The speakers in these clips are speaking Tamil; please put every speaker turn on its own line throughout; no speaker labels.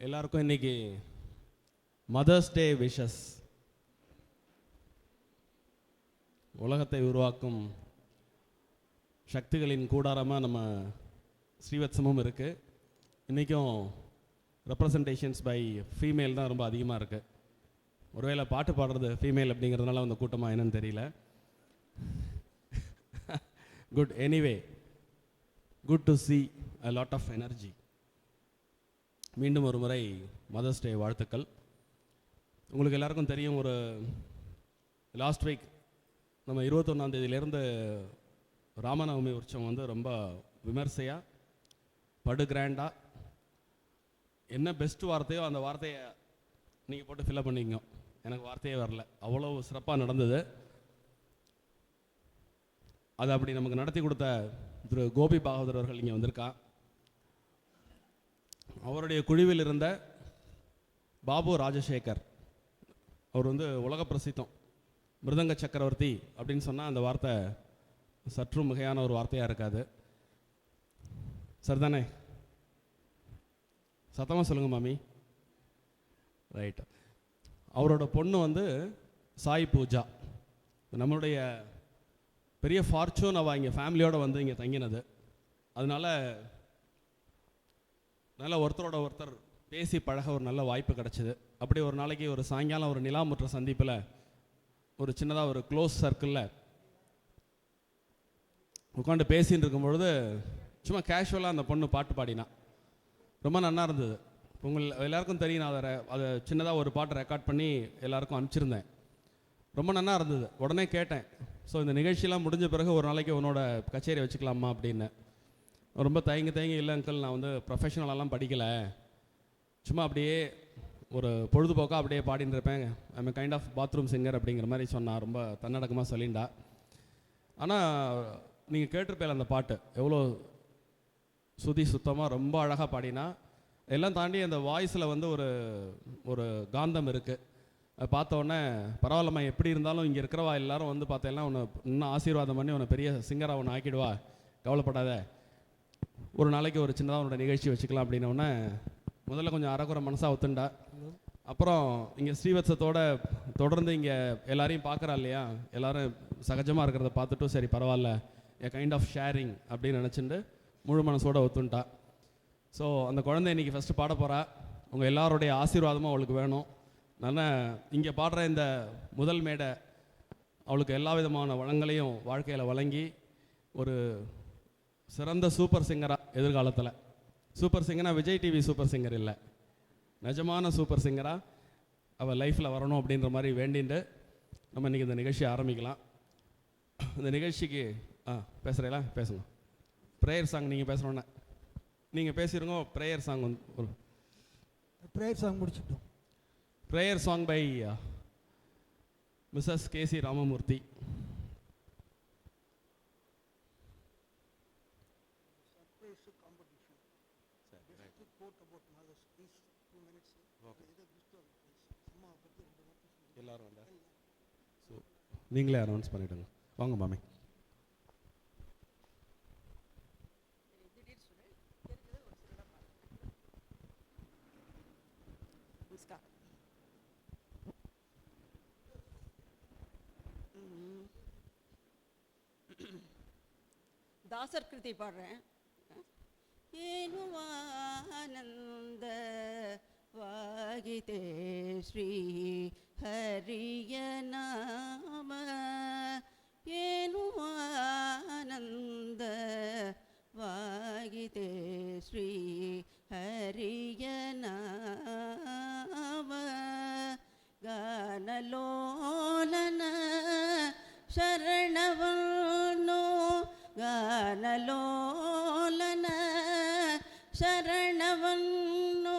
எல்லாருக்கும் இன்னைக்கு மதர்ஸ் டே விஷஸ். உலகத்தை உருவாக்கும் சக்திகளின் கூடாரமாக நம்ம ஸ்ரீவத்சமும் இருக்குது. இன்றைக்கும் ரெப்ரசன்டேஷன்ஸ் பை ஃபீமேல் தான் ரொம்ப அதிகமாக இருக்குது. ஒருவேளை பாட்டு பாடுறது ஃபீமேல் அப்படிங்கிறதுனால அந்த கூட்டமாக என்னன்னு தெரியல. Good, anyway good to see a lot of energy. மீண்டும் ஒரு முறை மதர்ஸ் டே வாழ்த்துக்கள். உங்களுக்கு எல்லாருக்கும் தெரியும், ஒரு லாஸ்ட் வீக் நம்ம 21ஆம் தேதியிலேருந்து ராமநவமி உற்சவம் வந்து ரொம்ப விமர்சையாக படு கிராண்டாக என்ன பெஸ்ட் வார்த்தையோ அந்த வார்த்தையை நீங்கள் போட்டு ஃபில்லப் பண்ணிக்கோ. எனக்கு வார்த்தையே வரல, அவ்வளோ சிறப்பாக நடந்தது. அதை அப்படி நமக்கு நடத்தி கொடுத்த திரு கோபி பாகவதர் அவர்கள் இங்கே வந்திருக்கா. அவருடைய குழுவில் இருந்த பாபு ராஜசேகர் அவர் வந்து உலக பிரசித்தம் மிருதங்க சக்கரவர்த்தி அப்படின்னு சொன்னால் அந்த வார்த்தை சற்றும் மிகையான ஒரு வார்த்தையாக இருக்காது. சரிதானே? சத்தமாக சொல்லுங்க மாமி. ரைட். அவரோட பொண்ணு வந்து சாய் பூஜா. நம்மளுடைய பெரிய ஃபார்ச்சூன் அவள் இங்கே ஃபேமிலியோடு வந்து இங்கே தங்கினது. அதனால நல்ல ஒருத்தரோட ஒருத்தர் பேசி பழக ஒரு நல்ல வாய்ப்பு கிடச்சிது. அப்படி ஒரு நாளைக்கு ஒரு சாயங்காலம் ஒரு நிலாமுற்ற சந்திப்பில் ஒரு சின்னதாக ஒரு க்ளோஸ் சர்க்கிளில் உட்காந்து பேசின்னு இருக்கும்பொழுது சும்மா கேஷுவலாக அந்த பொண்ணு பாட்டு பாடினா. ரொம்ப நல்லா இருந்தது. எல்லாருக்கும் தெரியும், நான் அதை சின்னதாக ஒரு பாட்டை ரெக்கார்ட் பண்ணி எல்லாருக்கும் அனுப்பிச்சிருந்தேன். ரொம்ப நல்லா இருந்தது. உடனே கேட்டேன், ஸோ இந்த நிகழ்ச்சியெலாம் முடிஞ்ச பிறகு ஒரு நாளைக்கு உன்னோட கச்சேரி வச்சுக்கலாமா அப்படின்னு. ரொம்ப தயங்கி இல்லை அங்கிள், நான் வந்து ப்ரொஃபஷனலெல்லாம் படிக்கலை, சும்மா அப்படியே ஒரு பொழுதுபோக்காக அப்படியே பாடின்னு இருப்பேன், I'm a kind of bathroom singer அப்படிங்கிற மாதிரி சொன்னா. ரொம்ப தன்னடக்கமாக சொல்லிண்டா. ஆனால் நீங்கள் கேட்டிருப்பேன் அந்த பாட்டு எவ்வளோ சுதி சுத்தமாக ரொம்ப அழகாக பாடினா. எல்லாம் தாண்டி அந்த வாய்ஸில் வந்து ஒரு காந்தம் இருக்குது. பார்த்தோன்னே பரவாயில்லம்மா, எப்படி இருந்தாலும் இங்கே இருக்கிறவா எல்லாரும் வந்து பார்த்தேன்னா உன்னை இன்னும் ஆசீர்வாதம் பண்ணி உன்னை பெரிய சிங்கராக ஒன்று ஆக்கிடுவா, கவலைப்படாத, ஒரு நாளைக்கு ஒரு சின்னதாக உன்னோட நிகழ்ச்சி வச்சுக்கலாம் அப்படின்னோடனே முதல்ல கொஞ்சம் அறக்குறை மனசாக ஒத்துண்டா. அப்புறம் இங்கே ஸ்ரீவத்சத்தோட தொடர்ந்து இங்கே எல்லாரையும் பார்க்குறா இல்லையா, எல்லோரும் சகஜமாக இருக்கிறத பார்த்துட்டும் சரி பரவாயில்ல, ஏ கைண்ட் ஆஃப் ஷேரிங் அப்படின்னு நினச்சிட்டு முழு மனசோடு ஒத்துண்டா. ஸோ அந்த குழந்தை இன்றைக்கி ஃபஸ்ட்டு பாட போகிறா. உங்கள் எல்லாருடைய ஆசீர்வாதமும் அவளுக்கு வேணும். நல்லா இங்கே பாடுற இந்த முதல் மேடை அவளுக்கு எல்லா விதமான வளங்களையும் வாழ்க்கையில் வழங்கி ஒரு சிறந்த சூப்பர் சிங்கராக எதிர்காலத்தில், சூப்பர் சிங்கராக விஜய் டிவி சூப்பர் சிங்கர் இல்லை, நிஜமான சூப்பர் சிங்கராக அவள் லைஃப்பில் வரணும் அப்படின்ற மாதிரி வேண்டிட்டு நம்ம இன்றைக்கி இந்த நிகழ்ச்சியை ஆரம்பிக்கலாம். இந்த நிகழ்ச்சிக்கு பேசுகிறீங்களா? பேசுங்க. ப்ரேயர் சாங் நீங்கள் பேசுகிறோன்னே நீங்கள் பேசிடுங்க. ப்ரேயர் சாங் வந்து ஒரு
ப்ரேயர் சாங் முடிச்சுட்டோம்.
Prayer song by Mrs. K.C. Ramamurthy. எல்லாரும் வந்தா ஸோ நீங்களே அனௌன்ஸ் பண்ணிவிடுங்க. வாங்க மாமி.
தாசர் கிருதி பாடுறேன். ஏனுவானந்த வாகிதே ஸ்ரீ ஹரிய நாம, ஏனுவானந்த வாகிதே ஸ்ரீ ஹரிய நாம, கானலோலன ಶರಣವನ್ನು ಗಾನಲೋಲನ ಶರಣವನ್ನು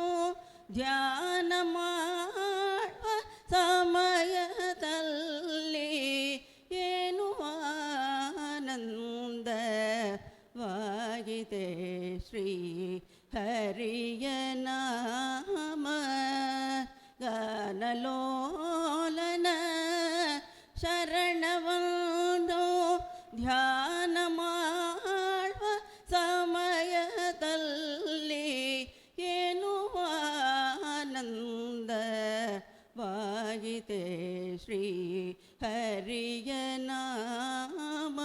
ಧ್ಯಾನ ಮಾಡುವ ಸಮಯದಲ್ಲಿ ಏನು ಆನಂದವಾಗಿದೆ ಶ್ರೀ ಹರಿಯ ನಾಮ, ಗಾನಲೋಲನ ಶರಣವನ್ನು ಧ್ಯಾನ ಮಾಡುವ ಸಮಯದಲ್ಲಿ ಏನು ಶ್ರೀ ಹರಿಯ ನಾಮ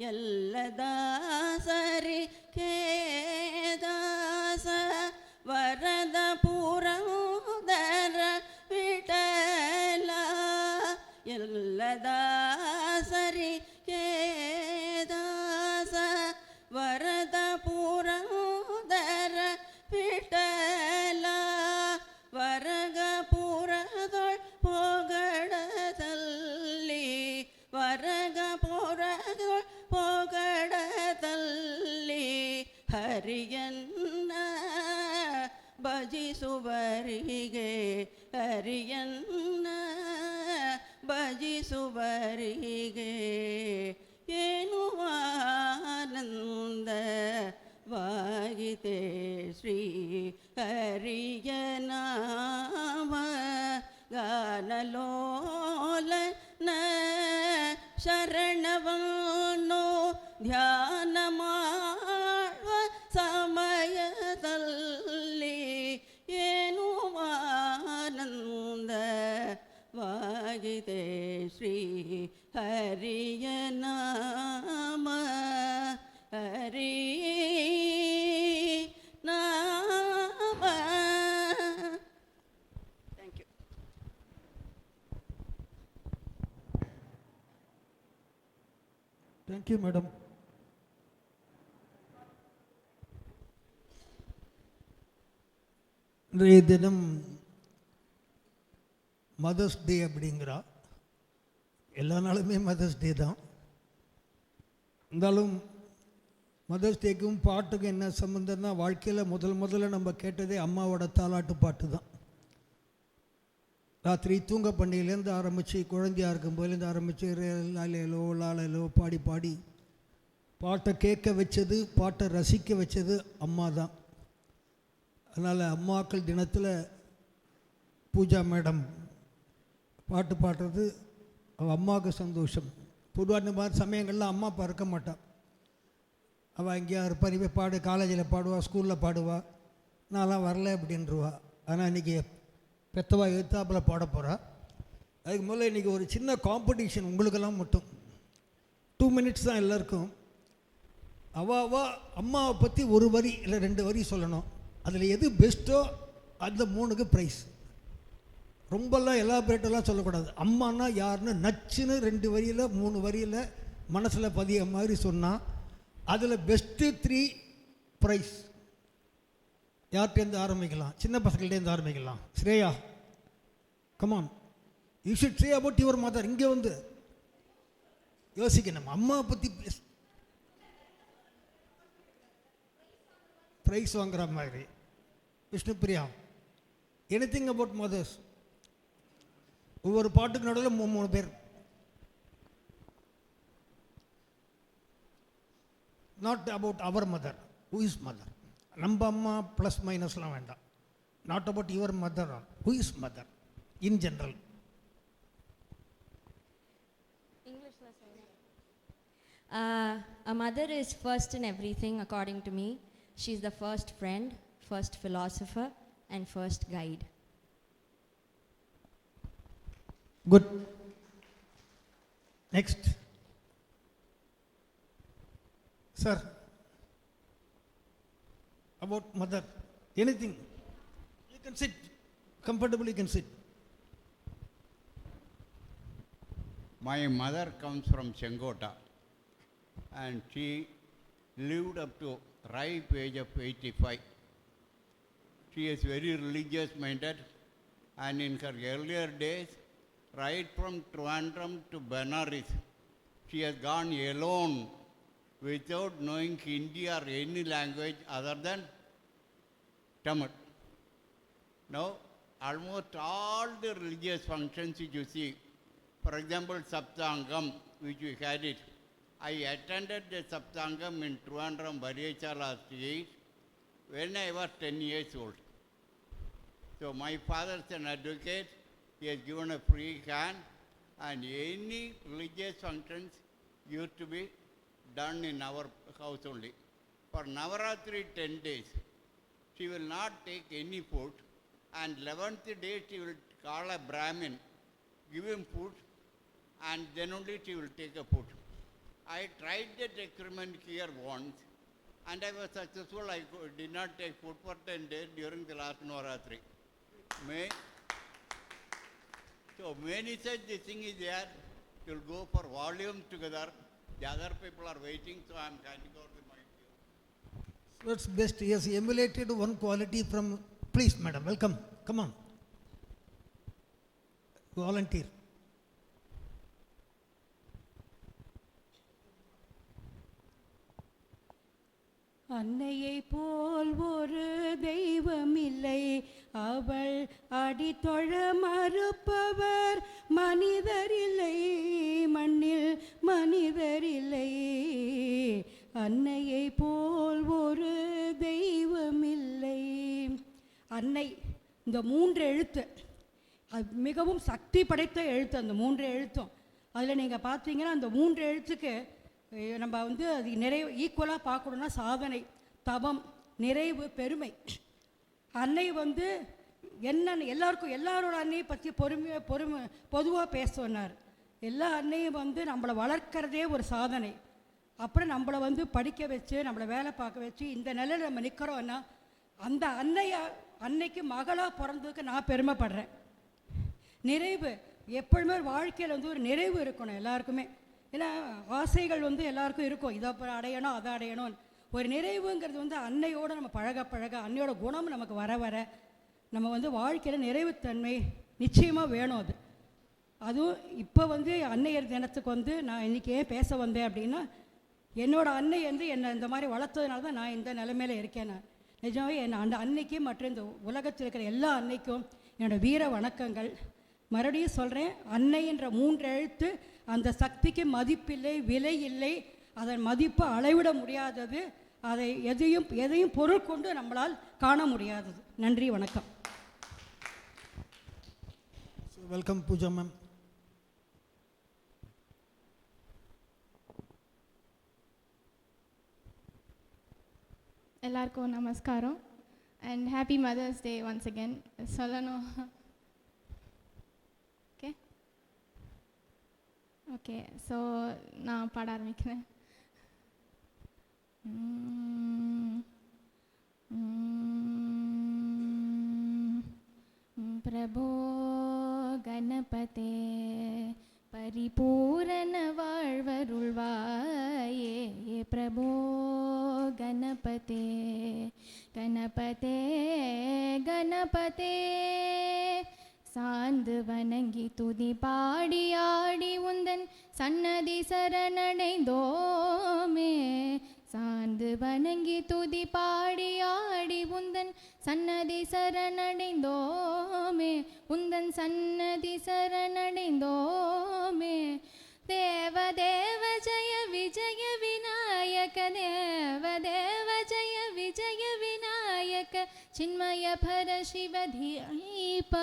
ಎಲ್ಲ ದಾಸರಿ ಕೇದಾಸ ವರದ ಪುರಂದರ ವಿಠಲ ಎಲ್ಲ ದಾಸರಿ ಕೇದಾಸ ವರದ ಪುರಂದರ ವಿಠಲ ವರಗಪುರದೊಳ್ ಪೊಗಡದಲ್ಲಿ ವರಗಪುರದೊಳ್ ಪೊಗಡದಲ್ಲಿ ಹರಿಯನ್ನ ಭಜಿಸುವರಿಗೆ ಹರಿಯನ್ನ ಭಜಿಸುವರಿಗೆ ಏನು ಆನಂದವಾಗಿದೆ ಶ್ರೀ ಹರಿಯ ನಾಮ ಗಾನಲೋಲನ ಶರಣವನ್ನು ಧ್ಯಾನ ಮಾಡುವ ಸಮಯದಲ್ಲಿ ಏನು ಆನಂದವಾಗಿದೆ ಶ್ರೀ ಹರಿಯ ನಾಮ ಹರಿ ನಾಮ. Thank you.
Thank you madam. இன்றைய தினம் மதர்ஸ் டே அப்படிங்கிறா. எல்லா நாளுமே மதர்ஸ் டே தான். இருந்தாலும் மதர்ஸ் டேக்கும் பாட்டுக்கும் என்ன சம்மந்தம்னா, வாழ்க்கையில் முதல்ல நம்ம கேட்டதே அம்மாவோட தாலாட்டு பாட்டு தான். ராத்திரி தூங்க பண்ணியிலேருந்து ஆரம்பித்து குழந்தையாக இருக்கும்போதுலேருந்து ஆரம்பித்து லாலேலோ லாலேலோ பாடி பாடி பாட்டை கேட்க வச்சது, பாட்டை ரசிக்க வச்சது அம்மா தான். அதனால் அம்மாக்கள் தினத்தில் பூஜா மேடம் பாட்டு பாடுறது அவள் அம்மாவுக்கு சந்தோஷம். பொதுவாக இந்த மாதிரி சமயங்கள்லாம் அம்மா அப்பா இருக்க மாட்டாள். அவள் எங்கேயா இருப்பார், இவ பாடு, காலேஜில் பாடுவாள், ஸ்கூலில் பாடுவாள், நான்லாம் வரல அப்படின்ருவா. ஆனால் இன்றைக்கி பெத்தவா எழுத்தாப்பில் பாட போகிறா. அதுக்கு முதல்ல இன்றைக்கி ஒரு சின்ன காம்படிஷன் உங்களுக்கெல்லாம் மட்டும். 2 minutes தான் எல்லாருக்கும். அவாவா அம்மாவை பற்றி ஒரு வரி இல்லை 2 வரி சொல்லணும். அதில் எது பெஸ்ட்டோ அந்த 3க்கு ப்ரைஸ். ரொம்பலாம் எலாபரேட்டெல்லாம் சொல்லக்கூடாது. அம்மானா யாருன்னு நச்சுன்னு 2 வரியில் 3 வரியில் மனசில் பதிய மாதிரி சொன்னால் அதில் பெஸ்ட்டு 3 ப்ரைஸ். யார்கிட்டேருந்து ஆரம்பிக்கலாம்? சின்ன பசங்கள்டேருந்து ஆரம்பிக்கலாம். Shreya, come on, you should say about your mother. இங்கே வந்து யோசிக்கணும். அம்மாவை பற்றி ப்ரைஸ் வாங்குற மாதிரி. Vishnupriya, anything about mothers. ஒவ்வொரு பாட்டுக்கு நடுவில் 3 பேர். Not about our mother. Who is mother? நம்ம அம்மா ப்ளஸ் மைனஸ்லாம் வேண்டாம். Not about your mother. Who is mother in general?
A mother is first in everything, according to me. She is the first friend, first philosopher, and first guide.
Good. Next. Sir, about mother, anything. You can sit. Comfortably you can sit.
My mother comes from Chengota, and she lived up to ripe age of 85. She is very religious minded, and in her earlier days, right from Trivandrum to Benares, she has gone alone without knowing Hindi or any language other than Tamil. Now, almost all the religious functions which you see, for example, Saptangam, which we had it, I attended the Saptangam in Trivandrum, Bariacha last year when I was 10 years old. So my father is an advocate. He has given a free hand, and any religious functions used to be done in our house only. For Navaratri 10 days, she will not take any food, and 11th day she will call a Brahmin give him food, and then only she will take a food. I tried that experiment here once, and I was successful. I did not take food for 10 days during the last Navaratri. So many such this thing is there. It will go for volume together. The other people are waiting, so I am handing over the mic to you.
That's best. He has emulated one quality from. Please, madam, welcome. Come on. Volunteer.
அன்னையை போல் ஒரு தெய்வமில்லை, அவள் அடித்தொழ மறுப்பவர் மனிதரில்லை, மண்ணில் மனிதரில்லை. அன்னையை போல் ஒரு தெய்வமில்லை. அன்னை, இந்த 3 எழுத்து அது மிகவும் சக்தி படைத்த எழுத்து. அந்த 3 எழுத்தும் அதில் நீங்கள் பார்த்தீங்கன்னா அந்த 3 எழுத்துக்கு நம்ம வந்து அது நிறைவு ஈக்குவலாக பார்க்கணுன்னா சாதனை, தவம், நிறைவு, பெருமை. அன்னை வந்து என்னன்னு எல்லாருக்கும் எல்லாரோட அன்னையை பற்றி பொதுவாக பேச சொன்னார். எல்லா அன்னையும் வந்து நம்மளை வளர்க்குறதே ஒரு சாதனை. அப்புறம் நம்மளை வந்து படிக்க வச்சு நம்மளை வேலை பார்க்க வச்சு இந்த நிலையில் நம்ம நிற்கிறோன்னா அந்த அன்னைக்கு மகளாக பிறந்ததுக்கு நான் பெருமைப்படுறேன். நிறைவு எப்பொழுதுமே வாழ்க்கையில் வந்து ஒரு நிறைவு இருக்கணும் எல்லாருக்குமே. ஏன்னா ஆசைகள் வந்து எல்லாருக்கும் இருக்கும், இதை அடையணும் அதை அடையணும். ஒரு நிறைவுங்கிறது வந்து அன்னையோடு நம்ம பழக பழக அன்னையோட குணம் நமக்கு வர வர நம்ம வந்து வாழ்க்கையில் நிறைவுத்தன்மை நிச்சயமாக வேணும். அதுவும் இப்போ வந்து அன்னையர் தினத்துக்கு வந்து நான் இன்றைக்கி ஏன் பேச வந்தேன் அப்படின்னா, என்னோடய அன்னை வந்து என்னை இந்த மாதிரி வளர்த்ததுனால தான் நான் இந்த நிலைமையில் இருக்கேன். நான் நிஜமாவே அந்த அன்னைக்கு மற்றும் இந்த உலகத்தில் இருக்கிற எல்லா அன்னைக்கும் என்னோடய வீர வணக்கங்கள். மறுபடியும் சொல்கிறேன், அன்னை என்ற 3 எழுத்து அந்த சக்திக்கு மதிப்பில்லை, விலை இல்லை. அதன் மதிப்பு அளவிட முடியாதது. அதை எதையும் பொருள் கொண்டு நம்மளால் காண முடியாதது. நன்றி, வணக்கம்.
Welcome Pooja ma'am.
எல்லாருக்கும் நமஸ்காரம் and happy mother's day once again சொல்லணும். ஓகே ஓகே ஸோ நான் பாட ஆரம்பிக்கிறேன். பிரபோ கணபதே பரிபூரண வாழ்வருள்வாயே, பிரபோ கணபதே கணபதே கணபதே. சார்ந்து வணங்கி துதி பாடி ஆடி உந்தன் சன்னதி சரணடைந்தோமே. சார்ந்து வணங்கி துதி பாடி ஆடி உந்தன் சன்னதி சரணடைந்தோமே. உந்தன் சன்னதி சரணடைந்தோமே. தேவ தேவ ஜய விஜய விநாயக, தேவ தேவ ஜய விஜய விநாயக. சின்மய பர சிவ தீப,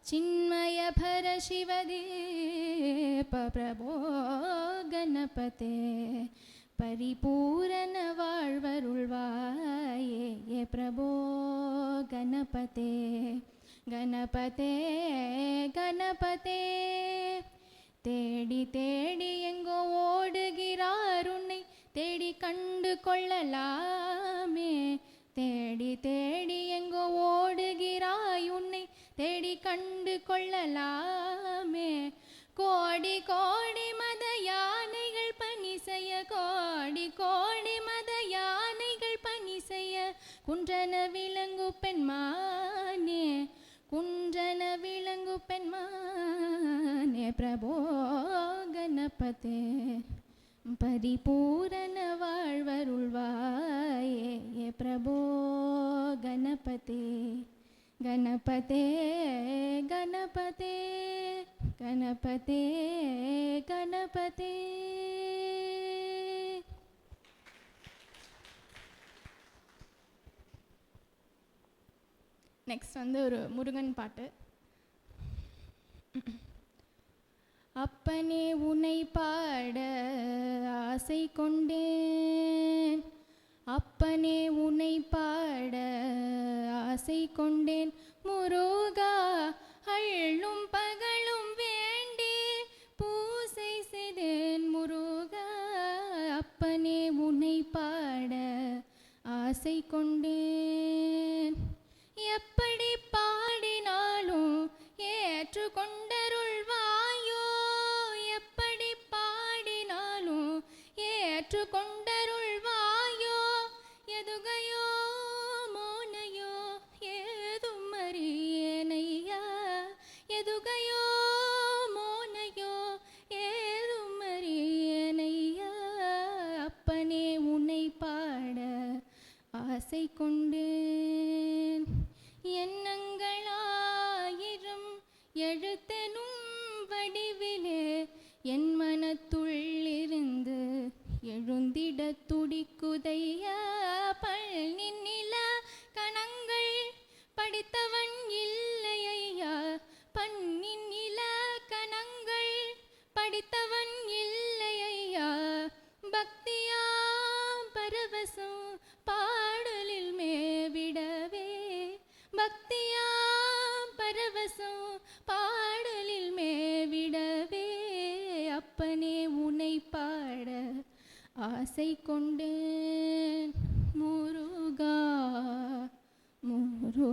சின்மய பர சிவ தீப. பிரபோ கணபதே பரிபூரண வாழ்வருள்வாயே, பிரபோ கணபதே கணபதே கணபதே. தேடி தேடி எங்கோ ஓடுகிறார் உன்னை தேடி கண்டு கொள்ளலாமே. தேடி தேடி எங்கோ ஓடுகிறாய் உன்னை தேடி கண்டு கொள்ளலாமே. கோடி கோடி மத யானைகள் பணி செய்ய, கோடி கோடி மத யானைகள் பணி செய்ய. குன்றன விலங்கு பெண்மானே, குன்றன விலங்கு பெண்மானே. பிரபோ கணபதே பரிபூரண வாழ்வருள்வாயே, பிரபோ கணபதே கணபதே கணபதே கணபதே கணபதே. நெக்ஸ்ட் வந்து ஒரு முருகன் பாட்டு. அப்பனே உன்னை பாட ஆசை கொண்டேன், அப்பனே உன்னை பாட ஆசை கொண்டேன். முருகா அள்ளும் பகலும் வேளையிலே ஆசை கொண்டேன். எப்படி பாடினாலும் ஏற்றுக்கொண்டருள்வாயோ, எப்படி பாடினாலும் ஏற்றுக்கொண்டருள்வாயோ, எதுகையோ மோனையோ ஏதும் அறியேனையா, எதுகையோ மோனையோ ஏதும் அறியேனையா, அப்பனே உன்னை பாட ஆசை கொண்டேன். எண்ணங்களாயிரம் எழுத்தெனும் வடிவிலே என் மனத்துள்ளிருந்து எழுந்திட துடிக்குதையா, பல்லின் நில கணங்கள் படித்தவன் இல்லையா, பண்ணின் நில கணங்கள் படித்தவன் இல்லையா, பக்தியாம் பரவசம் பாடலில் மேவிடவே, பக்தியாம் பரவசம் பாடலில் மேவிடவே, அப்பனே உன்னை பாட ஆசை கொண்டேன். Muruga Muruga.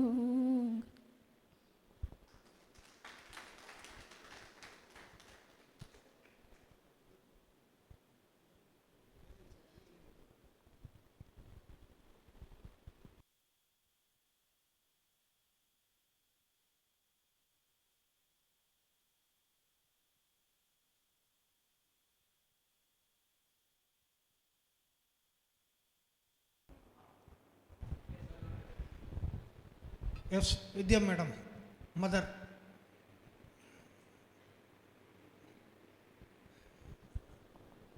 S Vidya madam, mother.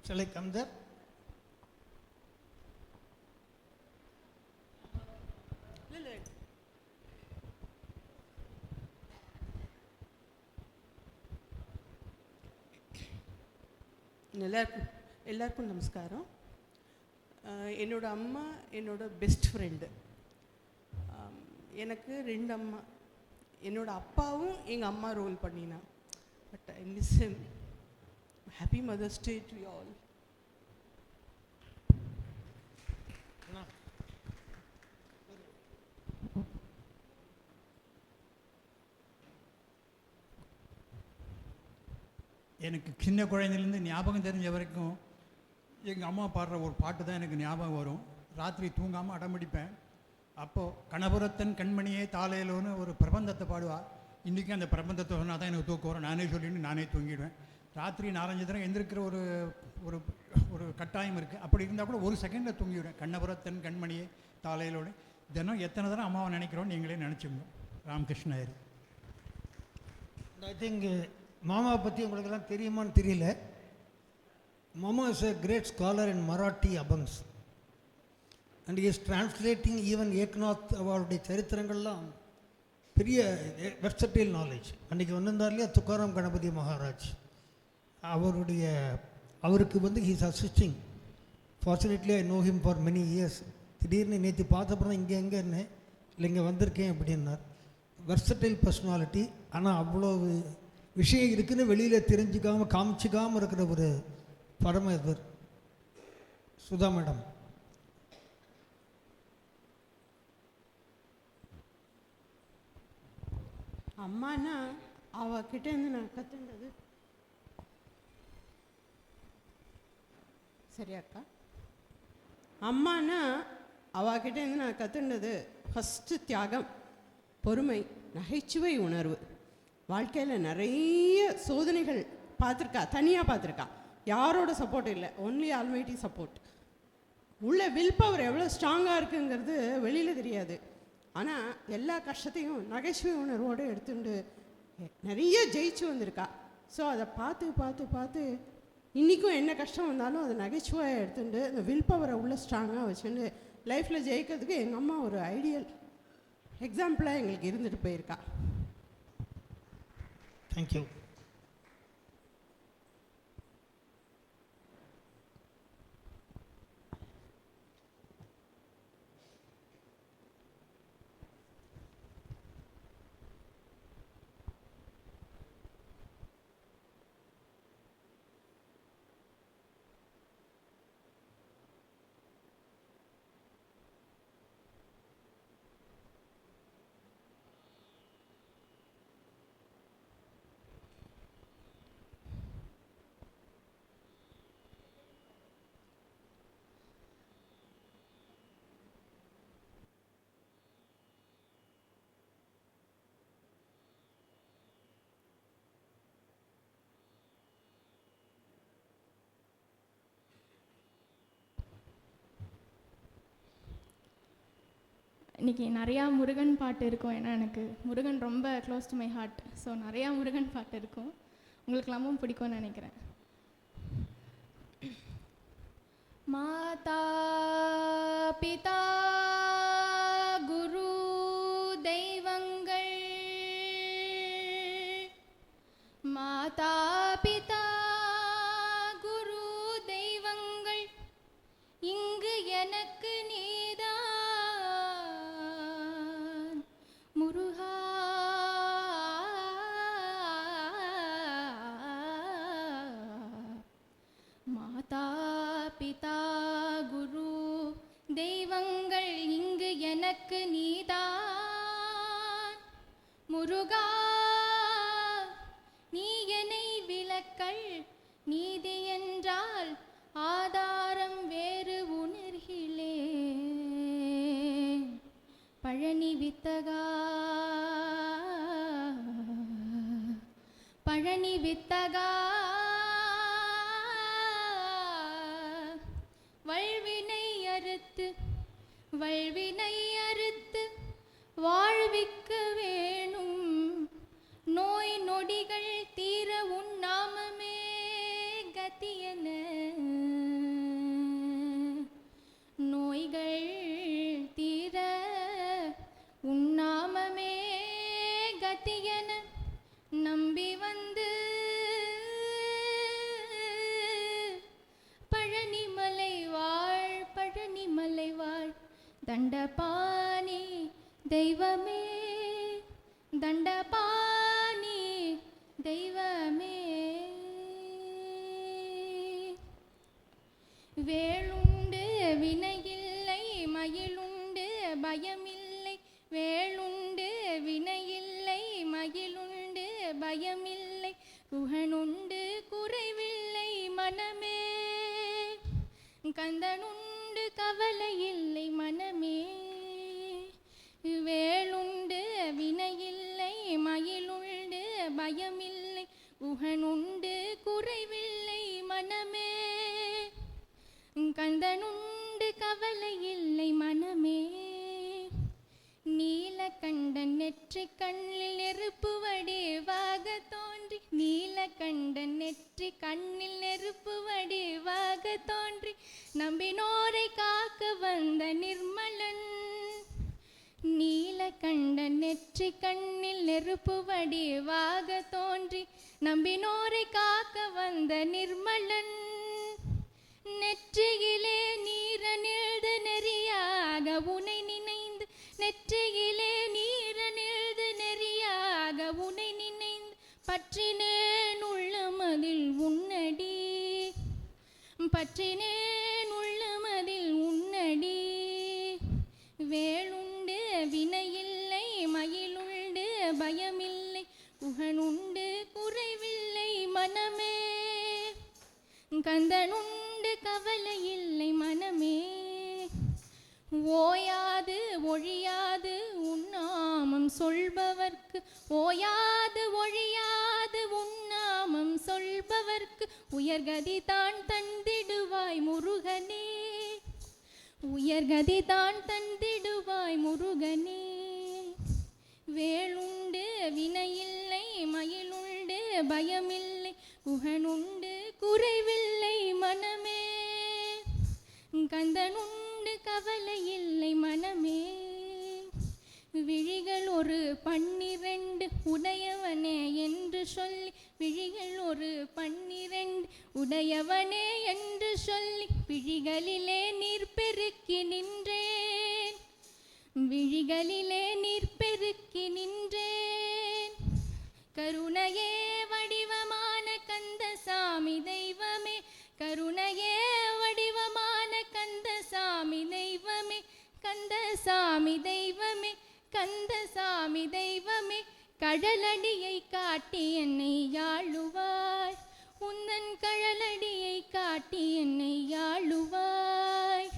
Shall I come there?
எல்லாருக்கும் நமஸ்காரம். என்னோட அம்மா என்னோட பெஸ்ட் ஃப்ரெண்டு. எனக்கு 2 அம்மா. என்னோட அப்பாவும் எங்கள் அம்மா ரோல் பண்ணினா. But I miss him. Happy mother's day to you all.
எனக்கு சின்ன குழந்தையிலேருந்து ஞாபகம் தெரிஞ்ச வரைக்கும் எங்கள் அம்மா பாடுற ஒரு பாட்டு தான் எனக்கு ஞாபகம் வரும். ராத்திரி தூங்காமல் அடம்பிடிப்பேன். அப்போது கணபுரத்தன் கண்மணியே தாளையிலோன்னு ஒரு பிரபந்தத்தை பாடுவாள். இன்றைக்கும் அந்த பிரபந்தத்தை சொன்னால் தான் எனக்கு தூக்கம் வரும். நானே சொல்லிட்டு நானே தூங்கிடுவேன். ராத்திரி 4-5 தடவை எந்திருக்கிற ஒரு ஒரு ஒரு கட்டாயம் இருக்குது. அப்படி இருந்தால் கூட ஒரு செகண்டில் தூங்கிவிடுவேன். கண்ணபுரத்தன் கண்மணியே தாளையிலோடு. தினம் எத்தனை தடவை அம்மாவை நினைக்கிறோன்னு நீங்களே நினச்சிங்க. ராமகிருஷ்ணாயர்.
ஐ திங்க் மாமாவை பற்றி உங்களுக்கெல்லாம் தெரியுமான்னு தெரியல. மாமா is a great scholar in Marathi abhangs and he is translating even Eknath அவருடைய சரித்திரங்கள்லாம் பெரிய வெர்சடைல் நாலேஜ். அன்றைக்கி வந்திருந்தார் இல்லையா துக்காராம் கணபதி மகாராஜ், அவருக்கு he is assisting. Fortunately I know him for many years. திடீர்னு நேற்று பார்த்தப்பறம் இங்கே எங்கேன்னு இல்லை இங்கே வந்திருக்கேன் அப்படின்னார். Versatile personality. ஆனால் அவ்வளோ விஷயம் இருக்குன்னு வெளியில் தெரிஞ்சுக்காமல் காமிச்சிக்காமல் இருக்கிற ஒரு பரம இவர். சுதா மேடம்.
அம்மானா அவகிட்டேருந்து நான் கற்றுண்டது. சரியாக்கா? அம்மானா அவகிட்டேருந்து நான் கற்றுண்டது ஃபஸ்ட்டு தியாகம், பொறுமை, நகைச்சுவை உணர்வு. வாழ்க்கையில் நிறைய சோதனைகள் பார்த்துருக்கா, தனியாக பார்த்துருக்கா. யாரோட சப்போர்ட் இல்லை, ஒன்லி ஆல்மைட்டி சப்போர்ட். உள்ள வில் பவர் எவ்வளோ ஸ்ட்ராங்காக இருக்குங்கிறது வெளியில் தெரியாது. ஆனால் எல்லா கஷ்டத்தையும் நகைச்சுவை உணர்வோடு எடுத்துட்டு நிறைய ஜெயிச்சு வந்திருக்கா. ஸோ அதை பார்த்து பார்த்து பார்த்து இன்றைக்கும் என்ன கஷ்டம் வந்தாலும் அதை நகைச்சுவையாக எடுத்துட்டு இந்த வில் பவரை உள்ள ஸ்ட்ராங்காக வச்சுட்டு லைஃப்பில் ஜெயிக்கிறதுக்கு எங்கள் அம்மா ஒரு ஐடியல் எக்ஸாம்பிளாக எங்களுக்கு இருந்துட்டு போயிருக்கா.
தேங்க்யூ.
இன்றைக்கி நிறையா முருகன் பாட்டு இருக்கும். ஏன்னா எனக்கு முருகன் ரொம்ப close to my heart. So நிறையா முருகன் பாட்டு இருக்கும், உங்களுக்கெல்லாமும் பிடிக்கும்னு நினைக்கிறேன். மாதா பிதா குரு தெய்வங்கள், மாதா பிதா குரு தெய்வங்கள், இங்கு எனக்கு நீதான் முருகா. மாதா பிதா குரு தெய்வங்கள், இங்கு எனக்கு நீதான் முருகா. நீ என்னை விலக்கள், நீதி என்றால் ஆதாரம் வேறு உணர்கிலே. பழனி வித்தகா, பழனி வித்தகா, வல்வினை அறுத்து வல்வினை அறுத்து வாழ்விக்க வேணும். நோய் நொடிகள் தீர உன் நாமமே கதியன, நோய்கள் தீர உன் நாமமே கதியன நம்பி வந்து பழனிமலை வாழ், பழனிமலை வாழ். தண்டபாணி தெய்வமே, தண்டபாணி தெய்வமே. வேளுண்டு வினையில்லை, மயிலுண்டு பயமில்லை. வேளுண்டு வினையில்லை, மயிலுண்டு பயமில்லை. குகனுண்டு குறைவில்லை மனமே, கந்தனுண்டு கவலை இல்லை மனமே. வேளுண்டு வினையில்லை, மயிலுண்டு பயமில்லை. குகனுண்டு குறைவில்லை மனமே, கந்தனுண்டு கவலை இல்லை மனமே. நீலகண்டன் நெற்றி கண்ணில் நெருப்பு வடிவாக தோன்றி, நீலகண்டன் நெற்றி கண்ணில் நெருப்பு வடிவாக தோன்றி நம்பினோரை காக்க வந்த நிர்மலன். நீலகண்டன் நெற்றி கண்ணில் நெருப்பு வடிவாக தோன்றி நம்பினோரை காக்க வந்த நிர்மலன். நெற்றியிலே நீரணிழ்து நெறியாக உனை நினைந்து, நெற்றியிலே நீரணிழ்து நெறியாக உனை நினைந்து பற்றினேன் உள்ளமதில் உன்னடி, பற்றினேன் உள்ளமதில் உன்னடி. வேளுண்டு வினையில்லை, மயிலுண்டு பயமில்லை. குகனுண்டு குறைவில்லை மனமே, கந்தனுண்டு கவலை இல்லை மனமே. ஓயாது ஒழியாது உன்னாமம் சொல்பவர்க்கு, ஓயாது ஒழியாது உன்னாமம் சொல்பவர்க்கு உயர்கதி தான் தந்திடுவாய் முருகனே, உயர்கதி தான் தந்திடுவாய் முருகனே. வேளுண்டு வினையில்லை, மயிலுண்டு பயமில்லை. குகனுண்டு குறைவில்லை மனமே, கந்தனுண்டு கவலை இல்லை மனமே. விழிகள் ஒரு 12 உடையவனே என்று சொல்லி, விழிகள் ஒரு 12 உடையவனே என்று சொல்லி விழிகளிலே நீர் பெருக்கி நின்றேன், விழிகளிலே நீர் பெருக்கி நின்றேன். கருணையே வடிவமான கந்தசாமி தெய்வமே, கருணையே வடிவமான கந்தசாமி தெய்வமே, கந்தசாமி தெய்வமே, கந்தசாமி தெய்வமே. கடலடியை காட்டி என்னை யாழுவாய், உந்தன் கழலடியை காட்டி என்னை யாழுவாய்.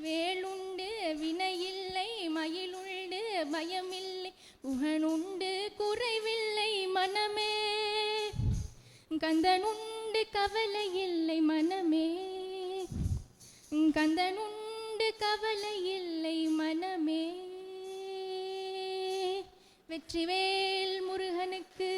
வேளுண்டு வினையில்லை, மயிலுண்டு பயமில்லை. குகனுண்டு குறைவில்லை மனமே, கந்தனுண்டு கவலை இல்லை மனமே, கந்தனுண்டு கவலை இல்லை மனமே.
வெற்றிவேல் முருகனுக்கு.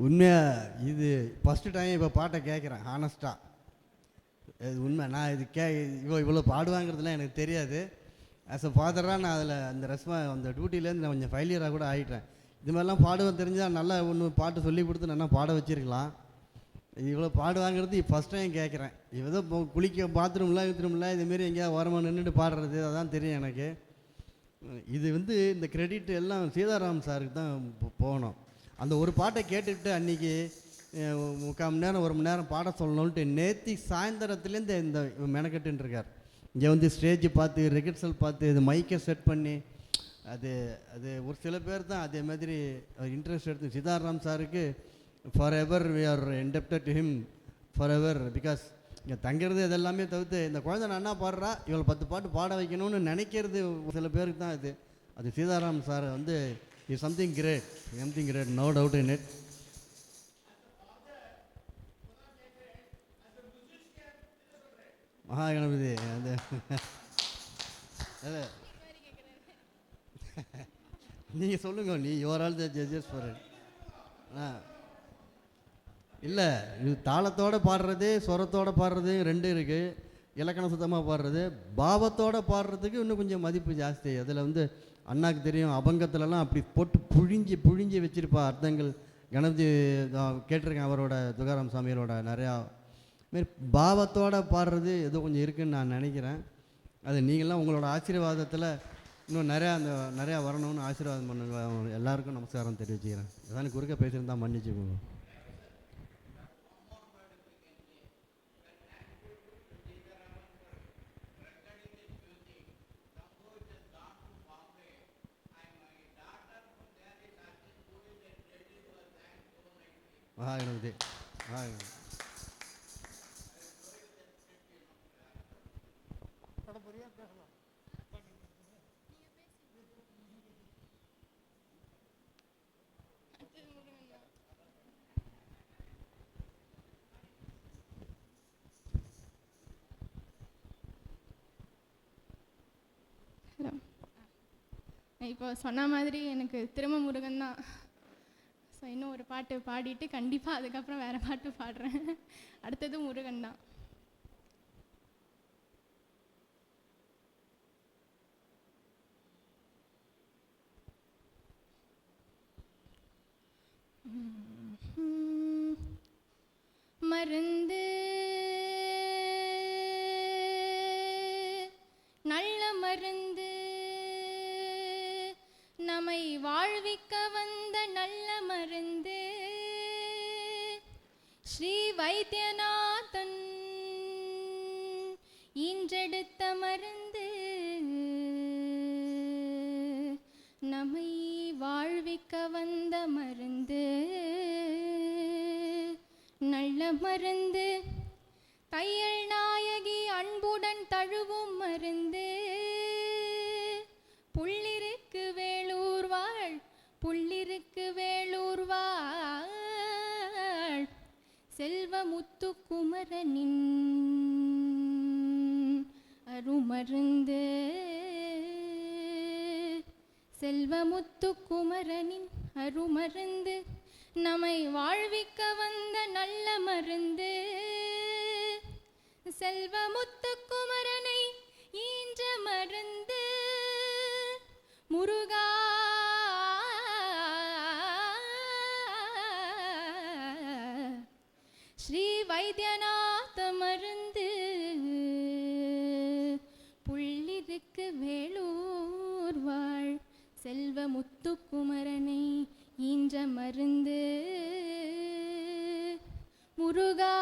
உண்மையாக இது ஃபஸ்ட்டு டைம் இப்போ பாட்டை கேட்குறேன் ஹானஸ்ட்டாக. இது உண்மை. நான் இது இவ்வளோ பாடுவாங்கிறதுலாம் எனக்கு தெரியாது. ஆஸ் அ ஃபாதராக நான் அதில் அந்த டியூட்டிலேருந்து நான் கொஞ்சம் ஃபெயிலியராக கூட ஆகிட்டேன். இது மாதிரிலாம் பாடுவேன் தெரிஞ்சால் நல்லா ஒன்று பாட்டு சொல்லி கொடுத்து நல்லா பாட வச்சிருக்கலாம். இவ்வளோ பாடுவாங்கிறது ஃபஸ்ட் டைம் கேட்குறேன். ஏதோ குளிக்க பாத்ரூம்லாம் இதுமாரி எங்கேயா ஓரமாக நின்றுட்டு பாடுறது அதான் தெரியும் எனக்கு. இது இந்த கிரெடிட் எல்லாம் சீதாராம் சாருக்கு தான் போகணும். அந்த ஒரு பாட்டை கேட்டுக்கிட்டு அன்றைக்கி 3/4 மணி நேரம் 1 மணி நேரம் பாட சொல்லணுன்ட்டு நேற்று சாயந்தரத்துலேருந்து இந்த மெனக்கெட்டுருக்கார். இங்கே ஸ்டேஜ் பார்த்து ரிஹர்சல் பார்த்து இது மைக்கை செட் பண்ணி அது ஒரு சில பேர் தான் அதே மாதிரி இன்ட்ரெஸ்ட் எடுத்து. சீதாராம் சாருக்கு forever we are indebted to him forever. Because இங்கே தங்கிறது இதெல்லாமே தவிர்த்து இந்த குழந்தை நன்னா பாடுறா இவளை 10 பாட்டு பாட வைக்கணும்னு நினைக்கிறது சில பேருக்கு தான் அது Sitaram sir is something great, no doubt in it. Mahaganapati அது நீங்கள் சொல்லுங்க. You are all the judges for it. இல்லை, இது தாளத்தோடு பாடுறது ஸ்வரத்தோடு பாடுறது 2 இருக்குது. இலக்கண சுத்தமாக பாடுறது பாவத்தோடு பாடுறதுக்கு இன்னும் கொஞ்சம் மதிப்பு ஜாஸ்தி. அதில் அண்ணாக்கு தெரியும், அபங்கத்துலலாம் அப்படி போட்டு புழிஞ்சி வச்சுருப்பா அர்த்தங்கள். கணபதி கேட்டிருக்கேன் அவரோட துகாராம் சாமியோட நிறையா மாரி பாவத்தோடு பாடுறது ஏதோ கொஞ்சம் இருக்குதுன்னு நான் நினைக்கிறேன். அது நீங்களாம் உங்களோட ஆசீர்வாதத்தில் இன்னும் நிறையா வரணும்னு ஆசீர்வாதம் பண்ணுங்க. எல்லாருக்கும் நமஸ்காரம் தெரிவிச்சுக்கிறேன். அதான் குறுக்க பேசியிருந்தால் மன்னிச்சுக்கோங்க. மகாகணபதி
ஹலோ. இப்போ சொன்ன மாதிரி எனக்கு திரும்ப முருகன் தான். ஸோ இன்னும் ஒரு பாட்டு பாடிட்டு கண்டிப்பாக அதுக்கப்புறம் வேறு பாட்டு பாடுறேன். அடுத்தது முருகன் தான். மருந்து நல்ல மருந்து நம்மை வாழ்விக்க வந்த நல்ல மருந்து ஸ்ரீ வைத்தியநாதன் இன்றெடுத்த மருந்து நம்மை வாழ்விக்க வந்த மருந்து நல்ல மருந்து தையல் நாயகி அன்புடன் தழுவும் மருந்து புள்ளிருக்கு வேலூர் வாழ் புள்ளிருக்கு வேலூர் வாழ் செல்வமுத்து குமரனின் அருமருந்து செல்வமுத்து குமரனின் அருமருந்து நம்மை வாழ்விக்க வந்த நல்ல மருந்து செல்வமுத்து குமரனை ஈன்ற மருந்து முருகா ஸ்ரீ வைத்தியநாத தெய்வ முத்துக்குமரனை ஈன்ற மருந்து முருகா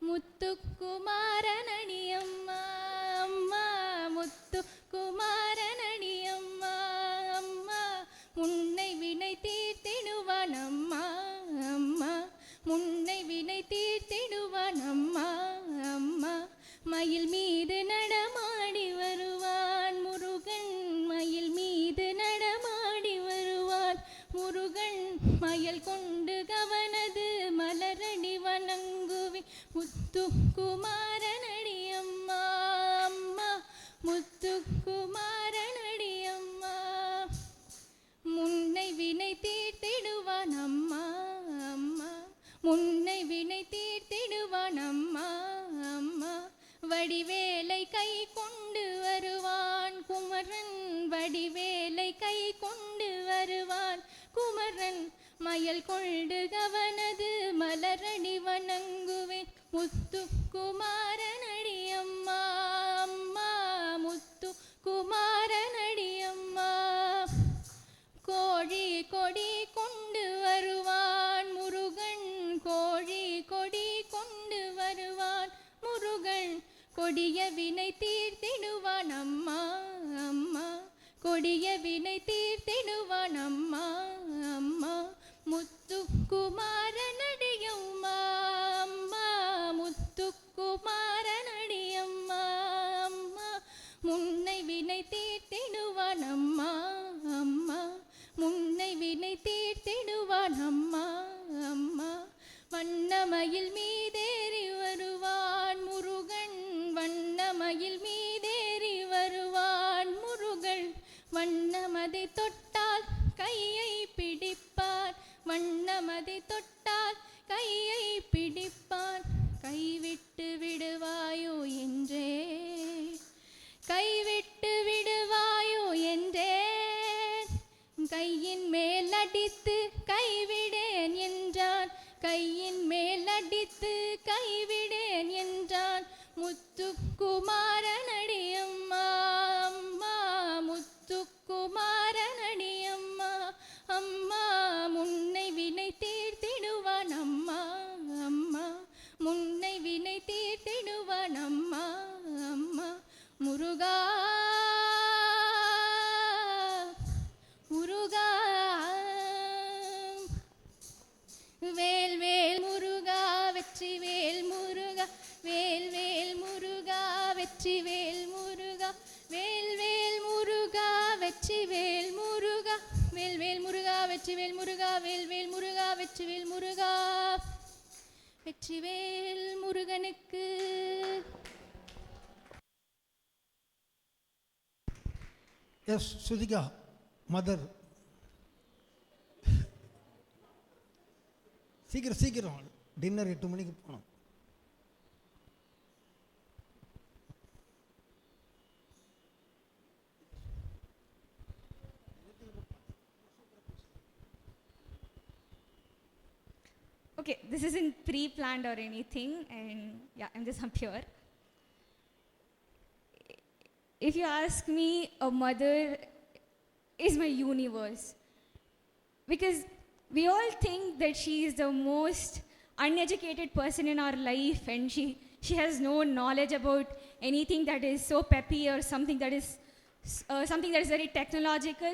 முத்துக்குமாரனடி அம்மா அம்மா முத்துக்குமாரனடி அம்மா அம்மா முன்னை வினை தீர்த்திடுவான் அம்மா அம்மா முன்னை வினை தீர்த்திடுவான் அம்மா அம்மா மயில் மீது நடமாடி வருவான் முருகன் மயில் மீது நடமாடி வருவான் முருகன் மயில் கொண்டு கவனது மலரடி வணங்குவி முத்துக்குமாரனடி அம்மா அம்மா முத்துக்குமாரனடி அம்மா முன்னை வினை தீர்த்திடுவான் அம்மா அம்மா முன்னை வினை தீர்த்திடுவான் அம்மா அம்மா வடிவேலை கை கொண்டு வருவான் குமரன் வடிவேலை கை கொண்டு வருவான் குமரன் மயில் கொண்டு கவனது மலரடி வணங்குவேன் முத்துக்குமாரனடி அம்மா அம்மா முத்துக்குமாரனடி அம்மா கோழி கொடி கொண்டு வருவான் முருகன் கோழி கொடி கொண்டு வருவான் முருகன் கொடிய வினை தீர்த்திடுவான் அம்மா அம்மா கொடிய வினை தீர்த்திடுவான் அம்மா அம்மா முத்துக்குமாரனடி அம்மா அம்மா முத்துக்குமாரனடி அம்மா அம்மா முன்னை வினை தீர்த்திடுவான் அம்மா அம்மா முன்னை வினை தீர்த்திடுவான் அம்மா அம்மா வண்ணமயில் மீதேறி வருவான் முருகன் வண்ணமயில் மீதேறி வருவான் முருகன் வண்ணமதை தொட்டால் கையை பிடிப்பான் வண்ணமதை தொட்டால் கையை பிடிப்பான் கைவிட்டு விடுவாயோ என்றே கைவிட்டு விடுவாயோ என்றேன் கையின் மேல் அடித்து கைவிடேன் என்றான் கையின் மேல் அடித்து கைவிடேன் என்றான் முத்துக்குமாரனடி அம்மா அம்மா முத்துக்குமாரனடி அம்மா அம்மா முன்னை வினை தீர்த்திடுவான் அம்மா அம்மா முன்னை வினை தீர்த்திடுவான் அம்மா அம்மா முருகா முருகா வேல் வேல் முருகா வெற்றி வேல் முருகா வேல் வேல் முருகா வெற்றி வேல் முருகா வேல் வேல் முருகா வெற்றி வேல் முருகா வேல் வேல் முருகா வெற்றி வேல் முருகா வேல் வேல் முருகா வெற்றி வேல் முருகா வெற்றி வேல் முருகனுக்கு.
எஸ் சுதிகா மதர், சீக்கிரம் சீக்கிரம் டின்னர் 8 மணிக்கு போகணும்.
Okay, this isn't pre-planned or anything, and yeah, I'm just up here. If you ask me, a mother is my universe, because we all think that she is the most uneducated person in our life, and she has no knowledge about anything that is so peppy or something that is very technological.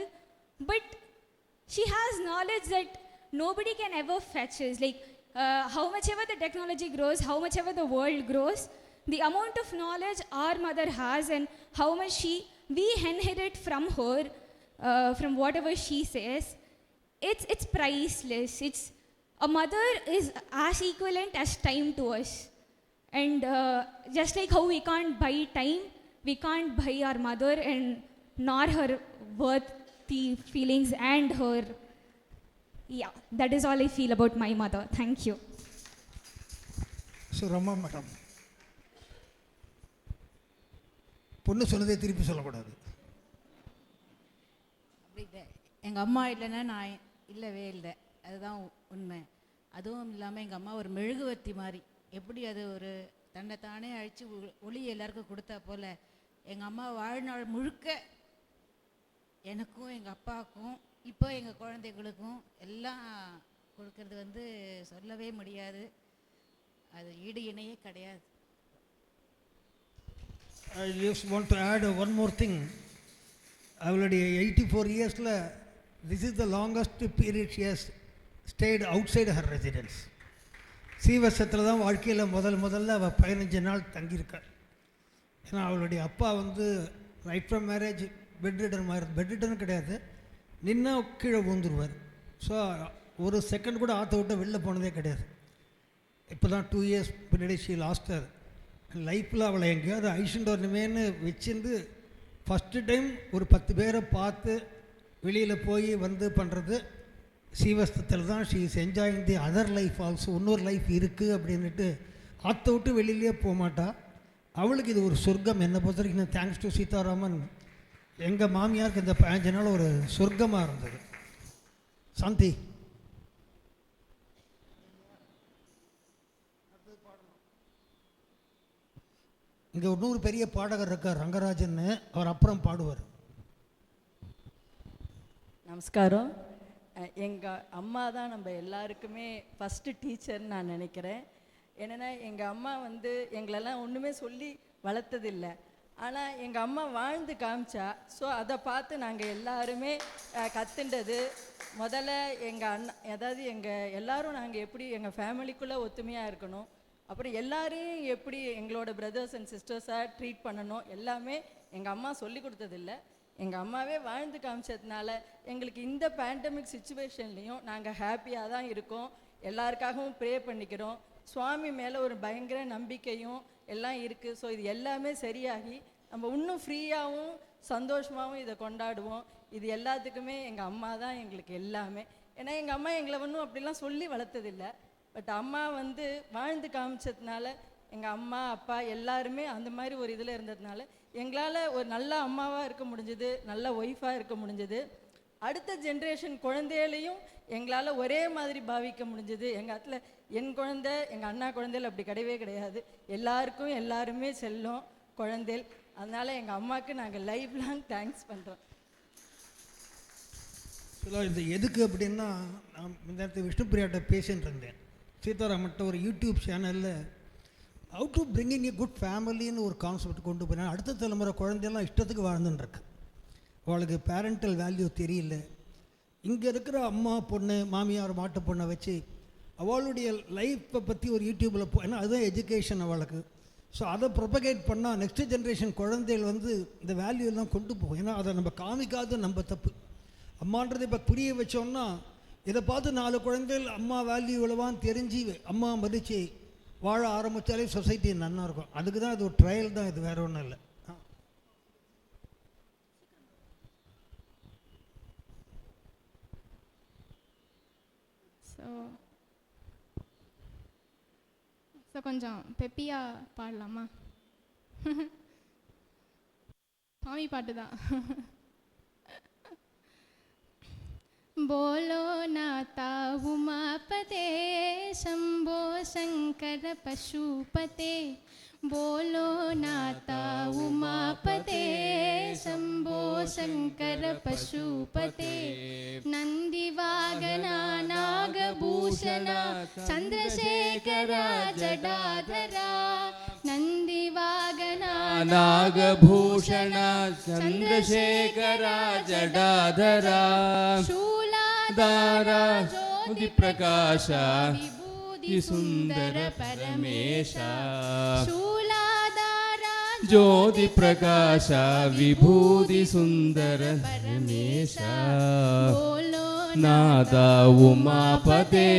But she has knowledge that nobody can ever fetch us. Like how much ever the technology grows, how much ever the world grows, the amount of knowledge our mother has and how much we inherit from her, from whatever she says, it's priceless. It's a mother is as equivalent as time to us, and just like how we can't buy time, we can't buy our mother and nor her worthy feelings and her. Yeah, that is all I feel about my mother. Thank you.
So Rama madam, பொண்ணு சொன்னதே திருப்பி சொல்லக்கூடாது.
அப்படி இல்லை, எங்கள் அம்மா இல்லைன்னா நான் இல்லவே இல்லை, அதுதான் உண்மை. அதுவும் இல்லாமல் எங்கள் அம்மா ஒரு மெழுகுவர்த்தி மாதிரி, எப்படி அது ஒரு தன்னைத்தானே அழித்து ஒளி எல்லாருக்கும் கொடுத்தா போல் எங்கள் அம்மா வாழ்நாள் முழுக்க எனக்கும் எங்கள் அப்பாவுக்கும் இப்போ எங்கள் குழந்தைகளுக்கும் எல்லாம் கொடுக்கறது வந்து சொல்லவே முடியாது. அது ஈடு இணையே கிடையாது.
I just want to add one more thing. அவளுடைய 84 இயர்ஸில் this is the longest period she has stayed outside her residence. சீவசத்தில் தான் வாழ்க்கையில் முதல்ல அவள் 15 நாள் தங்கியிருக்காள். ஏன்னா அவளுடைய அப்பா வந்து ரைட் ஃப்ரம் மேரேஜ் பெட்ரிடன் கிடையாது, நின்னா கீழே விழுந்துருவார். ஸோ ஒரு செகண்ட் கூட ஆற்ற விட்டு வெளில போனதே கிடையாது. இப்போ தான் 2 இயர்ஸ் பின்னாடி ஷீ லாஸ்டர் லைஃப்பில் அவளை எங்கேயாவது ஐஷண்ட் வரணுமேனு வச்சிருந்து ஃபஸ்ட்டு டைம் ஒரு 10 பேரை பார்த்து வெளியில் போய் வந்து பண்ணுறது சீவஸ்தத்தில் தான். She is enjoying the other life also. இன்னொரு லைஃப் இருக்குது அப்படின்ட்டு ஆற்ற விட்டு வெளியிலே போக மாட்டா. அவளுக்கு இது ஒரு சொர்க்கம். என்னை பொறுத்த வரைக்கும் தேங்க்ஸ் டு சீதாராமன் எங்கள் மாமியாருக்கு இந்த 15 நாள் ஒரு சொர்க்கமாக இருந்தது. சாந்தி இங்கே இன்னொரு பெரிய பாடகர் இருக்கார் ரங்கராஜன்னு, அவர் அப்புறம் பாடுவார்.
நமஸ்காரம். எங்கள் அம்மா தான் நம்ம எல்லாருக்குமே ஃபஸ்ட்டு டீச்சர்னு நான் நினைக்கிறேன். என்னென்னா எங்கள் அம்மா வந்து எங்களெல்லாம் ஒன்றுமே சொல்லி வளர்த்ததில்லை, ஆனால் எங்கள் அம்மா வாழ்ந்து காமிச்சா. ஸோ அதை பார்த்து நாங்கள் எல்லாருமே கற்றுண்டது. முதல்ல எங்கள் அண்ணா, அதாவது எங்கள் எல்லோரும் நாங்கள் எப்படி எங்கள் ஃபேமிலிக்குள்ளே ஒத்துமையாக இருக்கணும், அப்புறம் எல்லாரையும் எப்படி எங்களோட பிரதர்ஸ் அண்ட் சிஸ்டர்ஸாக ட்ரீட் பண்ணணும், எல்லாமே எங்கள் அம்மா சொல்லி கொடுத்ததில்லை, எங்கள் அம்மாவே வாழ்ந்து காமிச்சதுனால எங்களுக்கு இந்த பேண்டமிக் சுச்சுவேஷன்லேயும் நாங்கள் ஹாப்பியாக தான் இருக்கோம். எல்லாருக்காகவும் ப்ரே பண்ணிக்கிறோம். சுவாமி மேலே ஒரு பயங்கர நம்பிக்கையும் எல்லாம் இருக்குது. ஸோ இது எல்லாமே சரியாகி நம்ம இன்னும் ஃப்ரீயாகவும் சந்தோஷமாகவும் இதை கொண்டாடுவோம். இது எல்லாத்துக்குமே எங்கள் அம்மா தான் எங்களுக்கு எல்லாமே. ஏன்னா எங்கள் அம்மா எங்களை ஒன்றும் அப்படிலாம் சொல்லி வளர்த்ததில்லை, பட் அம்மா வந்து வாழ்ந்து காமிச்சதுனால எங்கள் அம்மா அப்பா எல்லாருமே அந்த மாதிரி ஒரு இதில் இருந்ததுனால எங்களால் ஒரு நல்ல அம்மாவாக இருக்க முடிஞ்சது, நல்ல ஒய்ஃபாக இருக்க முடிஞ்சது. அடுத்த ஜென்ரேஷன் குழந்தைகளையும் எங்களால் ஒரே மாதிரி பாவிக்க முடிஞ்சது. எங்கள் இடத்துல என் குழந்தை எங்கள் அண்ணா குழந்தைகள் அப்படி கிடையவே கிடையாது. எல்லாருக்கும் எல்லாருமே செல்லும் குழந்தைகள். அதனால் எங்கள் அம்மாவுக்கு நாங்கள் லைஃப் லாங் தேங்க்ஸ் பண்ணுறோம்.
இது எதுக்கு அப்படின்னா, நான் இந்த நேரத்தில் விஷ்ணுபிரியாட்ட பேசின்னு இருந்தேன். சீதாராமன்ட்ட ஒரு யூடியூப் சேனலில் how to bringing a good ஃபேமிலின்னு ஒரு கான்செப்ட் கொண்டு போனேன். அடுத்த தலைமுறை குழந்தையெல்லாம் இஷ்டத்துக்கு வாழ்ந்துட்டுருக்கு. அவளுக்கு பேரண்டல் வேல்யூ தெரியல. இங்கே இருக்கிற அம்மா பொண்ணு மாமியார் மாட்டு பொண்ணை வச்சு அவளுடைய லைஃப்பை பற்றி ஒரு யூடியூப்பில் ஏன்னா அதுதான் எஜுகேஷன் அவளுக்கு. ஸோ அதை ப்ரொபகேட் பண்ணால் நெக்ஸ்ட் ஜென்ரேஷன் குழந்தைகள் வந்து இந்த வேல்யூ எல்லாம் கொண்டு போகும். ஏன்னா அதை நம்ம காமிக்காத நம்ம தப்பு. அம்மான்றதை இப்போ புரிய வச்சோம்னா இதை பார்த்து 4 குழந்தைகள் அம்மா வேல்யூ இவ்வளவான்னு தெரிஞ்சு அம்மா மதித்து வாழ ஆரம்பித்தாலே சொசைட்டி நல்லா இருக்கும். அதுக்கு தான் இது ஒரு ட்ரையல் தான், இது வேற ஒன்றும் இல்லை.
ஸோ கொஞ்சம் பெப்பியாக பாடலாமா? சாமி பாட்டு தான். बोलो नाता उमापते शंभो शंकर पशुपते, बोलो नाता उमापते शंभो शंकर पशुपते, नंदिवागना नागभूषणा चंद्रशेखरा जडाधरा, नंदिवागना
नागभूषणा चंद्रशेखरा जडाधरा, दारा ज्योति प्रकाश विभूति सुंदर परमेश,
शूलाधारा
ज्योति प्रकाश विभूति सुंदर परमेश,
बोलो
नादा उमापते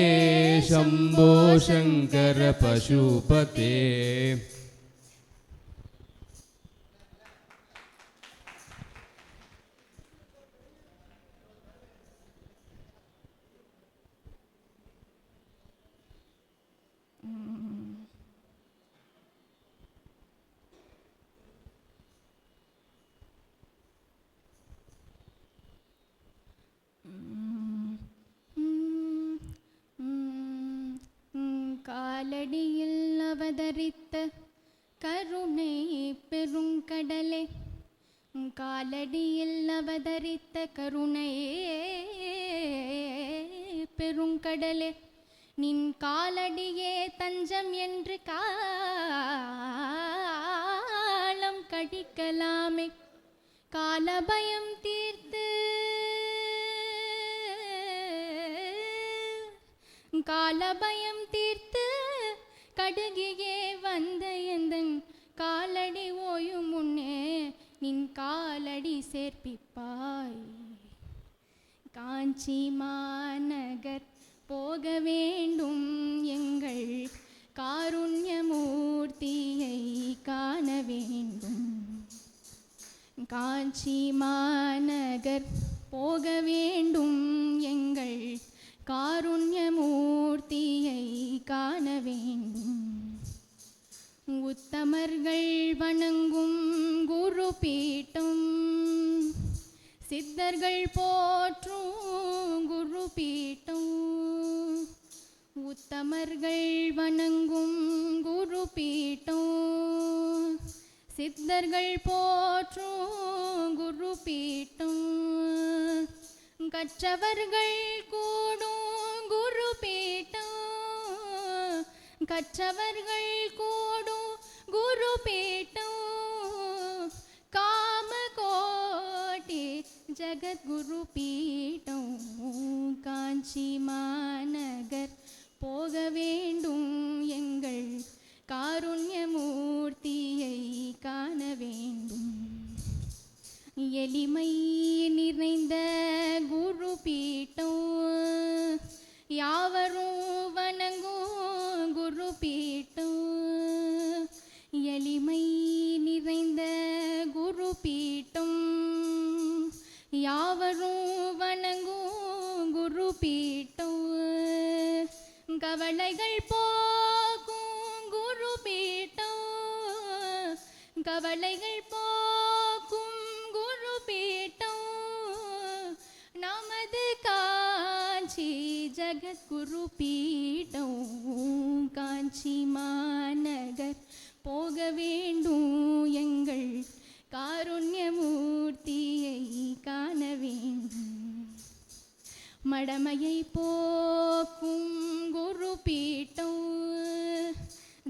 शंभो शंकर पशुपते.
காலடியில் அவதரித்த கருணை பெருங்கடலே,
காலடியில் அவதரித்த கருணையே பெருங்கடலே நின் காலடியே தஞ்சம் என்று காலம் கடிக்கலாமே காலபயம் தீர்த்து காலபயம் தீர்த்து கடுகியே வந்த எந்தன் காலடி ஓயும் முன்னே நின் காலடி சேர்ப்பிப்பாய் காஞ்சி மாநகர் போக வேண்டும் எங்கள் காருண்யமூர்த்தியை காண வேண்டும் காஞ்சி மாநகர் போக வேண்டும் எங்கள் காருண்யமூர்த்தியை காண வேண்டும் உத்தமர்கள் வணங்கும் குரு பீட்டம் சித்தர்கள் போற்றும் குரு பீட்டம் உத்தமர்கள் வணங்கும் குரு பீட்டம் சித்தர்கள் போற்றும் குரு பீட்டம் கற்றவர்கள் கூடும் குரு பீட்டம் கற்றவர்கள் கூடும் குரு பீட்டம் காமகோட்டி ஜகத்குரு பீட்டம் காஞ்சி மாநகர் போக வேண்டும் எங்கள் காருண்யமூர்த்தியை காண வேண்டும் எளிமை நிறைந்த குரு பீட்டம் யாவரும் வணங்கும் குரு பீட்டம் எளிமை நிறைந்த குரு பீட்டம் யாவரும் வணங்கும் குரு பீட்டம் கவலைகள் போக்கும் குரு பீட்டம் கவலைகள் போக்கும் குரு பீட்டம் நமது காஞ்சி ஜகத்குரு பீட்டம் காஞ்சி மாநகர் போக வேண்டும் எங்கள் காருண்யமூர்த்தியை காண வேண்டும் மடமையை போக்கும் குரு பீட்டம்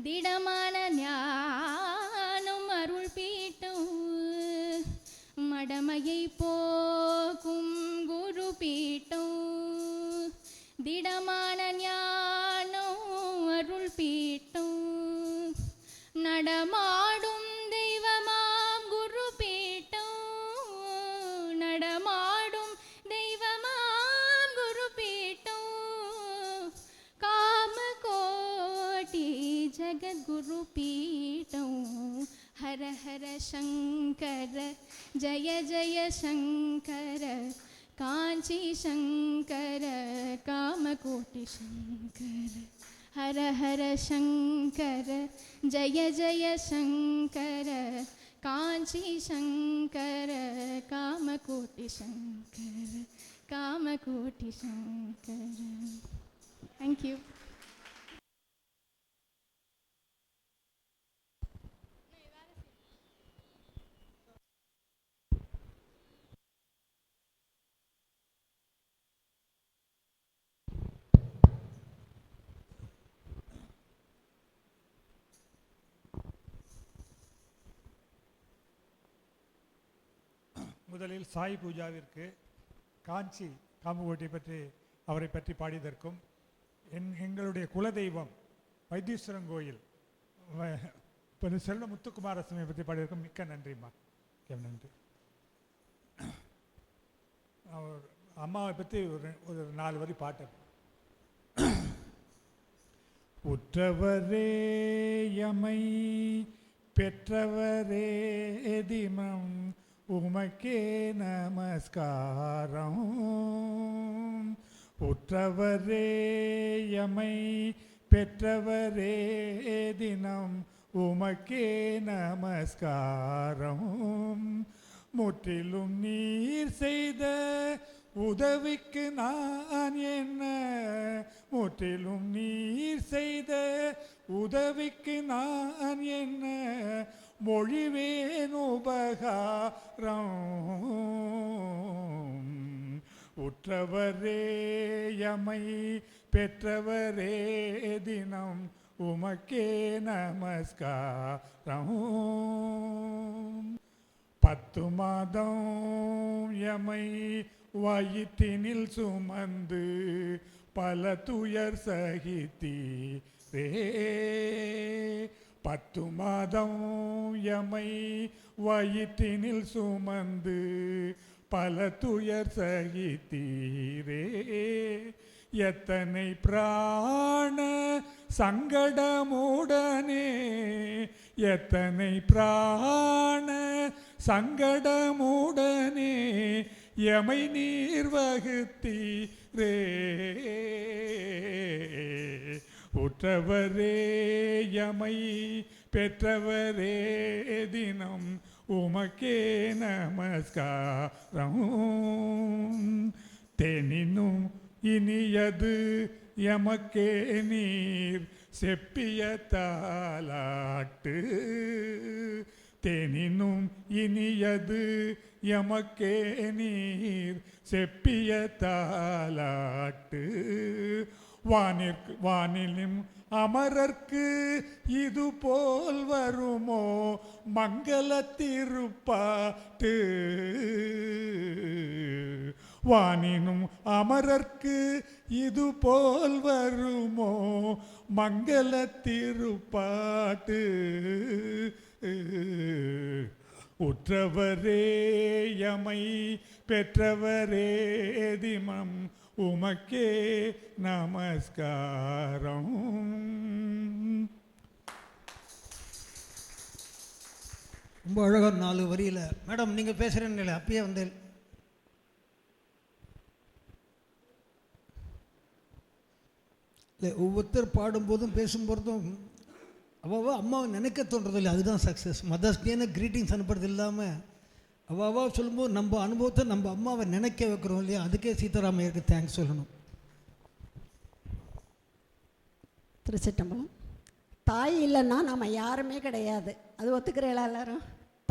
திடமான ஞானம் அருள் பீட்டம் மடமையை போக்கும் குரு பீட்டம் திடமான ஞானம் அருள் பீட்டம் நடமாடும் தெய்வமாம் குரு பீட்டம் நடமாடும் தெய்வமாம் குரு பீட்டம் காமகோட்டி ஜகத்குரு பீட்டம் ஹர ஹர சங்கர ஜய ஜய சங்கர காஞ்சி சங்கர காமகோட்டி சங்கர ஹர ஹர சங்கர ஜய ஜய சங்கர காஞ்சி சங்கர காமகோட்டி சங்கர காமகோட்டி சங்கர. Thank you.
முதலில் சாய் பூஜாவிற்கு காஞ்சி காமகோட்டி பற்றி அவரை பற்றி பாடியதற்கும் எங்களுடைய குலதெய்வம் வைத்தீஸ்வரன் கோயில் செல்வ முத்துக்குமாரசுவாமியை பற்றி பாடியதற்கும் மிக்க நன்றிம்மா. நன்றி. அவர் அம்மாவை பற்றி ஒரு 4 வரி பாட்டு. உற்றவரே யமை பெற்றவரே திமம் உமக்கே நமஸ்காரம் உற்றவரே யமை பெற்றவரே தினம் உமக்கே நமஸ்காரம் முற்றிலும் நீர் செய்த உதவிக்கு நான் என்ன முற்றிலும் நீர் செய்த உதவிக்கு நான் என்ன மொழிவேன் உபகாரம். உற்றவரே எமை பெற்றவரே தினம் உமக்கே நமஸ்காரம். 10 மாதம் எமை வயிற்றினில் சுமந்து பல துயர் சகித்தீரே. 10 மாதம் எமை வயிற்றினில் சுமந்து பல துயர் சகித்தீரே. எத்தனை பிராண சங்கடமுடனே, எத்தனை பிராண சங்கடமுடனே எமை நீர் வகுத்தீரே. உற்றவரே எமை பெற்றவரே தினம் உமக்கே நமஸ்காரம். தெனினும் இனியது எமக்கே நீர் செப்பிய தாலாட்டு. தெனினும் இனியது எமக்கே நீர் செப்பிய தாலாட்டு. வானிலும் அமரர்க்கு இது போல் வருமோ மங்கள திருப்பாட்டு. வானினும் அமரர்க்கு இது போல் வருமோ மங்கள திருப்பாட்டு. உற்றவரே எமை பெற்றவரே தினம் உமக்கே நமஸ்காரம்.
ரொம்ப அழகாக 4 வரியில். மேடம் நீங்கள் பேசுகிறேன்னு அப்பயே வந்தேன். இல்லை, ஒவ்வொருத்தர் பாடும்போதும் பேசும்போதும் அவ்வளோ அம்மாவை நினைக்க தோன்றதில்லை. அதுதான் சக்ஸஸ். மதர்ஸ் டேன்னு க்ரீட்டிங்ஸ் அனுப்புறது இல்லாமல் அவ்வளோ சொல்லும்போது நம்ம அனுபவத்தை நம்ம அம்மாவை நினைக்க வைக்கிறோம் இல்லையா, அதுக்கே சீதாராமையருக்கு தேங்க்ஸ் சொல்லணும்.
திருச்சிட்டம்பலம். தாய் இல்லைன்னா நம்ம யாருமே கிடையாது. அது ஒத்துக்கிறீங்களா எல்லாரும்?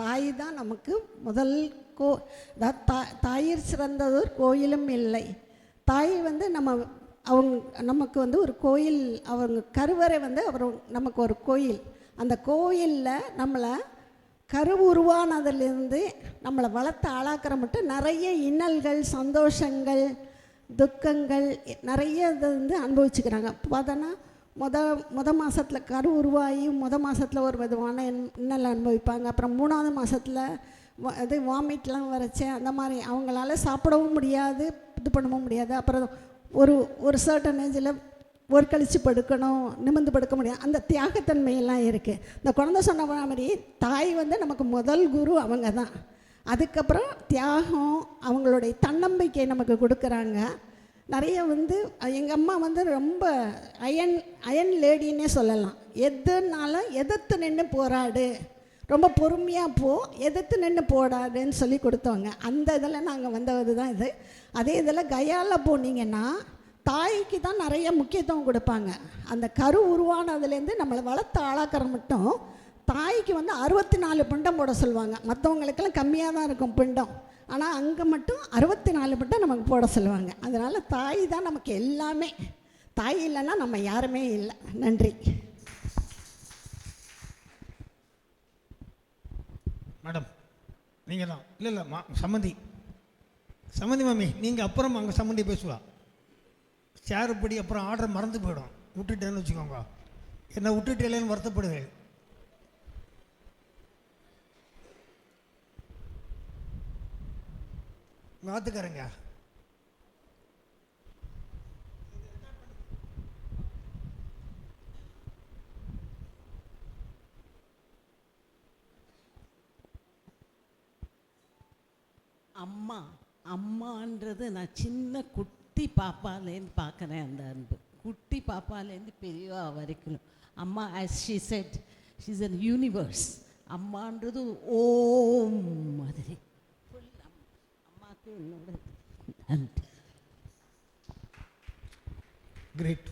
தாய் தான் நமக்கு முதல் தாயிற் சிறந்ததொரு கோயிலும் இல்லை. தாய் நமக்கு ஒரு கோயில். அவங்க கருவறை நமக்கு ஒரு கோயில். அந்த கோயிலில் நம்மளை உருவானதுலேருந்து நம்மளை வளர்த்து ஆளாக்கிற மட்டும் நிறைய இன்னல்கள், சந்தோஷங்கள், துக்கங்கள் நிறைய இதை அனுபவிச்சுக்கிறாங்க. பார்த்தோன்னா முத மாதத்தில் உருவாகி மாதத்தில் ஒரு விதமான இன்னல் அனுபவிப்பாங்க. அப்புறம் 3ஆவது மாதத்தில் வாமிட்லாம் வரைச்சேன். அந்த மாதிரி அவங்களால சாப்பிடவும் முடியாது, இது பண்ணவும் முடியாது. அப்புறம் ஒரு சர்டன் ஏஜில் ஒரு கழித்து படுக்கணும், நிமிர்ந்து படுக்க முடியாது. அந்த தியாகத்தன்மையெல்லாம் இருக்குது. இந்த குழந்தை சொன்ன மாதிரி தாய் நமக்கு முதல் குரு அவங்க தான். அதுக்கப்புறம் தியாகம், அவங்களுடைய தன்னம்பிக்கை நமக்கு கொடுக்குறாங்க. நிறைய எங்கள் அம்மா ரொம்ப அயன் லேடின்னே சொல்லலாம். எதுனாலும் எதிர்த்து நின்று போராடு, ரொம்ப பொறுமையாக போ, எதிர்த்து நின்று போடாதுன்னு சொல்லி கொடுத்தவங்க. அந்த இதில் நாங்கள் வந்தது தான் இது. அதே இதில் கயாவில் போனீங்கன்னா தாய்க்கு தான் நிறைய முக்கியத்துவம் கொடுப்பாங்க. அந்த உருவானதுலேருந்து நம்மளை வளர்த்து ஆளாக்கிற மட்டும் தாய்க்கு 64 பிண்டம் போட சொல்லுவாங்க. மற்றவங்களுக்கெல்லாம் கம்மியாக தான் இருக்கும் பிண்டம். ஆனால் அங்கே மட்டும் 64 பிண்டம் நமக்கு போட சொல்லுவாங்க. அதனால் தாய் தான் நமக்கு எல்லாமே. தாய் இல்லைன்னா நம்ம யாருமே இல்லை. நன்றி.
மேடம் நீங்கள் தான். இல்லை சம்மந்தி மாமி நீங்கள் அப்புறம் அங்கே சம்மந்தி பேசுவா. சேருப்படி அப்புறம் ஆர்டர் மறந்து போயிடும். விட்டுட்டேன்னு வச்சுக்கோங்க. என்னை விட்டுட்டேன்னு வருத்தப்படுவேன். பார்த்துக்கறேங்க.
அம்மான்றது நான் சின்ன குட்டி பாப்பாலேருந்து பார்க்குறேன். அந்த அன்பு குட்டி பாப்பாலேருந்து பெரியவா வரைக்கும் அம்மா, as she said, she is an universe. அம்மான்றது ஓம் மாதிரி ஃபுல். அம்மாவுக்கு என்னோட நன்றி.
கிரேட்.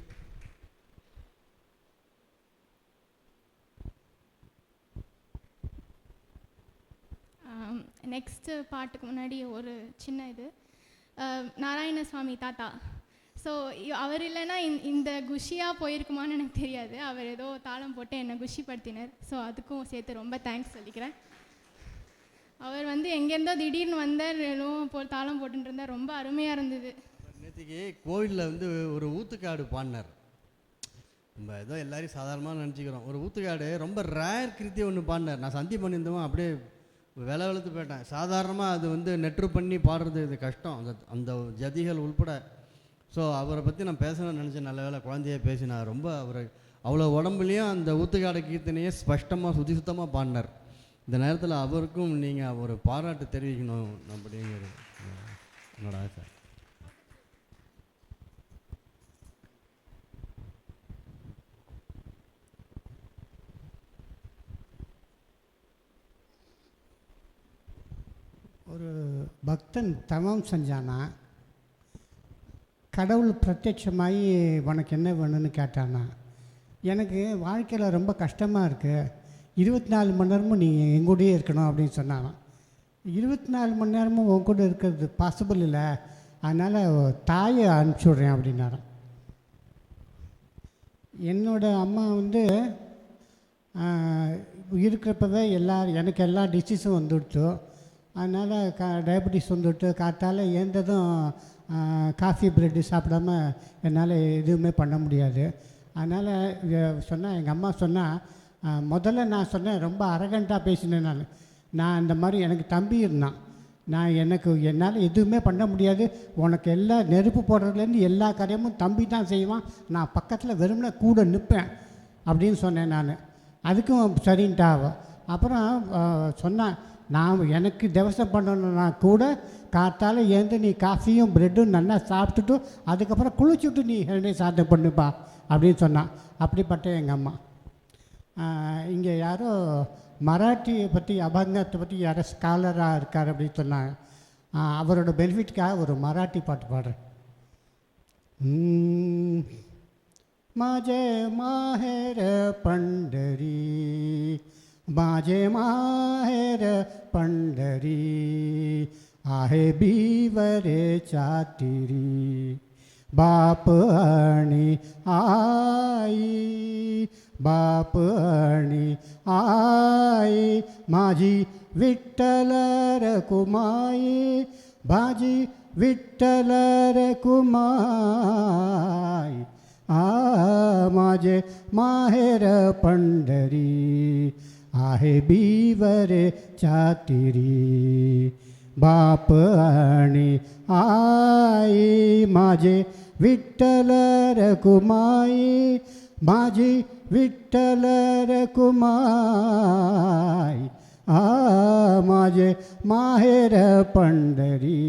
நெக்ஸ்ட்டு பாட்டுக்கு முன்னாடி ஒரு சின்ன இது, நாராயணசுவாமி தாத்தா. ஸோ அவர் இல்லைன்னா இந்த குஷியாக போயிருக்குமான்னு எனக்கு தெரியாது. அவர் ஏதோ தாளம் போட்டு என்னை குஷிப்படுத்தினார். ஸோ அதுக்கும் சேர்த்து ரொம்ப தேங்க்ஸ் சொல்லிக்கிறேன். அவர் வந்து எங்கேருந்தோ திடீர்னு வந்தார், தாளம் போட்டுட்டு இருந்தார். ரொம்ப அருமையாக இருந்தது.
நேற்றுக்கு கோவிலில் வந்து ஒரு ஊத்துக்காடு பாடினார். நம்ம ஏதோ எல்லாரையும் சாதாரணமாக நினச்சிக்கிறோம். ஒரு ஊத்துக்காடு ரொம்ப ரேர் கிருத்தி ஒன்று பாடினார். நான் சந்தி பண்ணியிருந்தோம், அப்படியே விலை வெளுத்து போயிட்டேன். சாதாரணமாக அது வந்து நெட்ரு பண்ணி பாடுறது இது கஷ்டம், அந்த ஜதிகள் உள்பட. ஸோ அவரை பற்றி நான் பேசணும்னு நினச்சேன். நல்ல வேலை குழந்தைய பேசினார். ரொம்ப அவர் அவ்வளோ உடம்புலையும் அந்த ஊத்துக்காடு கீர்த்தனையே ஸ்பஷ்டமாக சுத்தமாக பாடினார். இந்த நேரத்தில் அவருக்கும் நீங்கள் ஒரு பாராட்டு தெரிவிக்கணும் அப்படிங்கிறது என்னோட ஆசை.
ஒரு பக்தன் தவம் செஞ்சானா, கடவுள் பிரத்யட்சமாகி உனக்கு என்ன வேணும்னு கேட்டானா. எனக்கு வாழ்க்கையில் ரொம்ப கஷ்டமாக இருக்குது, 24 மணி நேரமும் நீங்கள் எங்கூடயே இருக்கணும் அப்படின்னு சொன்னானா. 24 மணி நேரமும் உன் கூட இருக்கிறது பாசிபிள் இல்லை, அதனால் தாயை அனுப்பிச்சி விட்றேன் அப்படின்னாரான். என்னோடய அம்மா வந்து இருக்கிறப்பவே எனக்கு எல்லா டிசீஸும் வந்துடுச்சு. அதனால் டயபெட்டிஸ் வந்துவிட்டு காத்தால் ஏந்ததும் காஃபி ப்ரெட்டு சாப்பிடாம என்னால் எதுவுமே பண்ண முடியாது. அதனால் சொன்னால் எங்கள் அம்மா சொன்னால், முதல்ல நான் சொன்னேன், ரொம்ப அரகண்ட்டாக பேசினேன். நான் அந்த மாதிரி எனக்கு தம்பி இருந்தான், என்னால் எதுவுமே பண்ண முடியாது, உனக்கு எல்லா நெருப்பு போடுறதுலேருந்து எல்லா காரியமும் தம்பி தான் செய்வான், நான் பக்கத்தில் வெறும்னா கூட நிற்பேன் அப்படின்னு சொன்னேன் நான். அதுக்கும் சரின்ட்டாவோ. அப்புறம் சொன்னேன், எனக்கு திவசம் பண்ணணுன்னா கூட காத்தால் ஏந்து நீ காஃபியும் ப்ரெட்டும் நல்லா சாப்பிட்டுட்டு அதுக்கப்புறம் குளிச்சுட்டு நீ சாதனை பண்ணுப்பா அப்படின்னு சொன்னான். அப்படிப்பட்ட எங்கள் அம்மா. இங்கே யாரோ மராட்டியை பற்றி, அபங்கத்தை பற்றி யாரோ ஸ்காலராக இருக்கார் அப்படின்னு சொன்னாங்க. அவரோட பெனிஃபிட்காக ஒரு மராட்டி பாட்டு பாடுறேன். माझे माहेर पंढरी, माझे माहेर पंढरी, आहे बीवरेच्या तीरी, बाप आणि आई, बाप आणि आई, माझी विठ्ठल रकुमाई, भाजी विठ्ठल रकुमाई, माझे माहेर पंढरी, आहे बीवरे चातिरी, बाप आणि आई, माझे विठ्ठल रकुमाई, माझी विठ्ठल रकुमाई, माझे माहेर पंढरी,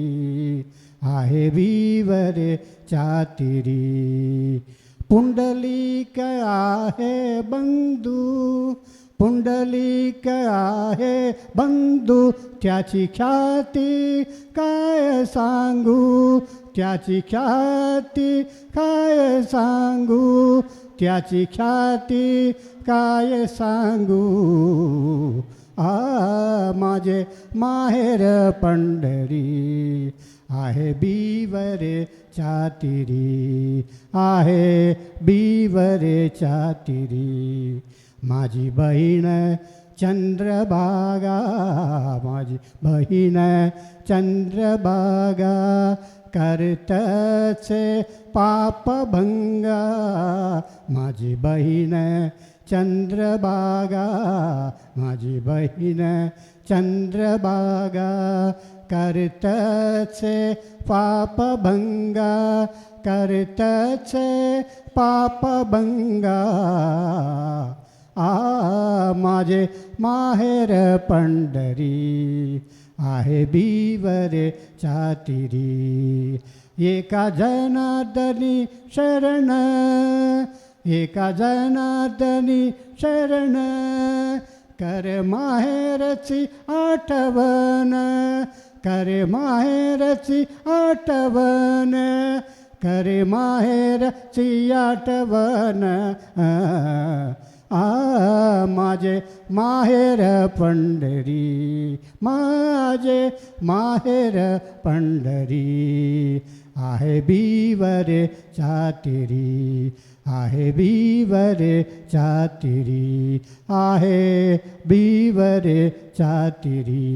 आहे बीवरे चातिरी, पुंडलिक आहे बंधू, पुंडलिक आहे बंधू, त्याची ख्याती काय सांगू, त्याची ख्याती काय सांगू, त्याची ख्याती काय सांगू, माझे माहेर पंढरी, आहे बीवरे चातिरी, आहे बीवरे चातिरी, माझी बहीण चंद्रभागा, माझी बहीण चंद्रभागा, करतचे पापभंगा, माझी बहीण चंद्रभागा, माझी बहीण चंद्रभागा, करतचे पापभंगा, करतचे पापभंगा, माझे माहेर पंढरी, आहे बीवरे चातिरी, एका जनार्दनी शरण, एका जनार्दनी शरण, कर माहेरची आठवण, कर माहेरची आठवण, कर माहेरची आठवण, माझे माहेर पंढरी, माझे माहेर पंढरी, आहे बीवरे चातिरी, आहे बीवरे चातिरी, आहे बीवरे चातिरी,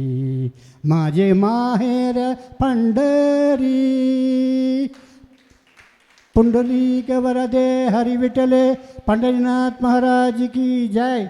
माझे माहेर पंढरी. पुंडलिक वरदे हरि विठले पंढरीनाथ महाराज की जय.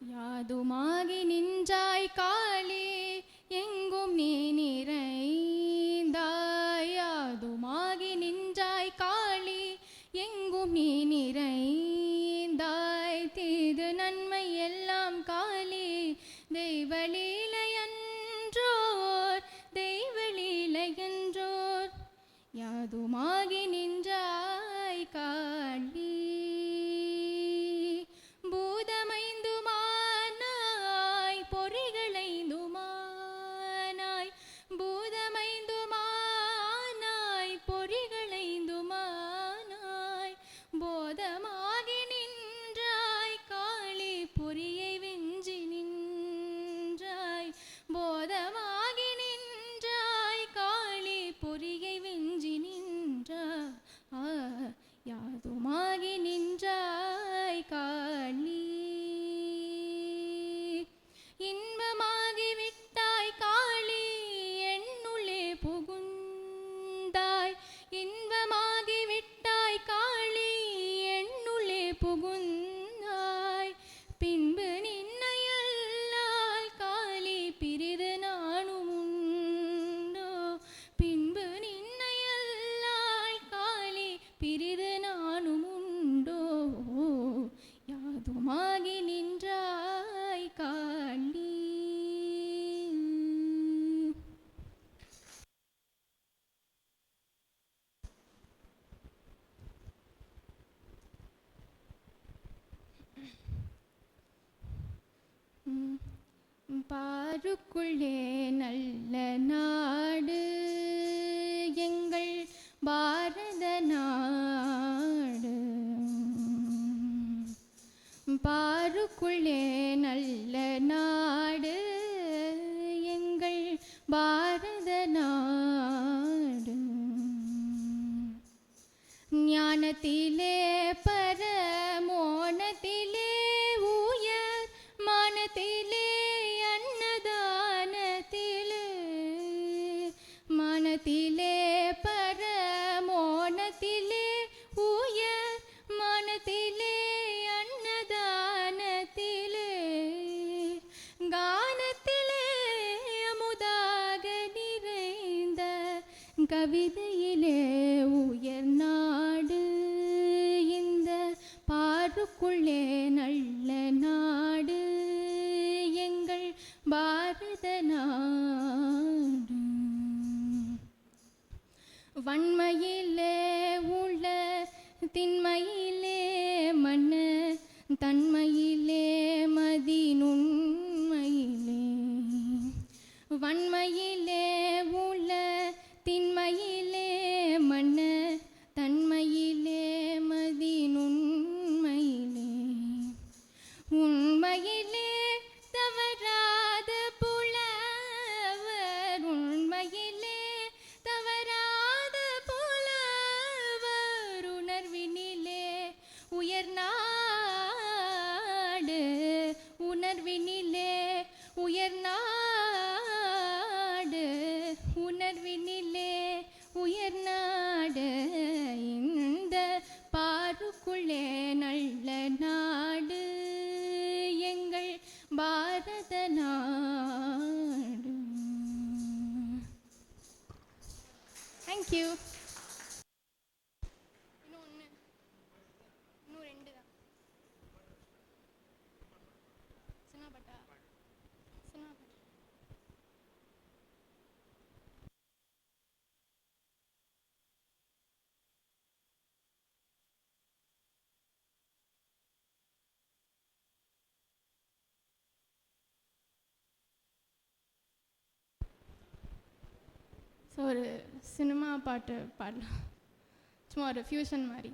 யாதுமாகி நின்றாய் காளி எங்கும் நீ நிறைந்தாய், யாதுமாகி நின்றாய் காளி எங்கும் நீ நிறைந்தாய், தீது நன்மை எல்லாம் காளி தெய்வலீலையன்றோர், தெய்வலீலையன்றோர், யாதுமாகி நின்றாய் காளி. பூதமைந்துமானாய் பொறிகளைந்துமானாய், பூதமைந்துமானாய் பொறிகளைந்துமானாய், போதமாகி நின்றாய் காளி பொறியை வெஞ்சி நின்றாய், போதமாகி நின்றாய் காளி பொறியை வெஞ்சி நின்றாய், யாதுமாகி நின்றாய் காளி. இன்பமாகி விட்டாய் காளி என்னுள்ளே புகுந்தாய், இன்பமாகி விட்டாய் காளி என்னுள்ளே புகுந்தாய், பின்பு நின்னையல்லால் காளி பிரிது நானும் உண்டோ, பின்பு நின்னையல்லால் காளி பிரிது நானும் உண்டோ, யாதுமாகி நின்றாய் காளி. பாருக்குள்ளே நல்ல நாடு எங்கள் பாரத நாடு, பாருக்குள்ளே நல்ல நாடு எங்கள் பாரத நாடு, ஞானத்திலே பரமோனத்திலே உயர் மானத்திலே அன்னதானத்திலே, மனத்திலே பரமோனத்திலே உயர் மனத்திலே அன்னதானத்திலே, கானத்திலே அமுதாக நிறைந்த கவிதையிலே உயர் நாடு இந்த பாருக்குள்ளே நல்ல நாடு எங்கள் பாரத நாடு. வன்மையிலே உள்ள திண்மையிலே மண்ணு, தன்மையிலே மதி நுண்மையிலே, வன்மையிலே உள்ள திண்மையிலே மண்ணு, தன்மையிலே மதி நுண்மையிலே, உண்மையிலே தவறாத புலவர், உண்மையிலே தவறாத புலவர், உணர்வினிலே உயர்நாடு, உணர்வினிலே உயர்நாடு, உணர்வினிலே உயர்நாடு, இந்த பாருக்குள்ளே நல்ல நாடு எங்கள் பாரத நாடு. தேங்க்யூ.
ஸோ ஒரு சினிமா பாட்டு பாடலாம், சும்மா ஒரு ஃபியூஷன் மாதிரி,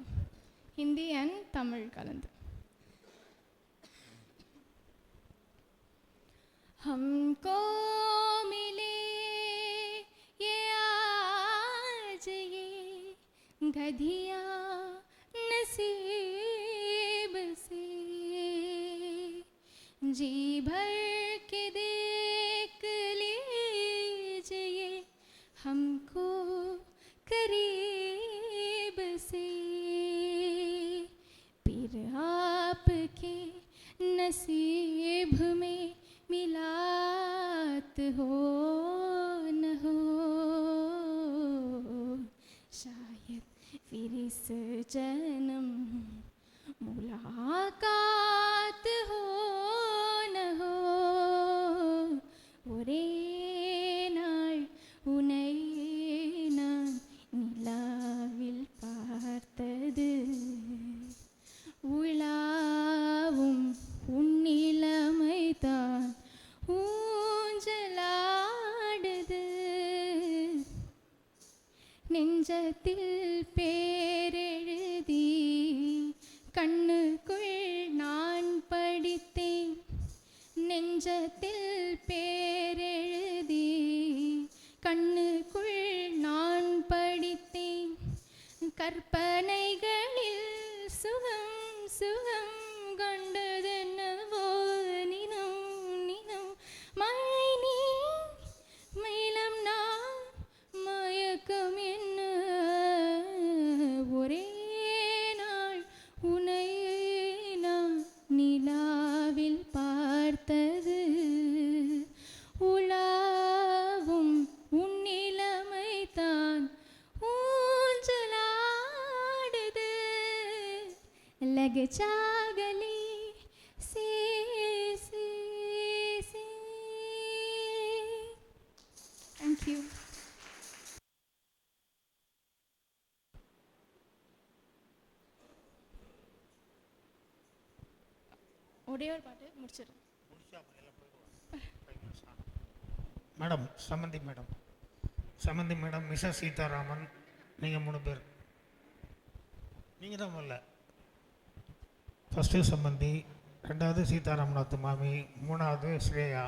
ஹிந்தி அண்ட் தமிழ் கலந்து. हमको मिले ये आज ये गधिया नसीब से, जी भर के देख लीजिए हमको करीब से, फिर आपके नसीब में मिलात हो न हो, शायद फिर इस जन्म मुलाकात हो न हो. ஒரே நாள் உன்னை நான் நிலாவில் பார்த்தது, உலாவும் உன்னிலமைதான் ஊஞ்சலாடுது, நெஞ்சத்தில் பேரெழுதி கண்ணுக்குள் நான் படித்தேன், நெஞ்சத்தில் பேரெழுதி கண்ணுக்குள் நான் படித்தேன், கற்பனைகளில் சுகம் சுகம் கொண்டதென்னவோ நினம் நினம், மழை நீ மயிலம் நான் மயக்கம் என்ன, ஒரே நாள் உன்னை நான் நிலாவில் பார்த்தது, உலாவும் உன்னிலமைதான் ஊஞ்சலாடுது, लग जा गले से से से. Thank you. ஒரே ஒரு பாட்டு முடிச்சிடுறேன்.
மேடம் சமந்தி மேடம் மிஸ்ஸஸ் சீதாராமன், நீங்கள் 3 பேர். நீங்கள் தான் முதல்ல. ஃபஸ்ட்டு சம்பந்தி, 2வது சீதாராமநாத் மாமி, 3வது ஸ்ரேயா.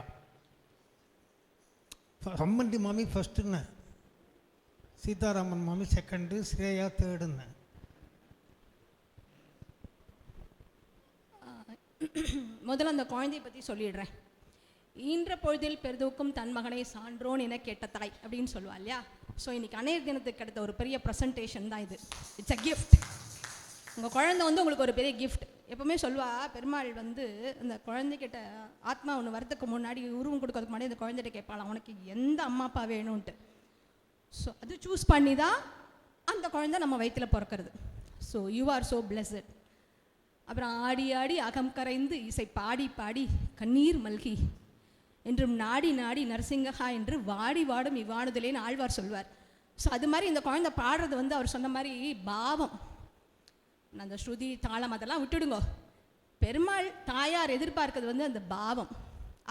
சம்பந்தி மாமி ஃபஸ்ட்டுன்னு, சீதாராமன் மாமி செகண்டு, ஸ்ரேயா தேர்டுன்னு.
முதல்ல அந்த குழந்தையை பற்றி சொல்லிடுறேன். ஈன்ற பொழுதில் பெருதூக்கும் தன் மகனை சான்றோன் என கேட்ட தாய் அப்படின்னு சொல்லுவா இல்லையா. ஸோ இன்றைக்கி அன்னையர் தினத்துக்கு கிடைத்த ஒரு பெரிய ப்ரெசன்டேஷன் தான் இது. It's a gift. உங்கள் குழந்தை வந்து உங்களுக்கு ஒரு பெரிய கிஃப்ட். எப்போவுமே சொல்லுவா பெருமாள் வந்து அந்த குழந்தைகிட்ட ஆத்மா ஒன்று வரதுக்கு முன்னாடி, உருவம் கொடுக்கறதுக்கு முன்னாடி அந்த குழந்தைகிட்ட கேட்பாளாம் உனக்கு எந்த அம்மா அப்பா வேணும்ன்ட்டு. ஸோ அது சூஸ் பண்ணி தான் அந்த குழந்தை நம்ம வயிற்றில் பிறக்கிறது. So you are so blessed. அப்புறம் ஆடி ஆடி அகம் கரைந்து இசை பாடி பாடி கண்ணீர் மல்கி என்றும் நாடி நாடி நரசிங்கஹா என்று வாடி வாடும் இவ்வாணுதலேன்னு ஆழ்வார் சொல்வார். ஸோ அது மாதிரி இந்த குழந்தை பாடுறது வந்து அவர் சொன்ன மாதிரி பாவம். அந்த ஸ்ருதி தாளம் அதெல்லாம் விட்டுடுங்க. பெருமாள் தாயார் எதிர்பார்க்கிறது வந்து அந்த பாவம்.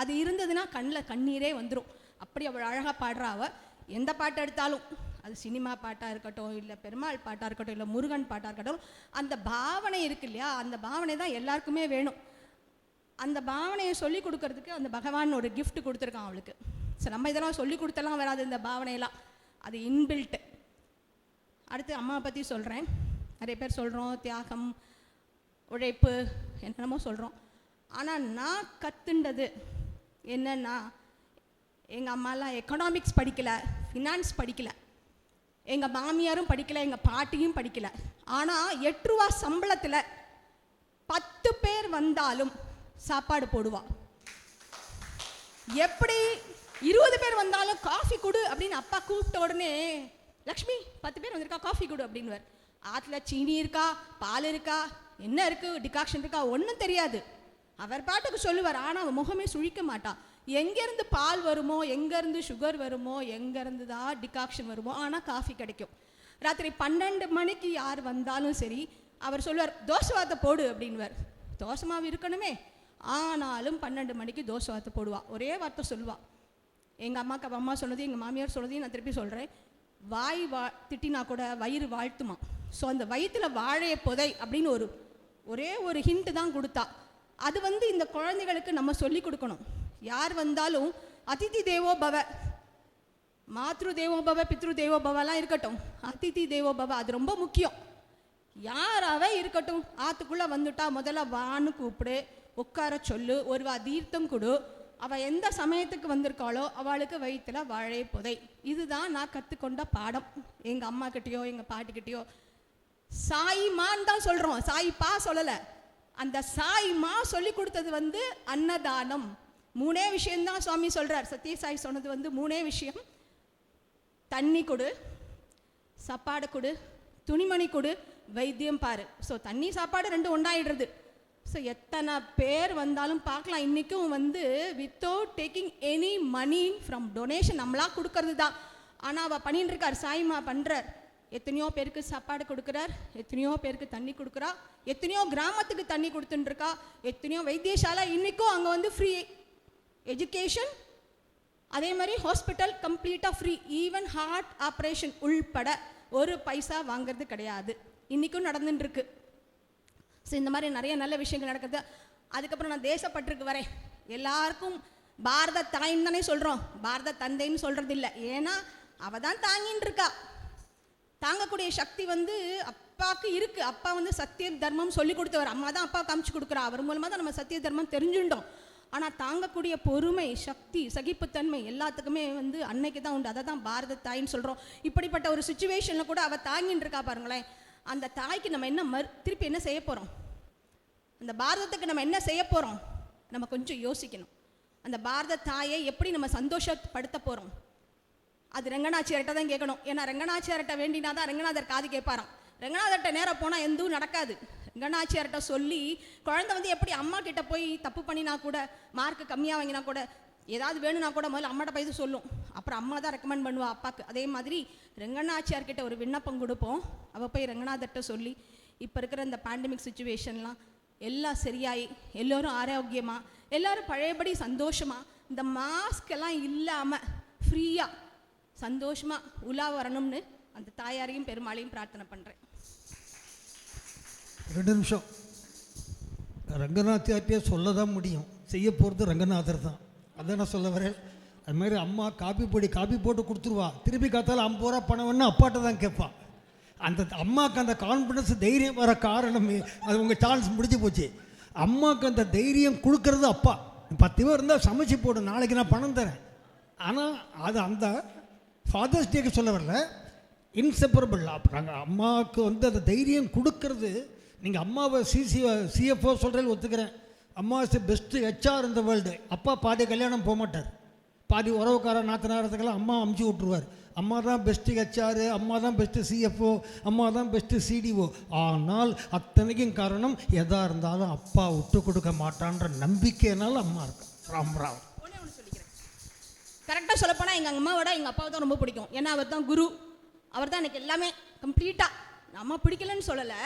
அது இருந்ததுன்னா கண்ணில் கண்ணீரே வந்துடும். அப்படி அவள் அழகாக பாடுறா. அவள் எந்த பாட்டு எடுத்தாலும், அது சினிமா பாட்டாக இருக்கட்டும், இல்லை பெருமாள் பாட்டாக இருக்கட்டும், இல்லை முருகன் பாட்டாக இருக்கட்டும், அந்த பாவனை இருக்கு இல்லையா, அந்த பாவனை தான் எல்லாருக்குமே வேணும். அந்த பாவனையை சொல்லி கொடுக்கறதுக்கு அந்த பகவான் ஒரு கிஃப்ட் கொடுத்துருக்கான் அவளுக்கு. ஸோ நம்ம இதெல்லாம் சொல்லி கொடுத்தெல்லாம் வராது இந்த பாவனையெல்லாம், அது இன்பில்ட்டு. அடுத்து அம்மாவை பற்றி சொல்கிறேன். நிறைய பேர் சொல்கிறோம் தியாகம், உழைப்பு, என்னென்னமோ சொல்கிறோம். ஆனால் நான் கற்றுண்டது என்னன்னா, எங்கள் அம்மாலாம் எக்கனாமிக்ஸ் படிக்கலை, ஃபினான்ஸ் படிக்கலை, எங்கள் மாமியாரும் படிக்கலை, எங்கள் பாட்டியும் படிக்கலை. ஆனால் 8 ரூபா சம்பளத்தில் 10 பேர் வந்தாலும் சாப்பாடு போடுவா. எப்படி 20 பேர் வந்தாலும் காஃபி கொடு அப்படின்னு அப்பா கூப்பிட்ட உடனே, லக்ஷ்மி 10 பேர் வந்திருக்கா காஃபி கொடு அப்படின்னுவார். ஆற்றுல சீனி இருக்கா, பால் இருக்கா, என்ன இருக்குது, டிகாக்ஷன் இருக்கா, ஒன்றும் தெரியாது. அவர் பாட்டுக்கு சொல்லுவார். ஆனால் அவன் முகமே சுழிக்க மாட்டா. எங்கேருந்து பால் வருமோ, எங்கேருந்து சுகர் வருமோ, எங்கேருந்து தான் டிகாக்ஷன் வருமோ, ஆனால் காஃபி கிடைக்கும். ராத்திரி 12 மணிக்கு யார் வந்தாலும் சரி அவர் சொல்லுவார் தோசை வார்த்தை போடு அப்படின்வார். தோசை மாவு இருக்கணுமே, ஆனாலும் 12 மணிக்கு தோசை வார்த்தை போடுவா. ஒரே வார்த்தை சொல்லுவாள். எங்கள் அம்மாவுக்கு அம்மா சொன்னது, எங்கள் மாமியார் சொன்னதையும் நான் திருப்பி சொல்கிறேன். வாய் திட்டினா கூட வயிறு வாழ்த்துமா. ஸோ அந்த வயிற்றில் வாழைய புதை அப்படின்னு ஒரே ஒரு ஹிண்ட் தான் கொடுத்தா. அது வந்து இந்த குழந்தைகளுக்கு நம்ம சொல்லி கொடுக்கணும். யார் வந்தாலும் அதிதி தேவோ பவ, மாத்ரு தேவோ பவ, பித்ரு தேவோ பவலாம் இருக்கட்டும், அதிதி தேவோ பவ அது ரொம்ப முக்கியம். யாராவே இருக்கட்டும், ஆற்றுக்குள்ளே வந்துட்டா முதல்ல வான்னு கூப்பிடு, உட்கார சொல்லு, ஒரு வா தீர்த்தம் கொடு, அவள் எந்த சமயத்துக்கு வந்திருக்காளோ அவளுக்கு வயிற்றுல வாழை புதை. இதுதான் நான் கற்றுக்கொண்ட பாடம். எங்கள் அம்மா கிட்டேயோ எங்கள் பாட்டிக்கிட்டேயோ சாயிமான்னு தான் சொல்கிறோம், சாயிப்பா சொல்லலை. அந்த சாயிமா சொல்லி கொடுத்தது வந்து அன்னதானம். 3 விஷயம்தான் சுவாமி சொல்கிறார். சத்யசாய் சொன்னது வந்து 3 விஷயம். தண்ணி கொடு, சாப்பாடு கொடு, துணிமணி கொடு, வைத்தியம் பாரு. ஸோ தண்ணி சாப்பாடு 2 ஒன்றாயிடுறது. ஸோ எத்தனை பேர் வந்தாலும் பார்க்கலாம், இன்றைக்கும் வந்து without taking any money from donation நம்மளாக கொடுக்கறது தான். ஆனால் அவள் பண்ணிட்டு இருக்கார், சாய்மா பண்ணுறார். எத்தனையோ பேருக்கு சாப்பாடு கொடுக்குறார், எத்தனையோ பேருக்கு தண்ணி கொடுக்குறா, எத்தனையோ கிராமத்துக்கு தண்ணி கொடுத்துட்டுருக்கா, எத்தனையோ வைத்தியசாலை இன்றைக்கும் அங்கே வந்து ஃப்ரீ எஜுகேஷன், அதே மாதிரி ஹாஸ்பிட்டல் கம்ப்ளீட்டாக ஃப்ரீ, ஈவன் ஹார்ட் ஆப்ரேஷன் உள்பட ஒரு பைசா வாங்கிறது கிடையாது, இன்றைக்கும் நடந்துட்டுருக்கு. ஸோ இந்த மாதிரி நிறைய நல்ல விஷயங்கள் நடக்குது. அதுக்கப்புறம் நான் தேசப்பற்றுக்கு வரேன். எல்லாருக்கும் பாரத தாயின்னு தானே சொல்கிறோம், பாரத தந்தைன்னு சொல்கிறது இல்லை. ஏன்னா அவள் தான் தாங்கின்னு இருக்கா. தாங்கக்கூடிய சக்தி வந்து அப்பாவுக்கு இருக்குது. அப்பா வந்து சத்திய தர்மம் சொல்லி கொடுத்தவர், அம்மா தான் அப்பா காமிச்சு கொடுக்குறா. அவர் மூலமாக தான் நம்ம சத்திய தர்மம் தெரிஞ்சுட்டோம். ஆனால் தாங்கக்கூடிய பொறுமை, சக்தி, சகிப்புத்தன்மை எல்லாத்துக்குமே வந்து அன்னைக்கு தான் உண்டு. அதை தான் பாரத தாயின்னு சொல்கிறோம். இப்படிப்பட்ட ஒரு சுச்சுவேஷனில் கூட அவள் தாங்கின்னு இருக்கா பாருங்களேன். அந்த தாய்க்கு நம்ம என்ன திருப்பி என்ன செய்ய போகிறோம், அந்த பாரதத்துக்கு நம்ம என்ன செய்ய போகிறோம், நம்ம கொஞ்சம் யோசிக்கணும். அந்த பாரத தாயை எப்படி நம்ம சந்தோஷப்படுத்த போகிறோம், அது ரங்கநாச்சியார்கிட்ட தான் கேட்கணும். ஏன்னா ரங்கநாச்சியார்கிட்ட வேண்டினா தான் ரங்கநாதர் காது கேட்பாராம். ரங்கநாதர்கிட்ட நேரம் போனால் எதுவும் நடக்காது. ரங்கநாச்சியார்கிட்ட சொல்லி குழந்தை வந்து எப்படி அம்மா கிட்ட போய் தப்பு பண்ணினா கூட, மார்க்கு கம்மியாக வாங்கினா கூட, ஏதாவது வேணும்னா கூட முதல்ல அம்மாட்ட போய் சொல்லும், அப்புறம் அம்மா தான் ரெக்கமெண்ட் பண்ணுவா அப்பாவுக்கு. அதே மாதிரி ரங்கநாச்சியார்கிட்ட ஒரு விண்ணப்பம் கொடுப்போம். அவள் போய் ரங்கநாதர்கிட்ட சொல்லி இப்போ இருக்கிற இந்த பேண்டமிக் சுச்சுவேஷன்லாம் எல்லாம் சரியாயி எல்லோரும் ஆரோக்கியமாக, எல்லோரும் பழையபடி சந்தோஷமாக, இந்த மாஸ்க் எல்லாம் இல்லாமல் ஃப்ரீயாக சந்தோஷமாக உலா வரணும்னு அந்த தாயாரையும் பெருமாளையும் பிரார்த்தனை பண்ணுறேன்.
2 நிமிஷம். ரங்கநாத்தியார்ட்டே சொல்ல தான் முடியும், செய்ய போகிறது ரங்கநாதர் தான். அதை நான் சொல்ல வரேன். அது மாதிரி அம்மா காப்பி போட்டு கொடுத்துருவா, திருப்பி காத்தாலும் 50 ரூபா பணம் வேணா அப்பாட்ட தான் கேட்பான். அந்த அம்மாவுக்கு அந்த கான்ஃபிடன்ஸ் தைரியம் வர காரணமே அது. உங்கள் சான்ஸ் முடிஞ்சு போச்சு. அம்மாவுக்கு அந்த தைரியம் கொடுக்கறது அப்பா. 10 பேர் இருந்தால் சமைச்சு போடு, நாளைக்கு நான் பணம் தரேன். ஆனால் அது அந்த ஃபாதர்ஸ் டேக்கு சொல்ல வரல, இன்செப்பரபிள். நாங்கள் அம்மாவுக்கு வந்து அந்த தைரியம் கொடுக்கறது. நீங்கள் அம்மாவை சிஎஃப்ஓ சொல்கிறேன், ஒத்துக்கிறேன். அம்மா இஸ் பெஸ்ட்டு ஹெச்ஆர் இந்த வேர்ல்டு. அப்பா பாதி கல்யாணம் போக மாட்டார், பாதி உறவுக்கார நாத்தனாரத்துக்கெல்லாம் அம்மா அமுச்சு விட்ருவார். அம்மா தான் பெஸ்ட்டு ஹெச்ஆர், அம்மா தான் பெஸ்ட்டு சிஎஃப்ஓ, அம்மா தான் பெஸ்ட்டு சிடிஓ. ஆனால் அத்தனைக்கும் காரணம் எதாக இருந்தாலும் அப்பா விட்டு கொடுக்க மாட்டான்ற நம்பிக்கையினால அம்மா இருக்கு. ராம்ராவ்
கரெக்டாக சொல்லப்போனால் எங்கள் அம்மாவோட எங்கள் அப்பாவை தான் ரொம்ப பிடிக்கும். ஏன்னா அவர் தான் குரு, அவர் தான் எனக்கு எல்லாமே கம்ப்ளீட்டாக. அம்மா பிடிக்கலன்னு சொல்லலை,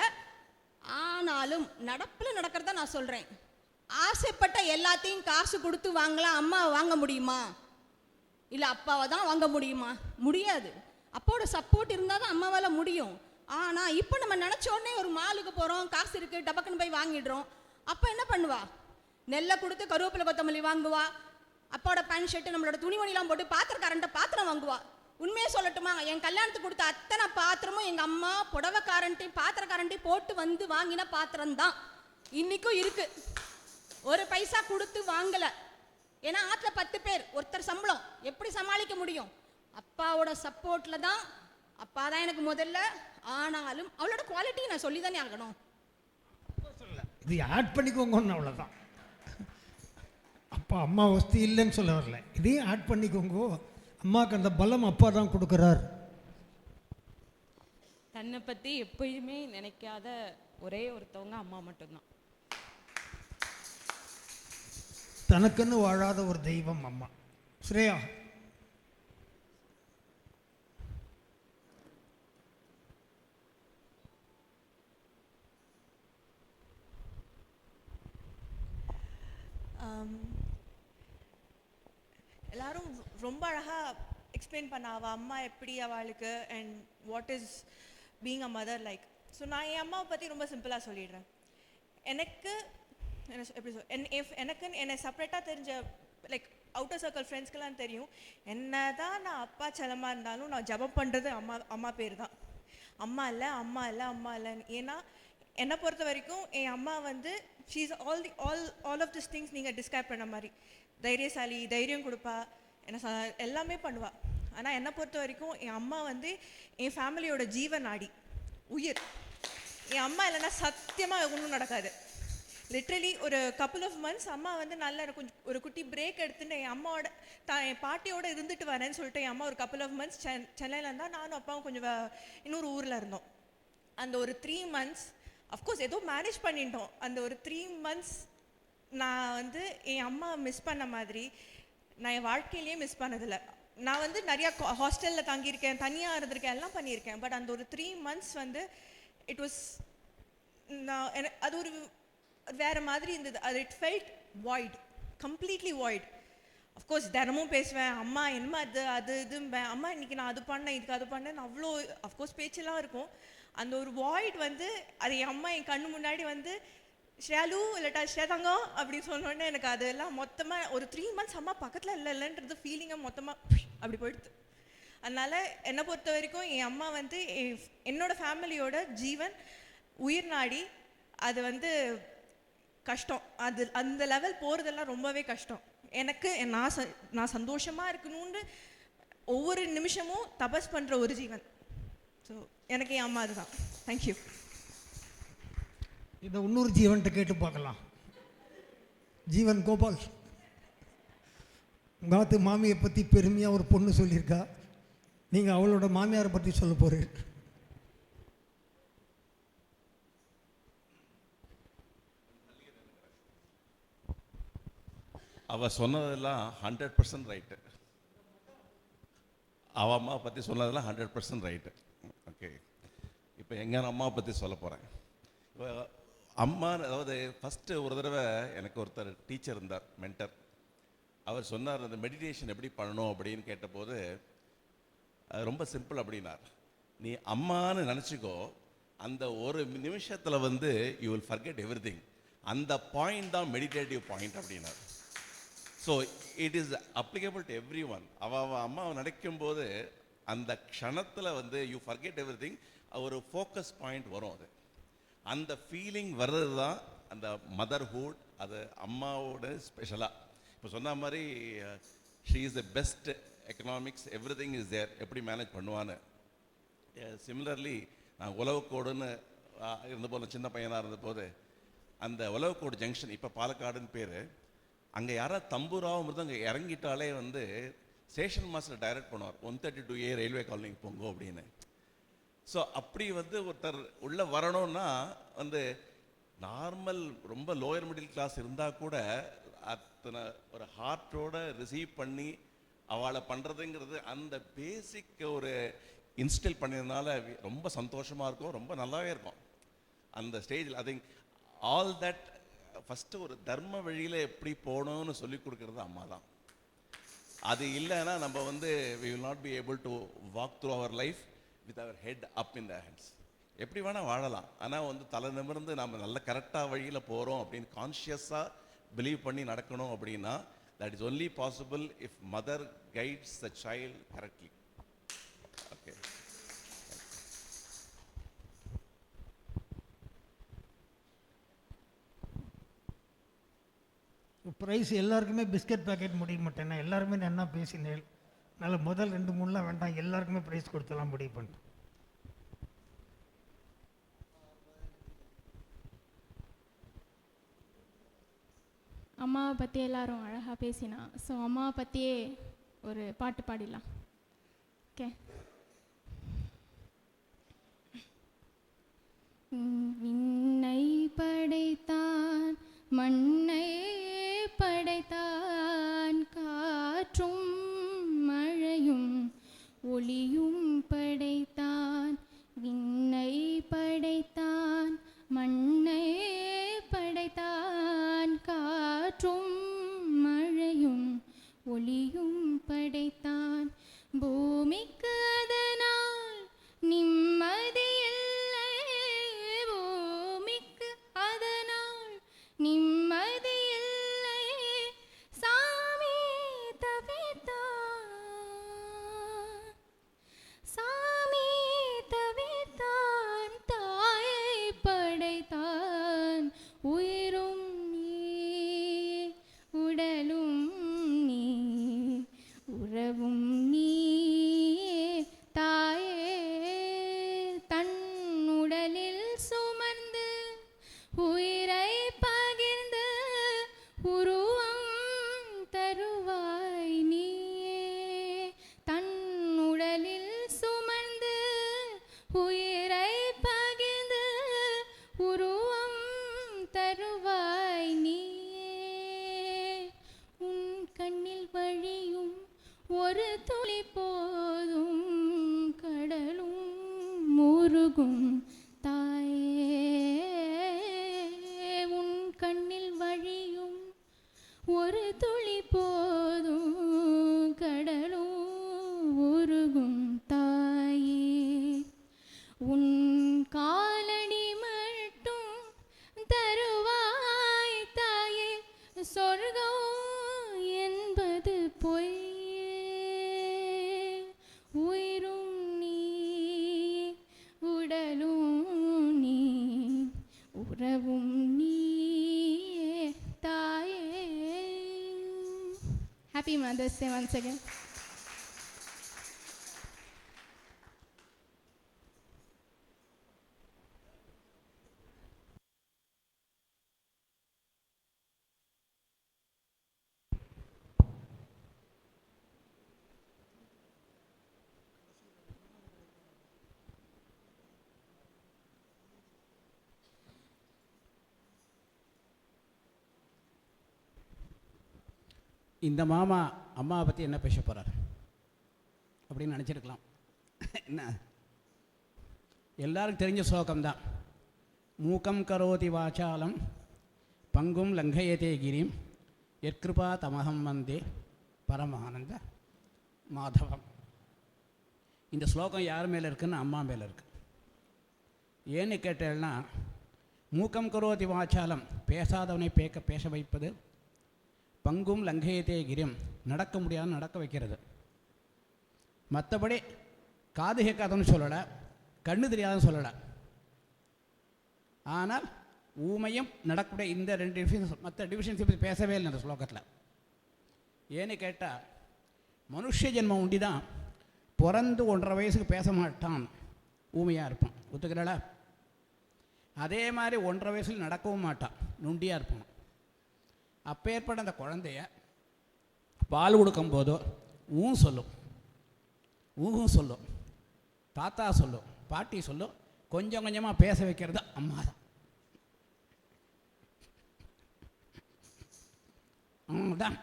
ஆனாலும் நடப்பில் நடக்கிறத நான் சொல்கிறேன். ஆசைப்பட்ட எல்லாத்தையும் காசு கொடுத்து வாங்கலாம், அம்மாவை வாங்க முடியுமா? இல்லை அப்பாவை தான் வாங்க முடியுமா? முடியாது. அப்பாவோட சப்போர்ட் இருந்தால் தான் அம்மாவால் முடியும். ஆனால் இப்போ நம்ம நினச்ச உடனே ஒரு மாலுக்கு போகிறோம், காசு இருக்குது, டபக்குன்னு போய் வாங்கிடுறோம். அப்போ என்ன பண்ணுவா? நெல்லை கொடுத்து கருவேப்பிலை கொத்தமல்லி வாங்குவா, அப்பாவோட பேண்ட் ஷர்ட்டு நம்மளோட துணிமணிலாம் போட்டு பாத்திரக்காரன்ட்ட பாத்திரம் வாங்குவா. உண்மையே சொல்லட்டுமா, என் கல்யாணத்துக்கு கொடுத்த அத்தனை பாத்திரமும் எங்கள் அம்மா புடவைக்காரன்ட்டையும் பாத்திரக்காரன்ட்டையும் போட்டு வந்து வாங்கின பாத்திரம் தான் இன்றைக்கும் இருக்குது. ஒரு பைசா கொடுத்து வாங்கலை. ஏன்னா ஆற்றுல 10 பேர், ஒருத்தர் சம்பளம் எப்படி சமாளிக்க முடியும்? அப்பாவோட சப்போர்ட்டில் தான். அப்பா தான் எனக்கு முதல்ல. ஆனாலும் அவளோட குவாலிட்டி நான் சொல்லி தானே ஆகணும்.
இது ஆட் பண்ணிக்கோங்கன்னு அவ்வளோதான். அப்பா அம்மா வசதி இல்லைன்னு சொல்ல வரல, இதையும் ஆட் பண்ணிக்கோங்க. அம்மாவுக்கு அந்த பலம் அப்பா தான் கொடுக்குறார்.
தன்னை பற்றி எப்பயுமே நினைக்காத ஒரே ஒருத்தவங்க அம்மா மட்டும்தான்.
தனக்குன்னு வாழாத ஒரு தெய்வம் அம்மா. ஸ்ரேயா.
எல்லாரும் ரொம்ப அழகாக
எக்ஸ்பிளைன் பண்ண அவள் அம்மா எப்படி அவளுக்கு and what is being a mother like. So நான் என் அம்மாவை பற்றி ரொம்ப சிம்பிளாக சொல்லிடுறேன். எனக்கு என்ன எப்படி எனக்கு என்னை செப்பரேட்டாக தெரிஞ்ச லைக் அவுட்டர் சர்க்கிள் ஃப்ரெண்ட்ஸ்க்கெல்லாம் தெரியும், என்ன தான் நான் அப்பா செல்லமாக இருந்தாலும் நான் ஜபம் பண்ணுறது அம்மா பேர் தான். அம்மா இல்லை அம்மா இல்லை அம்மா இல்லைன்னு. ஏன்னா என்னை பொறுத்த வரைக்கும் என் அம்மா வந்து she is all of this things நீங்கள் டிஸ்கிரைப் பண்ண மாதிரி. தைரியசாலி, தைரியம் கொடுப்பா, என்ன எல்லாமே பண்ணுவாள். ஆனால் என்னை பொறுத்த வரைக்கும் என் அம்மா வந்து என் ஃபேமிலியோட ஜீவ நாடி, உயிர். என் அம்மா இல்லைன்னா சத்தியமாக ஒன்றும் நடக்காது. லிட்ரலி ஒரு கப்புள் ஆஃப் மந்த்ஸ் அம்மா வந்து நல்லா கொஞ்சம் ஒரு குட்டி பிரேக் எடுத்துட்டு என் அம்மாவோட என் பாட்டியோட இருந்துட்டு வரேன்னு சொல்லிட்டு என் அம்மா ஒரு கப்புள் ஆஃப் மந்த்ஸ் சென்னையில் இருந்தால் நானும் அப்பாவும் கொஞ்சம் இன்னொரு ஊரில் இருந்தோம். அந்த ஒரு 3 months அஃப்கோர்ஸ் ஏதோ மேனேஜ் பண்ணிட்டோம். அந்த ஒரு 3 months நான் வந்து என் அம்மா மிஸ் பண்ண மாதிரி நான் என் வாழ்க்கையிலேயே மிஸ் பண்ணதில்லை. நான் வந்து நிறையா ஹாஸ்டலில் தங்கியிருக்கேன், தனியாக இருந்திருக்கேன், எல்லாம் பண்ணியிருக்கேன். பட் அந்த ஒரு 3 months வந்து இட் வாஸ் அது ஒரு வேறு மாதிரி இருந்தது. அது it felt void, completely void. Of course தினமும் பேசுவேன், அம்மா என்னமா அது இதும்பேன், அம்மா இன்றைக்கி நான் அது பண்ணேன் இதுக்கு அது பண்ணேன்னு அவ்வளோ அஃப்கோர்ஸ் பேச்செல்லாம் இருக்கும். அந்த ஒரு வாய்ட் வந்து அது என் அம்மா என் கண்ணு முன்னாடி வந்து ஷேலு இல்லாட்டா ஷேதங்கம் அப்படின்னு சொன்னோடனே எனக்கு அதெல்லாம் மொத்தமாக ஒரு 3 months அம்மா பக்கத்தில் இல்லைன்றது ஃபீலிங்காக மொத்தமாக அப்படி போயிடுது. அதனால் என்னை பொறுத்த வரைக்கும் என் அம்மா வந்து என்னோட ஃபேமிலியோட ஜீவன், உயிர் நாடி. அது வந்து கஷ்டம், அது அந்த லெவல் போகிறதெல்லாம் ரொம்பவே கஷ்டம். எனக்கு நான் சந்தோஷமாக இருக்கணும்னு ஒவ்வொரு நிமிஷமும் தபஸ் பண்ணுற ஒரு ஜீவன். ஸோ எனக்கு என் அம்மா அதுதான். தேங்க்யூ.
இதை இன்னொரு ஜீவன்கிட்ட கேட்டு பார்க்கலாம். ஜீவன் கோபால், உங்கள் மாமியை பற்றி பெருமையாக ஒரு பொண்ணு சொல்லியிருக்கா, நீங்கள் அவளோட மாமியாரை பற்றி சொல்ல போகிறீங்க.
அவள் சொன்னதெல்லாம் 100% ரைட்டு. அவள் அம்மாவை பற்றி சொன்னதெல்லாம் 100% ரைட்டு. ஓகே, இப்போ எங்கள் அம்மாவை பற்றி சொல்ல போகிறேன். இப்போ அம்மா, அதாவது ஃபஸ்ட்டு ஒரு தடவை எனக்கு ஒருத்தர் டீச்சர் இருந்தார், மென்டர். அவர் சொன்னார், அந்த மெடிடேஷன் எப்படி பண்ணணும் அப்படின்னு கேட்டபோது அது ரொம்ப சிம்பிள் அப்படின்னார். நீ அம்மான்னு நினச்சிக்கோ, அந்த ஒரு நிமிஷத்தில் வந்து யூ வில் ஃபர்கெட் எவ்ரிதிங். அந்த பாயிண்ட் தான் மெடிடேட்டிவ் பாயிண்ட் அப்படின்னார். So it is applicable to every one. அவள் அம்மாவை நினைக்கும்போது அந்த க்ஷணத்தில் வந்து யூ ஃபர்கெட் எவ்ரிதிங், ஒரு ஃபோக்கஸ் பாயிண்ட் வரும். அது அந்த ஃபீலிங் வர்றது தான் அந்த மதர்ஹுட். அது அம்மாவோட ஸ்பெஷலாக. இப்போ சொன்ன மாதிரி she is the best economics, everything is there. எப்படி மேனேஜ் பண்ணுவான்னு. சிமிலர்லி நான் உழவுக்கோடுன்னு இருந்தபோது, சின்ன பையனாக இருந்தபோது, அந்த உழவுக்கோடு ஜங்ஷன், இப்போ பாலக்காடுன்னு பேர், அங்கே யாராவது தம்பூராவும் இருந்து அங்கே இறங்கிட்டாலே வந்து ஸ்டேஷன் மாஸ்டர் டைரக்ட் பண்ணுவார், 132A ரயில்வே காலனிக்கு போங்க அப்படின்னு. ஸோ அப்படி வந்து ஒருத்தர் உள்ளே வரணும்னா வந்து நார்மல் ரொம்ப லோயர் மிடில் கிளாஸ் இருந்தால் கூட அத்தனை ஒரு ஹார்ட்டோட ரிசீவ் பண்ணி அவளை பண்ணுறதுங்கிறது அந்த பேசிக் ஒரு இன்ஸ்டில் பண்ணியதுனால ரொம்ப சந்தோஷமாக இருக்கும், ரொம்ப நல்லாவே இருக்கும் அந்த ஸ்டேஜில். I think all that first ஒரு தர்ம வழியில் எப்படி போகணும்னு சொல்லி கொடுக்குறது அம்மா தான். அது இல்லைன்னா நம்ம வந்து we will not be able to walk through our life with our head up in the hands. எப்படி வேணால் வாழலாம், ஆனால் வந்து தலை நிமிர்ந்து நம்ம நல்ல கரெக்டாக வழியில் போகிறோம் அப்படின்னு கான்ஷியஸாக பிலீவ் பண்ணி நடக்கணும் அப்படின்னா that is only possible if mother guides the child correctly. Okay.
Prize எல்லாருக்குமே பிஸ்கட் பேக்கெட் முடிய மாட்டேன்னா எல்லாருமே என்ன பேசினேன், அதனால் முதல் 2-3 வேண்டாம், எல்லாருக்குமே ப்ரைஸ் கொடுத்தலாம் முடிவு பண்ணிட்டேன்.
அம்மாவை பற்றி எல்லாரும் அழகாக பேசினா, ஸோ அம்மாவை பற்றியே ஒரு பாட்டு பாடிடலாம். ஓகே. விண்ணை படைத்தான், மண்ணை படைத்தான், காற்றும் மழையும் ஒளியும் படைத்தான். விண்ணை படைத்தான், மண்ணை படைத்தான், காற்றும் மழையும் ஒளியும் படைத்தான்.
உயிரை பகிர்ந்து உருவம் தருவாய் நீயே. உன் கண்ணில் வழியும் ஒரு துளி போதும் கடலும் முருகும் தாயே. உன் கண்ணில் வழியும் ஒரு துளி போதும் கடலும் உருகும் தாயே. உன் காலடி மட்டும் தருவாய் தாயே. சொர்க்கம் என்பது பொய்யே. உயிரும் நீ உடலும் நீ உறவும் நீயே தாயே. Happy Mother's Day once again.
இந்த மாமா அம்மாவை பற்றி என்ன பேச போகிறார் அப்படின்னு நினச்சிருக்கலாம். என்ன எல்லாருக்கும் தெரிஞ்ச ஸ்லோகம்தான். மூக்கம் கரோதி வாசாலம் பங்கும் லங்கயதே கிரிம் யற்கிருபா தமகம் வந்தே பரமானந்த மாதவம். இந்த ஸ்லோகம் யார் மேலே இருக்குன்னு அம்மா மேலே இருக்கு. ஏன்னு கேட்டேன்னா, மூக்கம் கரோதி வாசாலம் பேசாதவனை பேச வைப்பது, பங்கும் லங்கயத்தே கிரிம் நடக்க முடியாத நடக்க வைக்கிறது. மற்றபடி காது கேட்காதன்னு சொல்லலை, கண்ணு தெரியாதுன்னு சொல்லலை. ஆனால் ஊமையும் நடக்கக்கூடிய இந்த 2 டிவிஷன்ஸ், மற்ற டிவிஷன்ஸ் பற்றி பேசவே இல்லை அந்த ஸ்லோகத்தில். ஏன்னு கேட்டால், மனுஷ ஜென்மம் உண்டி தான் பிறந்து 1.5 வயசுக்கு பேச மாட்டான், ஊமையாக இருப்பான். ஒத்துக்கிறாளா? அதே மாதிரி 1.5 வயசில் நடக்கவும் மாட்டான், நுண்டியாக இருப்பான். அப்பேற்பட்ட அந்த குழந்தைய பால் கொடுக்கும் போதோ சொல்லும், ஊகும் சொல்லும், தாத்தா சொல்லும், பாட்டி சொல்லும். கொஞ்சம் கொஞ்சமாக பேச வைக்கிறது அம்மா தான். தான்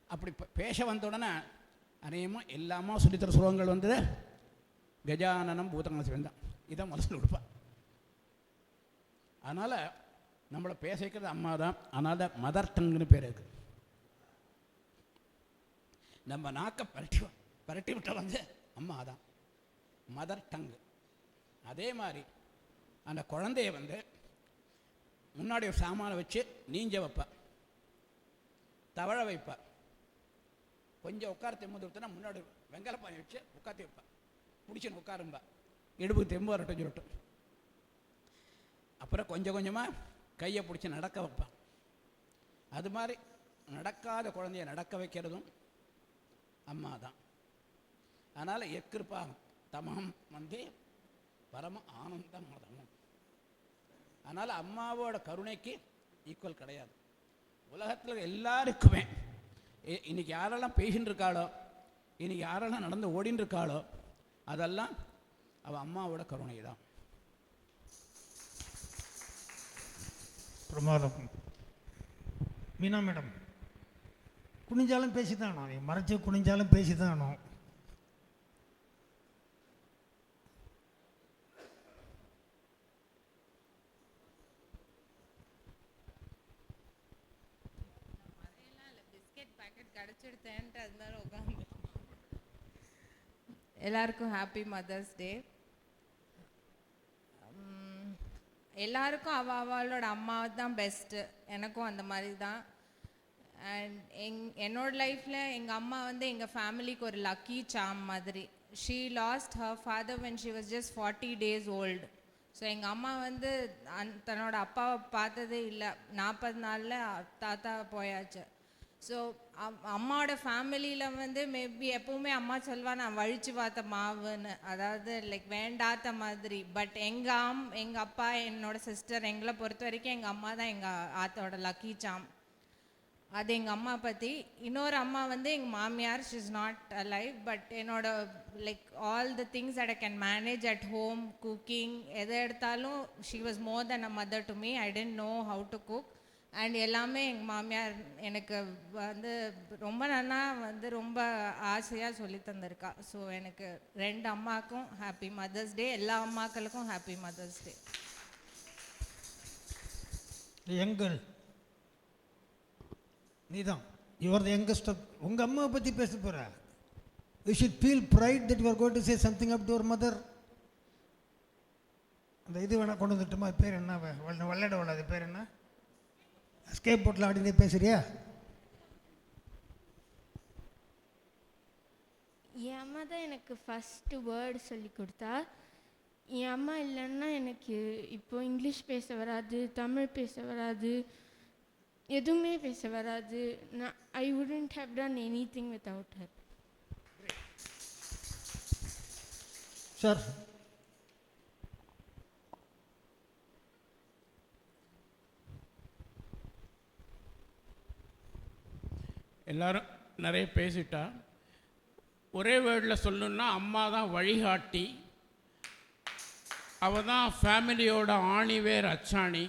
அப்படி பேச வந்த உடனே அநேகமாக எல்லாமா சொல்லித்தர சுலோகங்கள் வந்தது. கஜானனம் பூதங்கள் சிவந்தான் இதான் முதல்ல கொடுப்பான். அதனால் நம்மளை பேச வைக்கிறது அம்மா தான். ஆனால் தான் மதர் டங்குன்னு பேர் இருக்குது. நம்ம நாக்கை பரட்டி விட்ட வந்து அம்மா தான் மதர் டங்கு. அதே மாதிரி அந்த குழந்தைய வந்து முன்னாடி ஒரு சாமானை வச்சு நீஞ்ச வைப்பா, தவழ வைப்பா. கொஞ்சம் உட்கார தெம்பு கொடுத்தனா முன்னாடி வெங்கலப்பானை வச்சு உட்காத்தி வைப்பா, பிடிச்சின்னு உட்காரும்பா, இடுப்புக்கு தெம்பு வரட்டும் சொல்லட்டும். அப்புறம் கொஞ்சம் கொஞ்சமாக கையை பிடிச்சி நடக்க வைப்பான். அது மாதிரி நடக்காத குழந்தைய நடக்க வைக்கிறதும் அம்மா தான். அதனால் எக்கிருப்பா தமம் வந்து பரம ஆனந்தம் மதமும். அதனால் அம்மாவோட கருணைக்கு ஈக்குவல் கிடையாது உலகத்தில் எல்லாருக்குமே. இன்றைக்கி யாரெல்லாம் பேசின்னு இருக்காளோ, இன்றைக்கி யாரெல்லாம் நடந்து ஓடின்னு இருக்காளோ, அதெல்லாம் அவள் அம்மாவோட கருணை தான்.
பிரமாதம். மீனா மேடம், குனிஞ்சாலும் பேசி தான் ஆனோம், நீ மறைச்சி குனிஞ்சாலும் பேசி தான் ஆனோம்.
பிஸ்கெட் பேக்கெட் கிடச்சிடுத்தேன்ட்டு அதனால உட்காந்து. எல்லாருக்கும் ஹாப்பி மதர்ஸ் டே. எல்லாருக்கும் அவளோட அம்மா தான் பெஸ்ட்டு. எனக்கும் அந்த மாதிரி தான். அண்ட் என்னோட லைஃப்பில் எங்கள் அம்மா வந்து எங்கள் ஃபேமிலிக்கு ஒரு லக்கி சாம் மாதிரி. She last her father when she was just 40 days old. So எங்கள் அம்மா வந்து தன்னோட அப்பாவை பார்த்ததே இல்லை. 40 நாளில் தாத்தா போயாச்சு. ஸோ அம்மாவோட ஃபேமிலியில் வந்து மேபி எப்போவுமே அம்மா சொல்வா நான் வழித்து பார்த்த மாவுன்னு, அதாவது லைக் வேண்டாத மாதிரி. பட் எங்கள் அப்பா, என்னோட சிஸ்டர், எங்களை பொறுத்த வரைக்கும் எங்கள் அம்மா தான் எங்கள் ஆத்தோட லக்கி சாம். அது எங்கள் அம்மா பற்றி. இன்னொரு அம்மா வந்து எங்கள் மாமியார், she is not alive, but என்னோட like all the things that I can manage at home, cooking, எதை எடுத்தாலும் she was more than a mother to me. I didn't know how to cook and எல்லாமே எங்கள் மாமியார் எனக்கு வந்து ரொம்ப நல்லா வந்து ரொம்ப ஆசையாக சொல்லி தந்திருக்கா. ஸோ எனக்கு 2 அம்மாவுக்கும் ஹாப்பி மதர்ஸ் டே, எல்லா அம்மாக்களுக்கும் ஹாப்பி மதர்ஸ் டே.
எங்கள் நீதான் யுவர் த யங்கஸ்ட். உங்கள் அம்மாவை பற்றி பேச போகிற. You should feel pride that you are going to say something up to your mother. அந்த இது வேணால் கொண்டு வந்துட்டுமா? பேர் என்ன? விளையாட விடாது பேர் என்ன? ஸ்கேப் போட்டில் ஆடினே பேசுறியா?
என் அம்மா தான் எனக்கு ஃபஸ்ட்டு வேர்டு சொல்லி கொடுத்தா. என் அம்மா இல்லைன்னா எனக்கு இப்போ இங்கிலீஷ் பேச வராது, தமிழ் பேச வராது, எதுவுமே பேச வராது. நான் ஐ wouldn't have done any thing without her.
Sir,
எல்லாரும் நிறைய பேசிட்டா. ஒரே வேர்டில் சொல்லணுன்னா அம்மா தான் வழிகாட்டி, அவள் தான் ஃபேமிலியோட ஆணிவேர் அச்சாணி.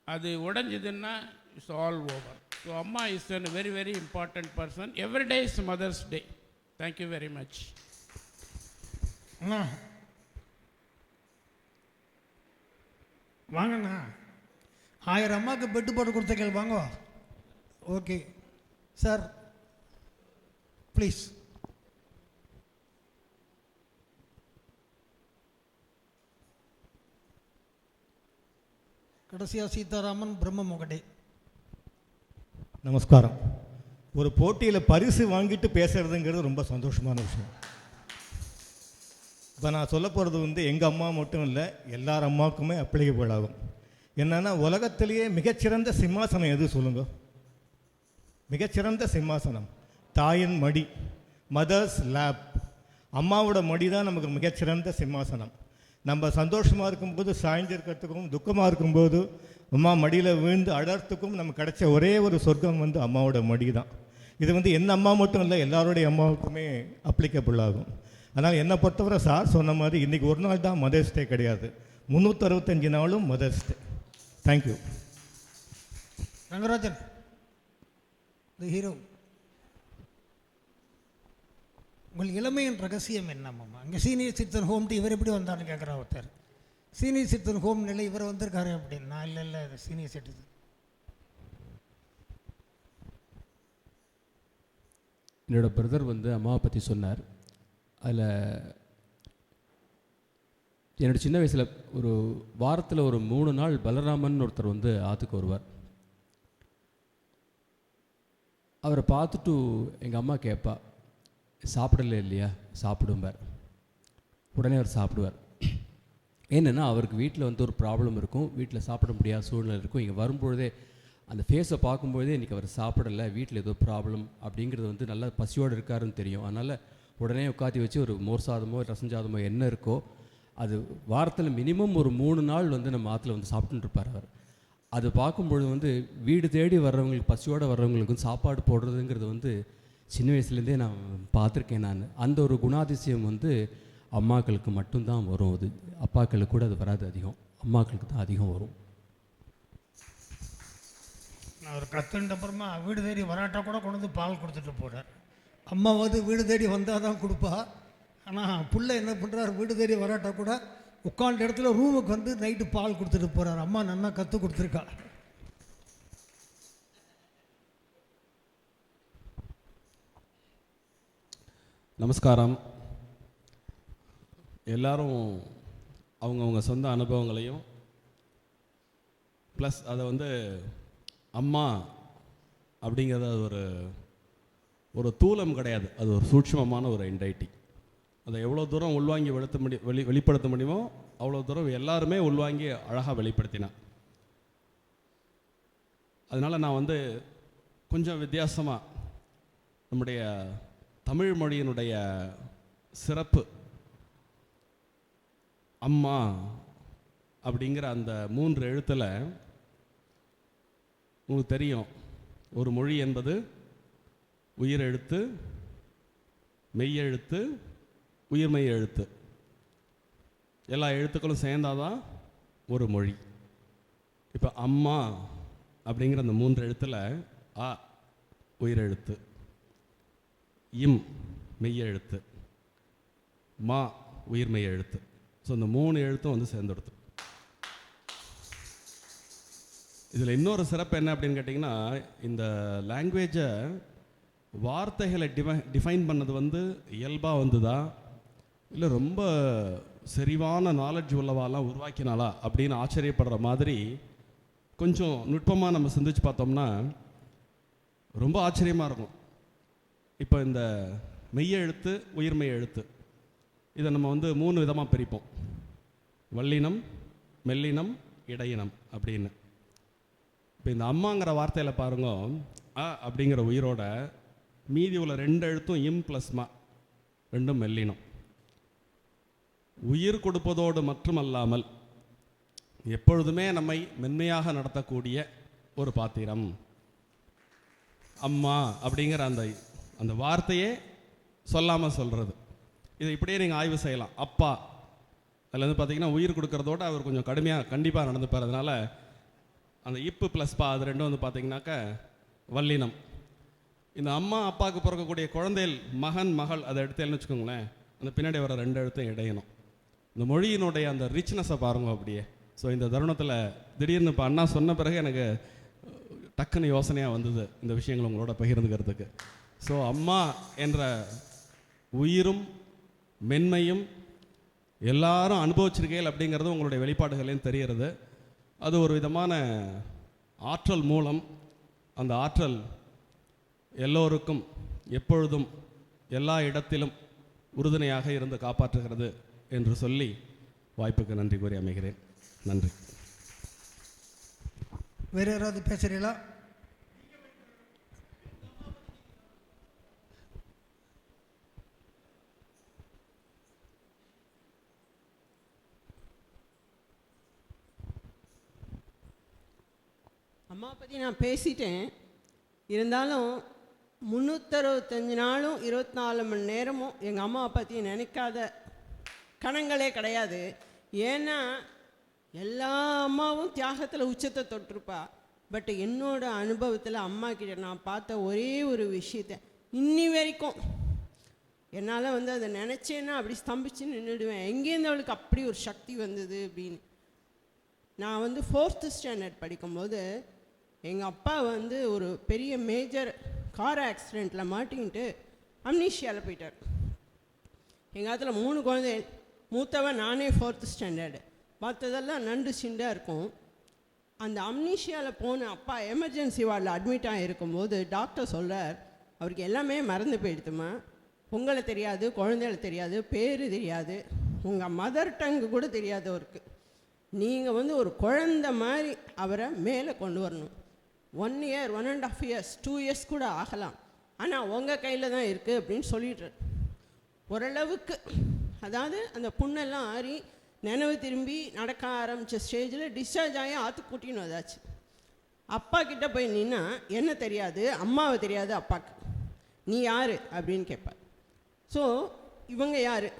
அது உடஞ்சதுன்னா இட்ஸ் ஆல் ஓவர். ஸோ அம்மா is a very very important person. Every day is mother's day. Thank you very much.
அண்ணா வாங்கண்ணா. 1000 அம்மாவுக்கு பெட்டு போட்டு கொடுத்த கேள்வி வாங்க. Okay sir, please. கடைசியாக சீதாராமன் பிரம்மமுகடே.
நமஸ்காரம். ஒரு போட்டியில் பரிசு வாங்கிட்டு பேசுகிறதுங்கிறது ரொம்ப சந்தோஷமான விஷயம். இப்போ நான் சொல்ல போகிறது வந்து எங்கள் அம்மா மட்டும் இல்லை, எல்லார் அம்மாவுக்குமே அப்ளிகபிள் ஆகும். என்னென்னா, உலகத்திலேயே மிகச்சிறந்த சிம்மாசனம் எது சொல்லுங்க? மிகச்சிறந்த சிம்மாசனம் தாயின் மடி, மதர்ஸ் லேப். அம்மாவோட மடி தான் நமக்கு மிகச்சிறந்த சிம்மாசனம். நம்ம சந்தோஷமாக இருக்கும்போது சாய்ந்திருக்கிறதுக்கும், துக்கமாக இருக்கும்போது அம்மா மடியில் விழுந்து அடர்த்துக்கும் நமக்கு கிடைச்ச ஒரே ஒரு சொர்க்கம் வந்து அம்மாவோட மடி தான். இது வந்து என் அம்மா மட்டும் இல்லை, எல்லாருடைய அம்மாவுக்குமே அப்ளிகபிள் ஆகும். அதனால் என்னை பொறுத்தவரை சார் சொன்ன மாதிரி இன்றைக்கி ஒரு நாள் தான் மதர்ஸ் டே கிடையாது, 365 நாளும் mother's day. Thank you.
Rangarajan the hero, உங்கள் இளமையின் ரகசியம் என்னம்மா? அங்கே சீனியர் சிட்டிசன் ஹோம்ட்டு இவர் எப்படி வந்தார்னு கேட்குறா ஒருத்தர். சீனியர் சிட்டிசன் ஹோம் நிலை இவர் வந்திருக்காரு அப்படின்னா, இல்லை இது சீனியர் சிட்டிசன்.
என்னோடய பிரதர் வந்து அம்மாவை பற்றி சொன்னார். அதில் என்னோடய சின்ன வயசில் ஒரு வாரத்தில் ஒரு 3 நாள் பலராமன் ஒருத்தர் வந்து ஆற்றுக்கு வருவார். அவரை பார்த்துட்டு எங்கள் அம்மா கேட்பா, சாப்பிடல இல்லையா? சாப்பிடும்பார். உடனே அவர் சாப்பிடுவார். ஏன்னா அவருக்கு வீட்டில் வந்து ஒரு ப்ராப்ளம் இருக்கும், வீட்டில் சாப்பிட முடியாத சூழ்நிலை இருக்கும். இங்கே வரும்பொழுதே அந்த ஃபேஸை பார்க்கும்போதே இன்றைக்கி அவர் சாப்பிடலை, வீட்டில் ஏதோ ப்ராப்ளம் அப்படிங்கிறது வந்து நல்லா பசியோடு இருக்காருன்னு தெரியும். அதனால் உடனே உட்காத்தி வச்சு ஒரு மோர் சாதமோ ரசஞ்சாதமோ என்ன இருக்கோ அது வாரத்தில் மினிமம் ஒரு 3 நாள் வந்து நம்ம ஆற்றுல வந்து சாப்பிட்டுட்டு இருப்பார் அவர். அது பார்க்கும்பொழுது வந்து வீடு தேடி வர்றவங்களுக்கு, பசியோடு வர்றவங்களுக்கு வந்து சாப்பாடு போடுறதுங்கிறது வந்து சின்ன வயசுலேருந்தே நான் பார்த்துருக்கேன். நான் அந்த ஒரு குணாதிசயம் வந்து அம்மாக்களுக்கு மட்டும்தான் வரும். அது அப்பாக்களுக்கு கூட அது வராது, அதிகம் அம்மாக்களுக்கு தான் அதிகம் வரும்.
நான் ஒரு கத்துன்ற அப்புறமா வீடு தேடி வராட்டா கூட கொண்டு வந்து பால் கொடுத்துட்டு போகிறார். அம்மாவது வீடு தேடி வந்தால் தான் கொடுப்பா. ஆனால் புள்ள என்ன பண்ணுறாரு, வீடு தேடி வராட்டா கூட உட்காந்த இடத்துல ரூமுக்கு வந்து நைட்டு பால் கொடுத்துட்டு போகிறார். அம்மா நல்லா கற்றுக் கொடுத்துருக்கா.
நமஸ்காரம். எல்லாரும் அவங்கவுங்க சொந்த அனுபவங்களையும் ப்ளஸ் அதை வந்து அம்மா அப்படிங்கிறது அது ஒரு தூலம் கிடையாது, அது ஒரு சூட்சுமமான ஒரு என்டைட்டி. அதை எவ்வளோ தூரம் உள்வாங்கி வெளிப்படுத்த முடியுமோ அவ்வளோ தூரம் எல்லாருமே உள்வாங்கி அழகாக வெளிப்படுத்தினான். அதனால் நான் வந்து கொஞ்சம் வித்தியாசமாக நம்முடைய தமிழ் மொழியினுடைய சிறப்பு அம்மா அப்படிங்கிற அந்த 3 எழுத்தில் உங்களுக்கு தெரியும்,
ஒரு மொழி என்பது உயிரெழுத்து, மெய்யெழுத்து, உயிர்மெய் எழுத்து, எல்லா எழுத்துக்களும் சேர்ந்தாதான் ஒரு மொழி. இப்போ அம்மா அப்படிங்கிற அந்த 3 எழுத்தில் அ உயிரெழுத்து, இம் மெய்யெழுத்து, மா உயிர்மெய் எழுத்து. ஸோ இந்த 3 எழுத்தும் வந்து சேர்ந்துடுது. இதில் இன்னொரு சிறப்பு என்ன அப்படின்னு கேட்டிங்கன்னா, இந்த லாங்குவேஜை வார்த்தைகளை டிஃபைன் பண்ணது வந்து இயல்பாக வந்துதா இல்லை ரொம்ப செறிவான நாலெட்ஜ் உள்ளவாலாம் உருவாக்கினாலா அப்படின்னு ஆச்சரியப்படுற மாதிரி கொஞ்சம் நுட்பமாக நம்ம சிந்திச்சு பார்த்தோம்னா ரொம்ப ஆச்சரியமாக இருக்கும். இப்போ இந்த மெய்யெழுத்து, உயிர்மெய் எழுத்து, இதை நம்ம வந்து 3 விதமாக பிரிப்போம். வல்லினம், மெல்லினம், இடையினம் அப்படின்னு. இப்போ இந்த அம்மாங்கிற வார்த்தையில் பாருங்க, அ அப்படிங்கிற உயிரோட மீதி உள்ள 2 எழுத்தும் இம் ப்ளஸ் மா, 2ம் மெல்லினம். உயிர் கொடுப்பதோடு மட்டுமல்லாமல் எப்பொழுதுமே நம்மை மென்மையாக நடத்தக்கூடிய ஒரு பாத்திரம் அம்மா அப்படிங்கிற அந்த வார்த்தையே சொல்லாமல் சொல்கிறது. இதை இப்படியே நீங்கள் ஆய்வு செய்யலாம். அப்பா அதில் வந்து பார்த்திங்கன்னா உயிர் கொடுக்கறதோட அவர் கொஞ்சம் கடுமையாக கண்டிப்பாக நடந்துப்பார். அதனால் அந்த இப்பு ப்ளஸ் பா அது 2 வந்து பார்த்திங்கனாக்க வல்லினம். இந்த அம்மா அப்பாவுக்கு பிறக்கக்கூடிய குழந்தைகள் மகன் மகள் அதை எடுத்தேன்னு வச்சுக்கோங்களேன், அந்த பின்னாடி வர 2 எழுத்தும் இடையணும். இந்த மொழியினுடைய அந்த ரிச்னஸை பாருங்க அப்படியே. ஸோ இந்த தருணத்தில் திடீர்னு இப்போ அண்ணா சொன்ன பிறகு எனக்கு டக்குன்னு யோசனையாக வந்தது இந்த விஷயங்கள் உங்களோட பகிர்ந்துக்கிறதுக்கு. ஸோ அம்மா என்ற உயிரும் மென்மையும் எல்லாரும் அனுபவிச்சிருக்கீர்கள் அப்படிங்கிறது உங்களுடைய வெளிப்பாடுகளையும் தெரிகிறது. அது ஒரு விதமான ஆற்றல் மூலம், அந்த ஆற்றல் எல்லோருக்கும் எப்பொழுதும் எல்லா இடத்திலும் உறுதுணையாக இருந்து காப்பாற்றுகிறது என்று சொல்லி வாய்ப்புக்கு நன்றி கூறி அமைகிறேன். நன்றி.
வேறு யாராவது பேசுகிறீங்களா?
அம்மா பற்றி நான் பேசிட்டேன். இருந்தாலும் 365 நாளும் 24 மணி நேரமும் எங்கள் அம்மாவை பற்றி நினைக்காத கணங்களே கிடையாது. ஏன்னா எல்லா அம்மாவும் தியாகத்தில் உச்சத்தை தொட்டிருப்பா. பட் என்னோட அனுபவத்தில் அம்மா கிட்ட நான் பார்த்த ஒரே ஒரு விஷயத்தை இன்னி வரைக்கும் என்னால் வந்து அதை நினச்சேன்னா அப்படி ஸ்தம்பிச்சு நின்றுடுவேன். எங்கேருந்து அவளுக்கு அப்படி ஒரு சக்தி வந்தது அப்படின்னு. நான் வந்து 4th ஸ்டாண்டர்ட் படிக்கும்போது எங்கள் அப்பா வந்து ஒரு பெரிய மேஜர் கார் ஆக்சிடெண்ட்டில் மாட்டிக்கிட்டு அம்னீஷியாவில் போயிட்டார். எங்கள் இடத்துல 3 குழந்தை, மூத்தவன் நானே 4th ஸ்டாண்டர்டு, பார்த்ததெல்லாம் நண்டு சிண்டாக இருக்கும். அந்த அம்னீஷியாவில் போன அப்பா எமர்ஜென்சி வார்டில் அட்மிட் ஆகிருக்கும்போது டாக்டர் சொல்கிறார், அவருக்கு எல்லாமே மறந்து போயிடுதுமா, உங்களை தெரியாது, குழந்தைகளை தெரியாது, பேர் தெரியாது, உங்கள் மதர் டங்கு கூட தெரியாது அவருக்கு. நீங்கள் வந்து ஒரு குழந்தை மாதிரி அவரை மேலே கொண்டு வரணும். 1 year, 1.5 years, 2 years கூட ஆகலாம், ஆனால் உங்கள் கையில் தான் இருக்குது அப்படின்னு சொல்லிடுறார். ஓரளவுக்கு அதாவது அந்த புண்ணெல்லாம் ஆறி நினைவு திரும்பி நடக்க ஆரம்பித்த ஸ்டேஜில் டிஸ்சார்ஜ் ஆகி ஆற்று கூட்டின்னு வந்தாச்சு. அப்பா கிட்டே போய் நின்னா என்ன தெரியாது, அம்மாவை தெரியாது அப்பாவுக்கு, நீ யார் அப்படின்னு கேட்பார். ஸோ இவங்க யார்,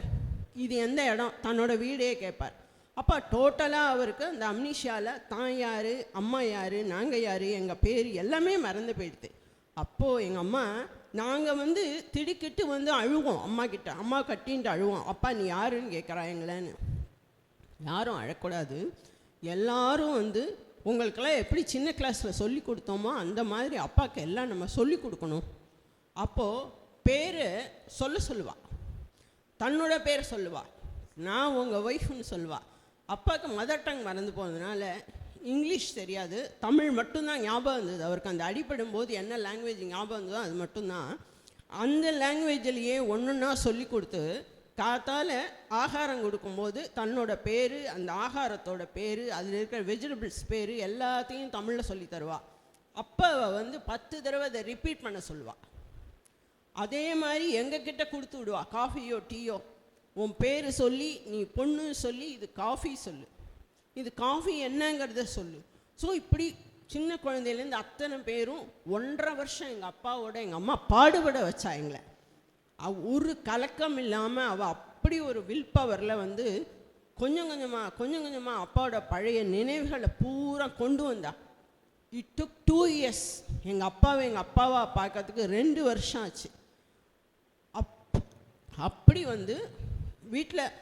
இது எந்த இடம், தன்னோட வீடே கேட்பார். அப்பா டோட்டலாக அவருக்கு அந்த அம்னீஷியாவில் தான் யார், அம்மா யார், நாங்கள் யார், எங்கள் பேர் எல்லாமே மறந்து போயிடுது. அப்போது எங்கள் அம்மா, நாங்கள் வந்து திடுக்கிட்டு வந்து அழுவோம் அம்மா கிட்ட, அம்மா கட்டின்ட்டு அழுவோம், அப்பா நீ யாருன்னு கேட்குறா எங்களேன்னு. யாரும் அழக்கூடாது, எல்லாரும் வந்து உங்களுக்கெல்லாம் எப்படி சின்ன கிளாஸில் சொல்லி கொடுத்தோமோ அந்த மாதிரி அப்பாவுக்கு எல்லாம் நம்ம சொல்லி கொடுக்கணும். அப்போது பேர் சொல்லுவாள், தன்னோட பேர் சொல்லுவாள், நான் உங்கள் ஒய்ஃப்னு சொல்லுவாள். அப்பாவுக்கு மதர் டங் மறந்து போனதுனால இங்கிலீஷ் தெரியாது, தமிழ் மட்டும்தான் ஞாபகம் இருந்தது. அவருக்கு அந்த அடிப்படும் போது என்ன லாங்குவேஜ் ஞாபகம் இருந்ததோ அது மட்டும்தான். அந்த லாங்குவேஜிலேயே ஒன்றுன்னா சொல்லி கொடுத்து காத்தால் ஆகாரம் கொடுக்கும்போது தன்னோட பேர், அந்த ஆகாரத்தோட பேர், அதில் இருக்கிற வெஜிடபிள்ஸ் பேர் எல்லாத்தையும் தமிழில் சொல்லி தருவாள். அப்போ வந்து 10 தடவை அதை ரிப்பீட் பண்ண சொல்லுவாள். அதே மாதிரி எங்ககிட்ட கொடுத்து விடுவா, காஃபியோ டீயோ, உன் பேர் சொல்லி நீ பொண்ணு சொல்லி இது காஃபி சொல்லு, இது காஃபி என்னங்கிறத சொல்லு. ஸோ இப்படி சின்ன குழந்தையிலேருந்து அத்தனை பேரும் 1.5 வருஷம் எங்கள் அப்பாவோட எங்கள் அம்மா பாடுபட வச்சா எங்களை. ஒரு கலக்கம் இல்லாமல் அவள் அப்படி ஒரு வில் பவரில் வந்து கொஞ்சம் கொஞ்சமாக அப்பாவோட பழைய நினைவுகளை பூரா கொண்டு வந்தா. It took 2 years. எங்கள் அப்பாவை பார்க்கறதுக்கு 2 வருஷம் ஆச்சு. அப்படி வந்து வீட்டில்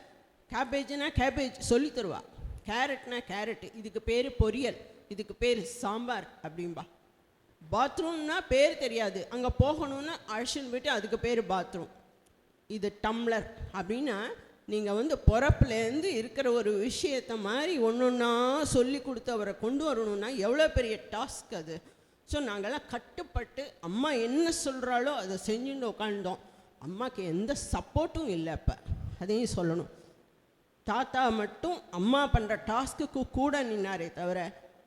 கேபேஜ்னா கேபேஜ் சொல்லி தருவா, கேரட்னா கேரட்டு, இதுக்கு பேர் பொரியல், இதுக்கு பேர் சாம்பார் அப்படின்பா. பாத்ரூம்னா பேர் தெரியாது, அங்கே போகணுன்னா அழைச்சின்னு போய்ட்டு அதுக்கு பேர் பாத்ரூம், இது டம்ளர் அப்படின்னா நீங்கள் வந்து பிறப்புலேருந்து இருக்கிற ஒரு விஷயத்த மாதிரி ஒன்றா சொல்லி கொடுத்து அவரை கொண்டு வரணுன்னா எவ்வளோ பெரிய டாஸ்க் அது. ஸோ நாங்கள்லாம் கட்டுப்பட்டு அம்மா என்ன சொல்கிறாளோ அதை செஞ்சுட்டு உட்காந்தோம். அம்மாவுக்கு எந்த சப்போர்ட்டும் இல்லை. அப்போ அதையும் சொல்லணும், தாத்தா மட்டும் அம்மா பண்ணுற டாஸ்க்குக்கு கூட நின்னாரே தவிர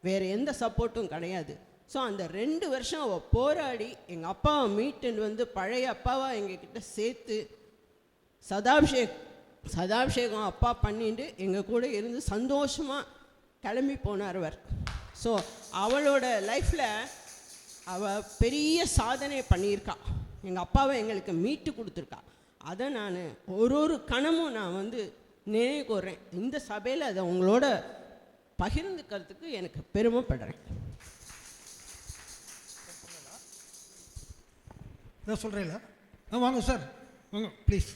வேறு எந்த சப்போர்ட்டும் கிடையாது. ஸோ அந்த 2 வருஷம் அவள் போராடி எங்கள் அப்பாவை மீட்டுன்னு வந்து பழைய அப்பாவை எங்ககிட்ட சேர்த்து சதாபிஷேகம் அப்பா பண்ணிட்டு எங்கள் கூட இருந்து சந்தோஷமாக கிளம்பி போனார் அவர். ஸோ அவளோட லைஃப்பில் அவள் பெரிய சாதனை பண்ணியிருக்கா, எங்கள் அப்பாவை எங்களுக்கு மீட்டு கொடுத்துருக்கா. அதை நான் ஒரு கணமும் நான் வந்து நினைவு கூர்றேன். இந்த சபையில் அதை உங்களோட பகிர்ந்துக்கிறதுக்கு எனக்கு பெருமைப்படுறேன்.
இதான் சொல்கிறீங்களா? வாங்க சார், வாங்க ப்ளீஸ்.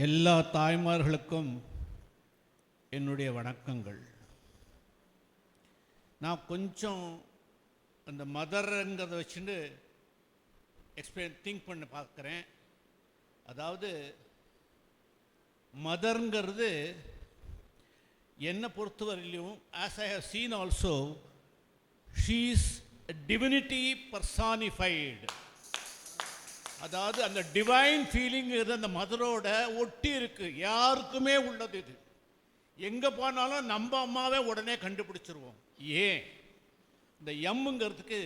எல்லா தாய்மார்களுக்கும் என்னுடைய வணக்கங்கள். நான் கொஞ்சம் அந்த மதர்ங்கிறத வச்சுட்டு திங்க் பண்ணி பார்க்குறேன். அதாவது மதர்ங்கிறது என்னை பொறுத்தவரையிலும், as I have seen also, she is divinity personified. அதாவது அந்த டிவைன் ஃபீலிங் அந்த மதரோட ஒட்டி இருக்கு, யாருக்குமே உள்ளது. இது எங்கே போனாலும் நம்ம அம்மாவே உடனே கண்டுபிடிச்சிருவோம். ஏன் இந்த எம்ங்கிறதுக்கு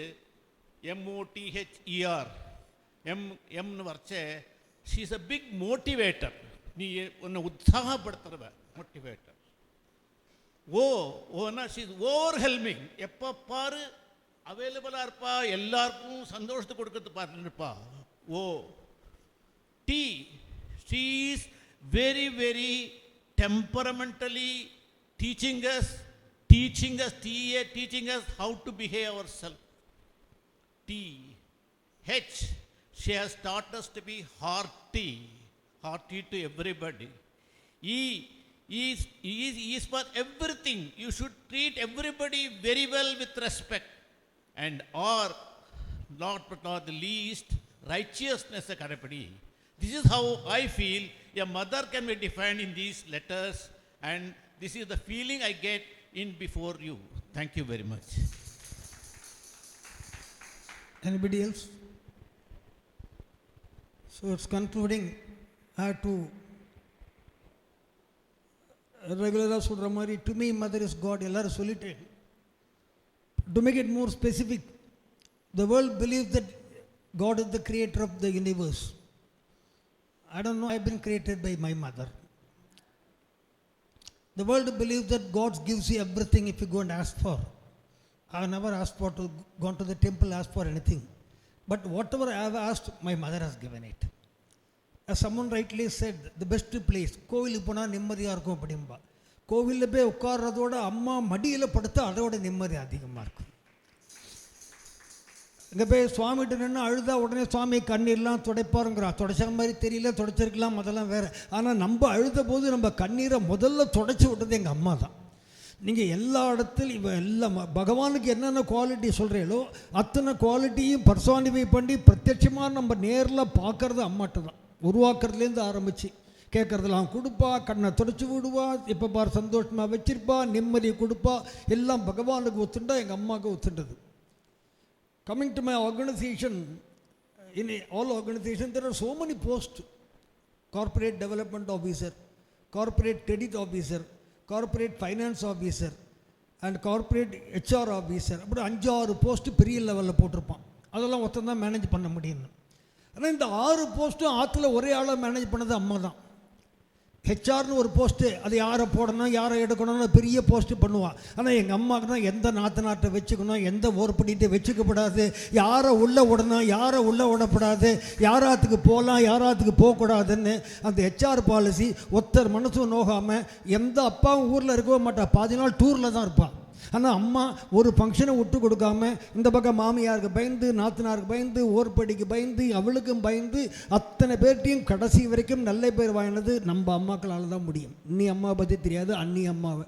MOTHER எம்னு வரைச்சே, she is a big motivator. நீ உன்னை உற்சாகப்படுத்துறவ மோட்டிவேட்டர். ஓனா ஷீ இஸ் ஓவர் ஹெல்மிங். எப்போ பாரு அவைலபிளாக இருப்பா, எல்லாருக்கும் சந்தோஷத்தை கொடுக்கறது பார்த்துட்டு இருப்பா. T, she is very, very temperamentally teaching us, teaching us how to behave ourselves. H, she has taught us to be hearty to everybody. E is for everything. You should treat everybody very well with respect. And R, not the least, righteousness kadapadi. This is how I feel a mother can be defined in these letters, and this is the feeling I get in before you. Thank you very much.
Anybody else? So it's concluding. I have to regular சொல்ற மாதிரி, to me mother is God. எல்லாரும் சொல்லிட்டேன். To make it more specific, the world believes that God is the creator of the universe. I don't know, I've been created by my mother. The world believes that God gives you everything if you go and ask for. I have never asked for to gone to the temple, asked for anything. But whatever I have asked, my mother has given it. As someone rightly said, the best place, கோவிலுக்கு போனால் நிம்மதியாக இருக்கும் அப்படின்பா. கோவிலில் போய் உட்கார்றதோட அம்மா மடியில் படுத்து அதோட நிம்மதி அதிகமாக இருக்கும். இங்கே போய் சுவாமிகிட்ட நின்று அழுதா உடனே சுவாமி கண்ணீர்லாம் துடைப்பாருங்கிறான். துடைச்ச மாதிரி தெரியல, துடைச்சிருக்கலாம், அதெல்லாம் வேறு. ஆனால் நம்ம அழுத போது நம்ம கண்ணீரை முதல்ல துடைச்சி விட்டது எங்கள் அம்மா தான். நீங்கள் எல்லா இடத்துலையும் எல்லாம் பகவானுக்கு என்னென்ன குவாலிட்டி சொல்கிறீங்களோ அத்தனை குவாலிட்டியும் பர்சானிஃபை பண்ணி பிரத்யட்சமாக நம்ம நேரில் பார்க்குறது அம்மாட்ட தான். உருவாக்குறதுலேருந்து ஆரம்பித்து கேட்குறதுலாம் கொடுப்பா, கண்ணை துடைச்சி விடுவா, இப்போ பார் சந்தோஷமாக வச்சிருப்பா, நிம்மதியை கொடுப்பா, எல்லாம் பகவானுக்கு ஒத்துண்டா எங்கள் அம்மாவுக்கு ஒத்துண்டது. Coming to my organization, in all organizations there are so many posts: corporate development officer, corporate credit officer, corporate finance officer, and corporate HR officer, அப்படி 5-6 போஸ்ட்டு பெரிய லெவலில் போட்டிருப்பான். அதெல்லாம் ஒருத்தன் தான் மேனேஜ் பண்ண முடியும்னு. ஆனால் இந்த 6 போஸ்ட்டும் ஆற்றுல ஒரே ஆளாக மேனேஜ் பண்ணது அம்மா தான். ஹெச்ஆர்னு ஒரு போஸ்ட்டு, அது யாரை போடணும் யாரை எடுக்கணும்னு பெரிய போஸ்ட்டு பண்ணுவான். ஆனால் எங்கள் அம்மாவுக்கு தான் எந்த நாட்டை வச்சுக்கணும், எந்த ஓர்படிட்டு வச்சுக்கப்படாது, யாரை உள்ளே விடணும் யாரை உள்ளே விடப்படாது, யாராத்துக்கு போகலாம் யாராத்துக்கு போகக்கூடாதுன்னு அந்த ஹெச்ஆர் பாலிசி ஒருத்தர் மனசும் நோகாமல். எந்த அப்பாவும் ஊரில் இருக்கவே மாட்டா, பாதி நாள் டூரில் தான் இருப்பாள். ஆனால் அம்மா ஒரு ஃபங்க்ஷனை விட்டு கொடுக்காம இந்த பக்கம் மாமியாருக்கு பயந்து, நாத்தனாருக்கு பயந்து, ஓர்படிக்கு பயந்து, அவளுக்கும் பயந்து, அத்தனை பேர்ட்டையும் கடைசி வரைக்கும் நல்ல பேர் வாங்கினது நம்ம அம்மாக்களால் தான் முடியும். இன்னி அம்மாவை பற்றி தெரியாது, அன்னி அம்மாவை.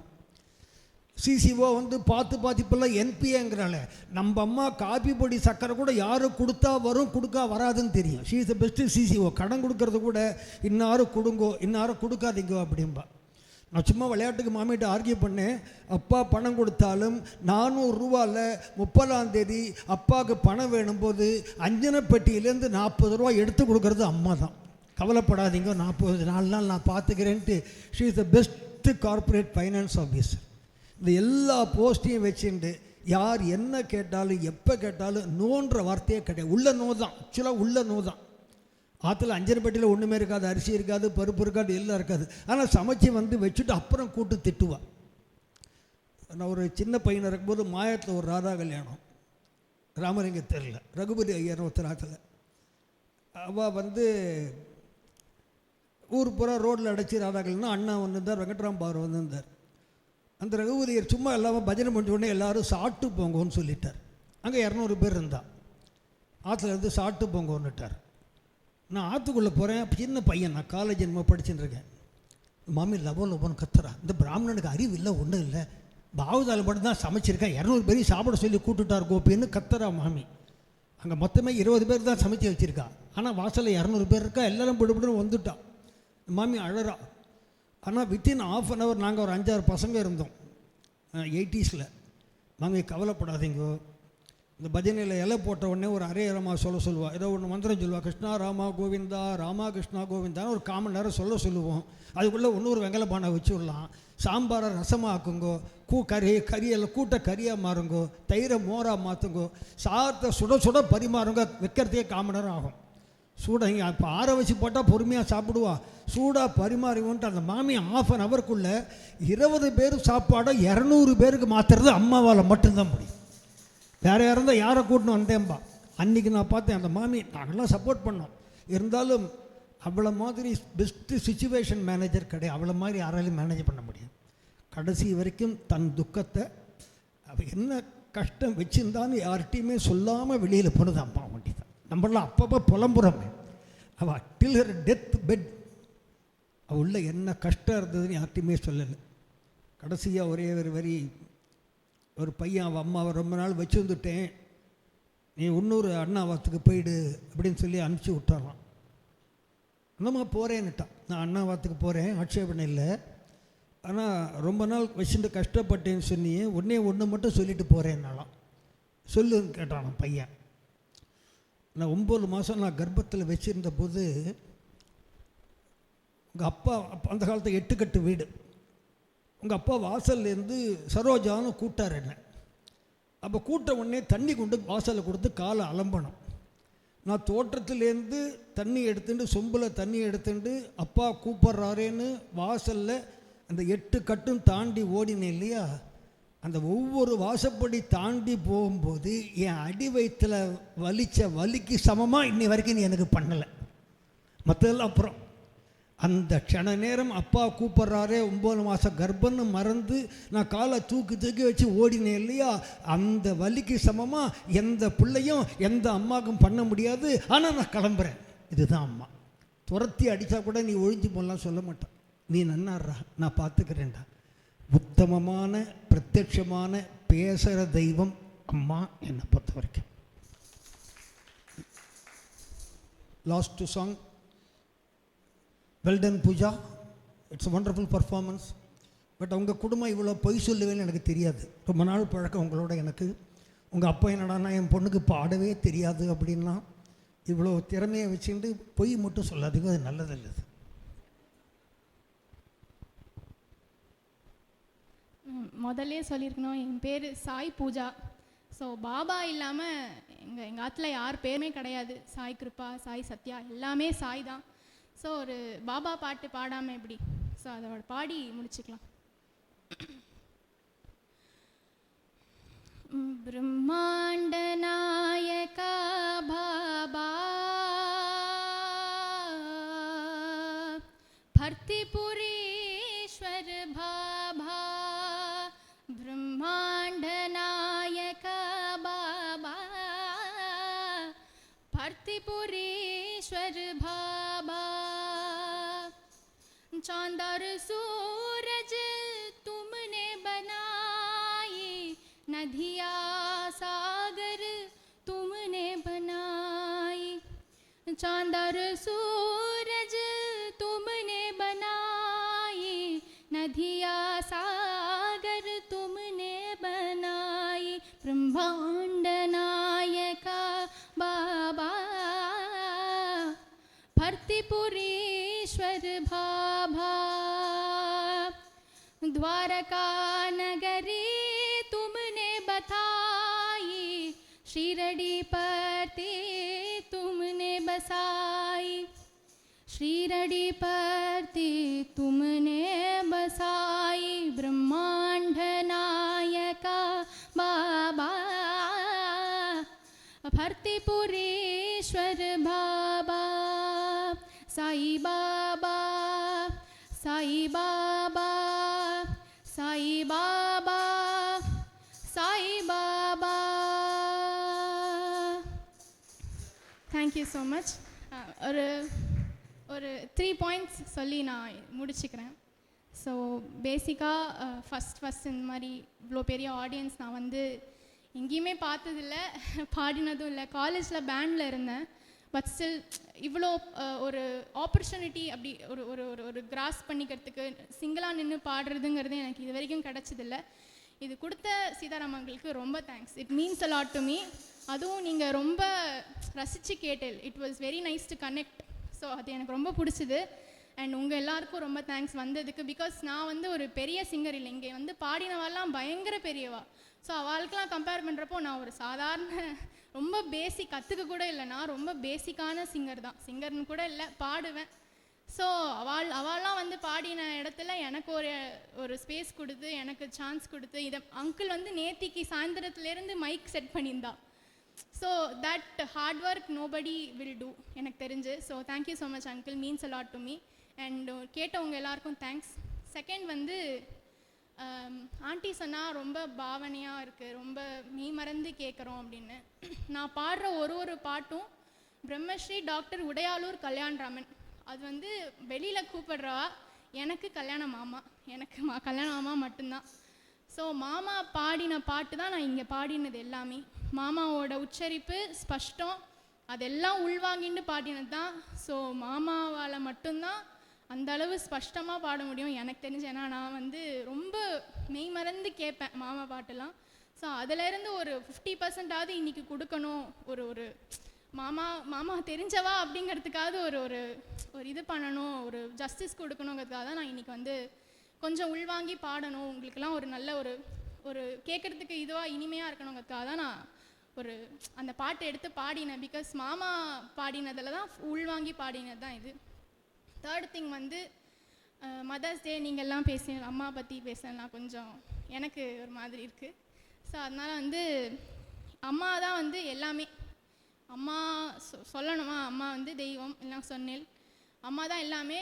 சிசிஓ வந்து பார்த்து இப்போல்லாம் என்பிஏங்கிறால. நம்ம அம்மா காபி பொடி சக்கரை கூட யாரும் கொடுத்தா வரும் கொடுக்கா வராதுன்னு தெரியும். She is the best CCO. கடன் கொடுக்கறது கூட இன்னாரும் கொடுங்கோ இன்னாரும் கொடுக்காதீங்கோ அப்படின்பா. நான் சும்மா விளையாட்டுக்கு மாமிகிட்ட ஆர்கியூ பண்ணேன். அப்பா பணம் கொடுத்தாலும் 400 ரூபாவில் 30ஆம் தேதி அப்பாவுக்கு பணம் வேணும்போது அஞ்சனை பெட்டியிலேருந்து 40 ரூபா எடுத்து கொடுக்கறது அம்மா தான். கவலைப்படாதீங்க, 4 நாள் நான் பார்த்துக்கிறேன்ட்டு. She is the best corporate finance officer. இந்த எல்லா போஸ்ட்டையும் வச்சுட்டு யார் என்ன கேட்டாலும் எப்போ கேட்டாலும் நோன்ற வார்த்தையே கிடையாது. உள்ள நோ தான், ஆக்சுவலாக உள்ள நோ தான். ஆற்றுல அஞ்சரை பெட்டியில் ஒன்றுமே இருக்காது, அரிசி இருக்காது, பருப்பு இருக்காது, எல்லாம் இருக்காது. ஆனால் சமைச்சி வந்து வச்சுட்டு அப்புறம் கூட்டு திட்டுவாள். நான் ஒரு சின்ன பையனை இருக்கும்போது மாயத்தில் ஒரு ராதா கல்யாணம், ராமலிங்க தெரியல, ரகுபதி ஐயர் ஒருத்தர் ஆற்றுல. அவள் வந்து ஊர் பூரா ரோட்டில் அடைச்சி ராதா கல்யாணம். அண்ணா வந்திருந்தார், வெங்கட்ராம் பார் வந்திருந்தார். அந்த ரகுபதியர் சும்மா எல்லாமே பஜனை பண்ணி உடனே எல்லோரும் சாப்பிட்டு போங்கன்னு சொல்லிட்டார். அங்கே 200 பேர் இருந்தா. ஆற்றுல இருந்து சாப்பிட்டு போங்கன்னுட்டார். நான் ஆற்றுக்குள்ளே போகிறேன், சின்ன பையன், நான் காலேஜ் என்னமோ படிச்சுட்டு இருக்கேன். மாமி லவோன்னு கத்துறா. இந்த பிராமணனுக்கு அறிவு இல்லை, ஒன்றும் இல்லை, பாவுதால் மட்டும் தான் சமைச்சிருக்கேன், 200 பேரையும் சாப்பிட சொல்லி கூட்டுட்டார் கோபின்னு கத்துறா மாமி. அங்கே மொத்தமே 20 பேர் தான் சமைச்சு வச்சுருக்கா. ஆனால் வாசலில் 200 பேர் இருக்கா, எல்லோரும் பிடிபடுன்னு வந்துட்டான். மாமி அழறா. ஆனால் வித்தின் ½ அன் ஹவர் நாங்கள் ஒரு 5-6 பசங்க இருந்தோம் 80s. மாமி கவலைப்படாதீங்கோ, இந்த பஜனையில் இலை போட்ட உடனே ஒரு அரையரமாக சொல்லுவாள், ஏதோ ஒன்று மந்திரம் சொல்லுவாள், கிருஷ்ணா ராமா கோவிந்தா ராமா கிருஷ்ணா கோவிந்தான்னு ஒரு 1/4 மணி நேரம் சொல்லுவோம். அதுக்குள்ளே இன்னொரு வெங்கல பானை வச்சு விடலாம், சாம்பாரை ரசமாக ஆக்குங்கோ, கறியெல்லாம் கூட்ட கறியாக மாறுங்கோ, தயிரை மோராக மாற்றுங்கோ, சாதத்தை சுட பரிமாறுங்க. வைக்கிறதுக்கே 1/4 மணி நேரம் ஆகும். சூடாக இப்போ ஆற வச்சு போட்டால் பொறுமையாக சாப்பிடுவா. சூடாக பரிமாறிவோன்ட்டு அந்த மாமி ½ அன் ஹவருக்குள்ளே 20 பேர் சாப்பாடை 200 பேருக்கு மாற்றுறது அம்மாவால் மட்டும்தான் முடியும். வேறு இருந்தால் யாரை கூட்டின்னு வந்தேன்பா. அன்றைக்கி நான் பார்த்தேன் அந்த மாமி. நாங்கள்லாம் சப்போர்ட் பண்ணோம், இருந்தாலும் அவ்வளோ மாதிரி பெஸ்ட்டு சுச்சுவேஷன் மேனேஜர் கிடையாது. அவ்வளோ மாதிரி யாராலையும் மேனேஜ் பண்ண முடியும். கடைசி வரைக்கும் தன் துக்கத்தை அவள் என்ன கஷ்டம் வச்சுருந்தான்னு யார்கிட்டையுமே சொல்லாமல் வெளியில் போனது அம்மா வண்டி தான். நம்மளாம் அப்பப்போ புலம்புறோமே. அவள் டில் ஹர் டெத் பெட் அவள் உள்ள என்ன கஷ்டம் இருந்ததுன்னு யார்கிட்டையுமே சொல்லலை. கடைசியாக ஒரே ஒரு வரி, ஒரு பையன் அவள் அம்மாவை ரொம்ப நாள் வச்சு வந்துட்டேன், நீ இன்னொரு அண்ணாவாத்துக்கு போயிடு அப்படின்னு சொல்லி அனுப்பிச்சி விட்டாராம். அந்தம்மா போகிறேன்னுட்டான். நான் அண்ணாவாத்துக்கு போகிறேன், ஆட்சேபனை இல்லை, ஆனால் ரொம்ப நாள் வச்சுட்டு கஷ்டப்பட்டேன்னு சொன்னியே, ஒன்று மட்டும் சொல்லிட்டு போகிறேன்னாலாம். சொல்லுன்னு கேட்டான் பையன். நான் 9 மாதம் நான் கர்ப்பத்தில் வச்சுருந்த போது உங்கள் அப்பா அந்த காலத்தில் 8 கட்டு வீடு, உங்கள் அப்பா வாசல்லேருந்து சரோஜான்னு கூட்டார் என்ன. அப்போ கூட்ட உடனே தண்ணி கொண்டு வாசலில் கொடுத்து காலை அலம்பணும். நான் தோட்டத்துலேருந்து தண்ணி எடுத்துட்டு சொம்பில் தண்ணி எடுத்துட்டு அப்பா கூப்பிட்றாரேன்னு வாசலில் அந்த 8 கட்டும் தாண்டி ஓடினேன் இல்லையா. அந்த ஒவ்வொரு வாசப்படி தாண்டி போகும்போது என் அடி வயிற்றில் வலித்த வலிக்கு சமமாக இன்னி வரைக்கும் நீ எனக்கு பண்ணலை. மற்றதெல்லாம் அப்புறம் அந்த க்ஷண நேரம் அப்பா கூப்பிட்றாரே 9 மாதம் கர்ப்பன்னு மறந்து நான் காலை தூக்கி வச்சு ஓடினேன் இல்லையா, அந்த வலிக்கு சமமாக எந்த பிள்ளையும் எந்த அம்மாவுக்கும் பண்ண முடியாது. ஆனால் நான் கிளம்புறேன், இதுதான் அம்மா. துரத்தி அடித்தா கூட நீ ஒழிஞ்சு போடலாம் சொல்ல மாட்டான். நீ நன்னாடுறா, நான் பார்த்துக்கிறேன்டா. உத்தமமான பிரத்யட்சமான பேசுகிற தெய்வம் அம்மா என்னை பொறுத்த வரைக்கும். Last song, well done Pooja, it's wonderful performance. But உங்கள் குடும்பம் இவ்வளோ பொய் சொல்லுவேன்னு எனக்கு தெரியாது. ரொம்ப நாள் பழக்கம் உங்களோட எனக்கு. உங்கள் அப்பா என்னடானா என் பொண்ணுக்கு பாடவே தெரியாது அப்படின்னா, இவ்வளோ திறமையை வச்சுட்டு பொய் மட்டும் சொல்லாதீங்க, அது நல்லதில்லை.
முதல்லே சொல்லியிருக்கணும், என் பேர் சாய் பூஜா. ஸோ பாபா இல்லாமல் எங்கள் ஆற்றுல யார் பேருமே கிடையாது. சாய் கிருபா, சாய் சத்யா எல்லாமே சாய் தான். ஸோ ஒரு பாபா பாட்டு பாடாமல் எப்படி? ஸோ அதோட பாடி முடிச்சுக்கலாம். ब्रह्मांड नायका बाबा, भर्तिपुरीश्वर बाबा, ब्रह्मांड नायका बाबा, भर्तिपुरीश्वर बाबा, चांद और सूरज तुमने बनाई, नदिया सागर तुमने बनाई, चांद और सूरज तुमने बनाई, नदिया सागर तुमने बनाई, ब्रह्मांड नायका बाबा, भर्तिपुरीश्वर बाबा, द्वारका नगरी तुमने बताई, शीरडी परती तुमने बसाई, शीरडी परती तुमने बसाई, ब्रह्मांड नायका बाबा, भर्तिपुरीश्वर बाबा, Sai Baba, Sai Baba, Sai Baba, Sai Baba. Thank you so much. ஒரு 3 பாயிண்ட்ஸ் சொல்லி நான் முடிச்சுக்கிறேன். ஸோ பேசிக்காக ஃபஸ்ட் இந்த மாதிரி இவ்வளோ பெரிய ஆடியன்ஸ் நான் வந்து எங்கேயுமே பார்த்ததில்ல, பாடினதும் இல்லை. காலேஜில் பேண்டில் இருந்தேன். பட் ஸ்டில் இவ்வளோ ஒரு ஆப்பர்ச்சுனிட்டி அப்படி ஒரு ஒரு ஒரு ஒரு கிராஸ் பண்ணிக்கிறதுக்கு சிங்கிளாக நின்று பாடுறதுங்கிறது எனக்கு இது வரைக்கும் கிடச்சதில்ல. இது கொடுத்த சீதாராமங்களுக்கு ரொம்ப thanks. It means a lot to me. அதுவும் நீங்கள் ரொம்ப ரசித்து கேட்டேன். It was very nice to connect. So அது எனக்கு ரொம்ப பிடிச்சிது. அண்ட் உங்கள் எல்லாருக்கும் ரொம்ப தேங்க்ஸ் வந்ததுக்கு. பிகாஸ் நான் வந்து ஒரு பெரிய சிங்கர் இல்லை. இங்கே வந்து பாடினவாலாம் பயங்கர பெரியவா. ஸோ அவளுக்கெலாம் கம்பேர் பண்ணுறப்போ நான் ஒரு சாதாரண ரொம்ப பேசிக் கற்றுக்க கூட இல்லை. நான் ரொம்ப பேசிக்கான சிங்கர் தான். சிங்கர்னு கூட இல்லை, பாடுவேன். ஸோ அவள்லாம் வந்து பாடின இடத்துல எனக்கு ஒரு ஸ்பேஸ் கொடுத்து, எனக்கு சான்ஸ் கொடுத்து, இதை அங்கிள் வந்து நேத்திக்கு சாயந்தரத்துலேருந்து மைக் செட் பண்ணியிருந்தா. So that hard work nobody will do எனக்கு தெரிஞ்சு. So thank you so much uncle, means a lot to me. And கேட்டவங்க எல்லாருக்கும் தேங்க்ஸ். செகண்ட் வந்து ஆண்டி சொன்னால் ரொம்ப பாவனையாக இருக்குது, ரொம்ப மெய் மறந்து கேட்குறோம் அப்படின்னு. நான் பாடுற ஒரு பாட்டும் பிரம்மஸ்ரீ டாக்டர் உடையாலூர் கல்யாண்ராமன், அது வந்து வெளியில் கூப்பிடுறவா, எனக்கு கல்யாண மாமா, எனக்கு கல்யாண மாமா மட்டும்தான். ஸோ மாமா பாடின பாட்டு தான் நான் இங்கே பாடினது எல்லாமே. மாமாவோட உச்சரிப்பு ஸ்பஷ்டம் அதெல்லாம் உள்வாங்கிட்டு பாடினது தான். ஸோ மாமாவால் மட்டும்தான் அந்த அளவு ஸ்பஷ்டமாக பாட முடியும் எனக்கு தெரிஞ்சு. ஏன்னா நான் வந்து ரொம்ப மெய் மறந்து கேட்பேன் மாமா பாட்டெல்லாம். ஸோ அதிலேருந்து ஒரு 50% இன்றைக்கி கொடுக்கணும், ஒரு மாமா தெரிஞ்சவா அப்படிங்கிறதுக்காவது ஒரு இது பண்ணணும், ஒரு ஜஸ்டிஸ் கொடுக்கணுங்கிறதுக்காக தான் நான் இன்றைக்கி வந்து கொஞ்சம் உள்வாங்கி பாடணும், உங்களுக்கெல்லாம் ஒரு நல்ல ஒரு கேட்குறதுக்கு இதுவாக இனிமையாக இருக்கணுங்கிறதுக்காக தான் நான் அந்த பாட்டை எடுத்து பாடினேன். பிகாஸ் மாமா பாடினதில் தான் உள்வாங்கி பாடினது தான் இது. தேர்ட் திங் வந்து மதர்ஸ் டே நீங்கள்லாம் பேசின அம்மா பற்றி பேசினா கொஞ்சம் எனக்கு ஒரு மாதிரி இருக்குது. ஸோ அதனால் வந்து அம்மா தான் வந்து எல்லாமே. அம்மா சொல்லணுமா, அம்மா வந்து தெய்வம் எல்லாம் சொன்னேன். அம்மா தான் எல்லாமே.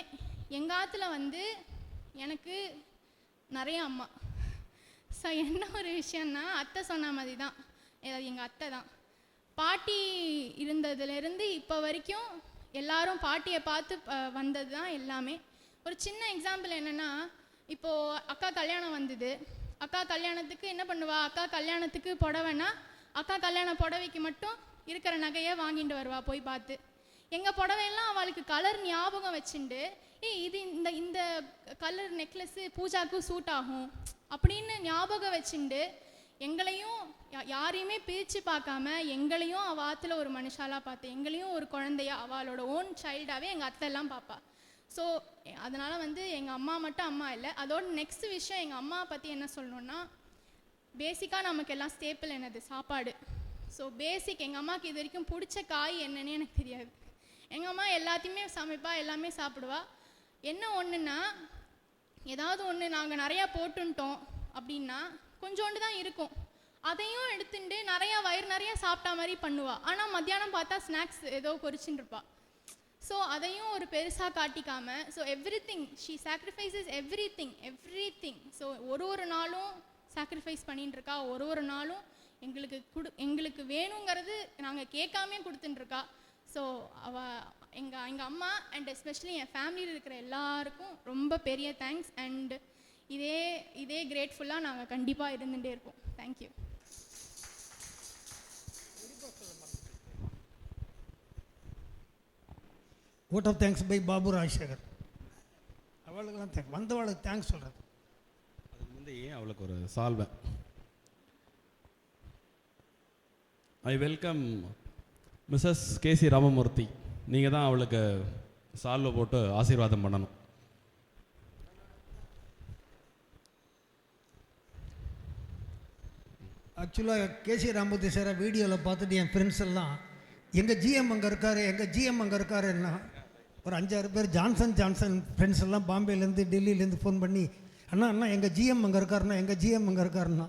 எங்கள் ஆற்றுல வந்து எனக்கு நிறைய அம்மா. ஸோ என்ன ஒரு விஷயம்னா, அத்தை சொன்ன மாதிரி தான், எங்கள் அத்தை தான். பாட்டி இருந்ததுலேருந்து இப்போ வரைக்கும் எல்லாரும் பாட்டியை பார்த்து வந்தது தான் எல்லாமே. ஒரு சின்ன எக்ஸாம்பிள் என்னென்னா, இப்போது அக்கா கல்யாணம் வந்தது. அக்கா கல்யாணத்துக்கு என்ன பண்ணுவா, அக்கா கல்யாணத்துக்கு புடவைன்னா அக்கா கல்யாண புடவைக்கு மட்டும் இருக்கிற நகையை வாங்கிட்டு வருவா போய் பார்த்து. எங்கள் புடவையெல்லாம் அவளுக்கு கலர் ஞாபகம் வச்சுண்டு, இது இந்த கலர் நெக்லஸ்ஸு பூஜாவுக்கு சூட் ஆகும் அப்படின்னு ஞாபகம் வச்சுண்டு எங்களையும் யாரையுமே பிரித்து பார்க்காம எங்களையும் அவள் ஆற்றுல ஒரு மனுஷாலாக பார்த்து, எங்களையும் ஒரு குழந்தையா அவளோட ஓன் சைல்டாகவே எங்கள் அத்தைலாம் பார்ப்பா. ஸோ அதனால் வந்து எங்கள் அம்மா மட்டும் அம்மா இல்லை. அதோட நெக்ஸ்ட் விஷயம் எங்கள் அம்மா பற்றி என்ன சொல்லணுன்னா, பேசிக்காக நமக்கு எல்லாம் ஸ்டேப்பிள் என்னது சாப்பாடு. ஸோ பேசிக் எங்கள் அம்மாவுக்கு இது வரைக்கும் பிடிச்ச காய் என்னன்னு எனக்கு தெரியாது. எங்கள் அம்மா எல்லாத்தையுமே சமைப்பா, எல்லாமே சாப்பிடுவா. என்ன ஒன்றுன்னா, ஏதாவது ஒன்று நாங்கள் நிறையா போட்டுட்டோம் அப்படின்னா கொஞ்சோண்டு தான் இருக்கும், அதையும் எடுத்துட்டு நிறையா வயிறு நிறையா சாப்பிட்டா மாதிரி பண்ணுவாள். ஆனால் மத்தியானம் பார்த்தா ஸ்நாக்ஸ் ஏதோ பொரிச்சுட்டு இருப்பா. ஸோ அதையும் ஒரு பெருசாக காட்டிக்காமல், so everything she sacrifices everything. So ஒரு நாளும் சாக்ரிஃபைஸ் பண்ணிட்டு இருக்கா. ஒரு நாளும் எங்களுக்கு வேணுங்கிறது நாங்கள் கேட்காமே கொடுத்துட்டுருக்கா. ஸோ எங்கள் அம்மா அண்ட் எஸ்பெஷலி என் ஃபேமிலியில் இருக்கிற எல்லாருக்கும் ரொம்ப பெரிய தேங்க்ஸ். அண்ட் இதே கிரேட்ஃபுல்லாக நாங்கள் கண்டிப்பாக இருந்துகிட்டே இருப்போம். Thank you.
Ode of thanks by Babu Rajasekhar. அவளுக்கெல்லாம் தேங்க்ஸ், வந்தவளுக்கு தேங்க்ஸ் சொல்கிறது.
அதுக்கு முந்தைய அவளுக்கு ஒரு சால்வை. ஐ வெல்கம் மிஸ்ஸஸ் கேசி ராமமூர்த்தி. நீங்கள் தான் அவளுக்கு சால்வை போட்டு ஆசீர்வாதம் பண்ணணும்.
ஆக்சுவலாக கேசி ராமமூர்த்தி சாரை வீடியோவில் பார்த்துட்டு என் ஃப்ரெண்ட்ஸ் எல்லாம் எங்கள் ஜிஎம் அங்கே இருக்காருன்னா ஒரு 5-6 பேர் ஜான்சன் ஃப்ரெண்ட்ஸ் எல்லாம் பாம்பேலேருந்து டெல்லியிலேருந்து ஃபோன் பண்ணி, அண்ணா எங்கள் ஜிஎம் அங்கே இருக்காருன்னா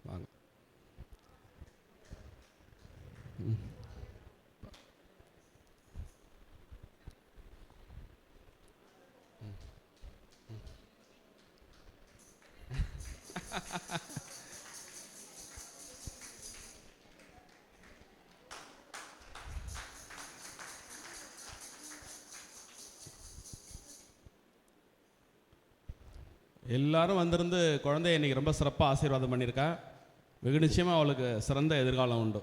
வாங்க. எல்லாரும் வந்திருந்து குழந்தைய இன்னைக்கு ரொம்ப சிறப்பாக ஆசீர்வாதம் பண்ணியிருக்கா. வெகு நிச்சயமாக அவளுக்கு சிறந்த எதிர்காலம் உண்டு.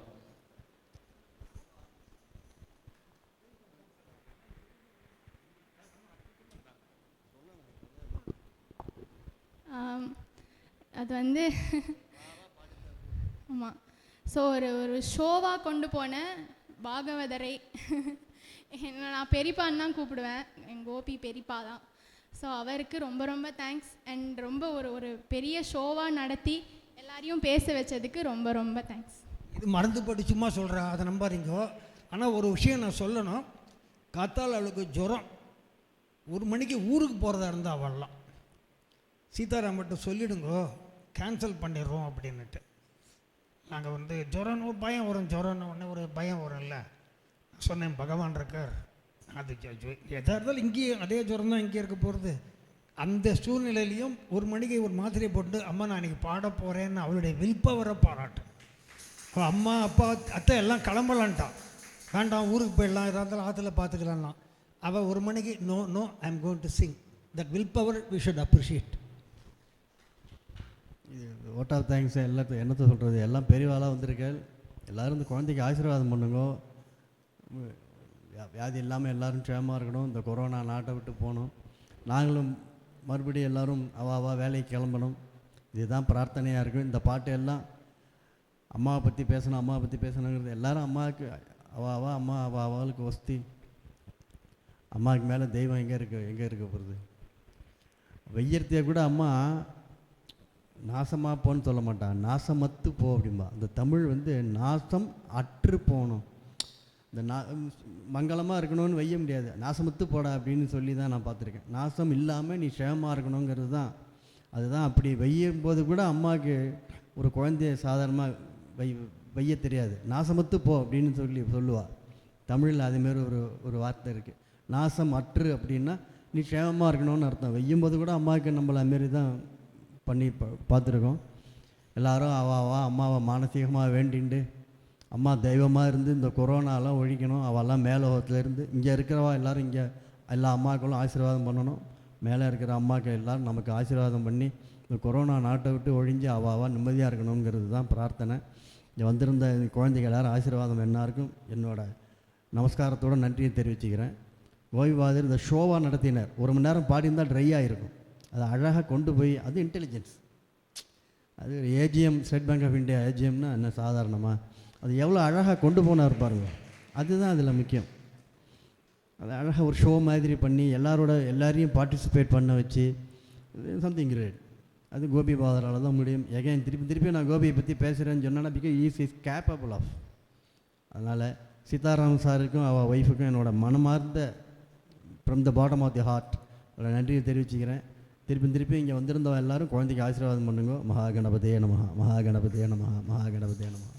அது வந்து ஆமாம். ஸோ ஒரு ஷோவாக கொண்டு போன பாகவதரை நான் பெரியப்பான்னு தான் கூப்பிடுவேன். எங்கள் கோபி பெரியப்பா தான். ஸோ அவருக்கு ரொம்ப ரொம்ப தேங்க்ஸ். அண்ட் ரொம்ப ஒரு பெரிய ஷோவாக நடத்தி எல்லாரையும் பேச வச்சதுக்கு ரொம்ப ரொம்ப தேங்க்ஸ்.
இது மறந்து போட்டு சும்மா சொல்கிறேன், அதை நம்பாதீங்கோ. ஆனால் ஒரு விஷயம் நான் சொல்லணும். காத்தால் அவளுக்கு ஜுரம், 1 மணிக்கு ஊருக்கு போகிறதா இருந்தால் அவள்லாம் சீதாராமட்ட சொல்லிடுங்கோ, கேன்சல் பண்ணிடுறோம் அப்படின்னுட்டு. நாங்கள் வந்து ஜுரம்னு ஒரு பயம் வரும், ஜுரம்னு உடனே ஒரு பயம் வரும்ல. சொன்னேன் பகவான் இருக்கார், அது எதாக இருந்தாலும் இங்கேயும் அதே ஜுரம் தான் இங்கே இருக்க போகிறது. அந்த சூழ்நிலையிலையும் 1 மணிக்கு ஒரு மாத்திரையை போட்டு, அம்மா நான் இன்றைக்கி பாட போகிறேன்னு அவளுடைய வில்பவரை பாராட்டு. அம்மா அப்பா அத்தை எல்லாம் கிளம்பலான்ட்டான், வேண்டாம் ஊருக்கு போயிடலாம், எதாக இருந்தாலும் ஆற்றுல பார்த்துக்கலாம்னா. அவள் 1 மணிக்கு no I am going to sing. That willpower we should appreciate.
இது ஓட் ஆஃப் தேங்க்ஸ் எல்லாத்தையும் என்னத்தை சொல்கிறது, எல்லாம் பெரியவாளாக வந்திருக்கேன். எல்லோரும் இந்த குழந்தைக்கு ஆசீர்வாதம் பண்ணுங்க. வியாதி இல்லாமல் எல்லோரும் க்ஷேமாக இருக்கணும். இந்த கொரோனா நாட்டை விட்டு போகணும். நாங்களும் மறுபடியும் எல்லோரும் அவா வேலைக்கு கிளம்பணும். இதுதான் பிரார்த்தனையாக இருக்கும். இந்த பாட்டு எல்லாம் அம்மாவை பற்றி பேசணுங்கிறது எல்லோரும் அம்மாவுக்கு அம்மா அவளுக்கு வசதி. அம்மாவுக்கு மேலே தெய்வம் எங்கே இருக்க போகிறது. வெய்யர்த்தியை கூட அம்மா நாசமாக போன்னு சொல்ல மாட்டான், நாசமத்து போ அப்படின்பா. அந்த தமிழ் வந்து நாசம் அற்று போகணும். இந்த மங்களமாக இருக்கணும்னு வைய முடியாது, நாசமத்து போடா அப்படின்னு சொல்லி தான் நான் பார்த்துருக்கேன். நாசம் இல்லாமல் நீ க்ஷேமமாக இருக்கணுங்கிறது தான். அதுதான் அப்படி வையும் போது கூட அம்மாவுக்கு ஒரு குழந்தைய சாதாரணமாக வைய தெரியாது. நாசமத்து போ அப்படின்னு சொல்லுவாள். தமிழில் அதேமாரி ஒரு வார்த்தை இருக்குது. நாசம் அற்று அப்படின்னா நீ க்ஷேமமாக இருக்கணும்னு அர்த்தம். வையும்போது கூட அம்மாவுக்கு நம்மளை அதுமாரி தான் பண்ணி பார்த்துருக்கோம். எல்லோரும் அம்மாவை மானசீகமாக வேண்டிண்டு அம்மா தெய்வமாக இருந்து இந்த கொரோனாலாம் ஒழிக்கணும். அவெல்லாம் மேலோகத்துலேருந்து இங்கே இருக்கிறவா எல்லோரும் இங்கே எல்லா அம்மாக்களும் ஆசீர்வாதம் பண்ணணும். மேலே இருக்கிற அம்மாக்கள் எல்லோரும் நமக்கு ஆசீர்வாதம் பண்ணி இந்த கொரோனா நாட்டை விட்டு ஒழிஞ்சு அவள் நிம்மதியாக இருக்கணுங்கிறது தான் பிரார்த்தனை. இங்கே வந்திருந்த குழந்தைகள் எல்லோரும் ஆசீர்வாதம் எல்லாருக்கும் என்னோட நமஸ்காரத்தோடு நன்றியை தெரிவிச்சுக்கிறேன். ஓய்வாதர் இந்த ஷோவாக நடத்தினார். 1 மணி நேரம் பாடியிருந்தால் ட்ரை ஆகிருக்கும். அதை அழகாக கொண்டு போய், அது இன்டெலிஜென்ஸ். அது AGM, State Bank of India ஏஜிஎம்னா என்ன சாதாரணமாக, அது எவ்வளோ அழகாக கொண்டு போனார் பாருங்க. அதுதான் அதில் முக்கியம். அது அழகாக ஒரு ஷோ மாதிரி பண்ணி எல்லாரையும் பார்ட்டிசிபேட் பண்ண வச்சு சம்திங் கிரேட். அது கோபி பாதரால் தான் முடியும். எகைன் திருப்பி நான் கோபியை பற்றி பேசுகிறேன்னு சொன்னேன்னா பிகாஸ் இஸ் கேப்பபிள் ஆஃப். அதனால் சீதாராம் சாருக்கும் அவள் ஒய்ஃபுக்கும் என்னோட மனமார்ந்த from the bottom of the heart நன்றியை தெரிவிச்சுக்கிறேன். திருப்பி இங்கே வந்திருந்தவன் எல்லாரும் குழந்தைக்கு ஆசீர்வாதம் பண்ணுங்க. மகாகணபதியே நமஹ, மகாகணபதியே நமஹ, மகாகணபதியே நமஹ.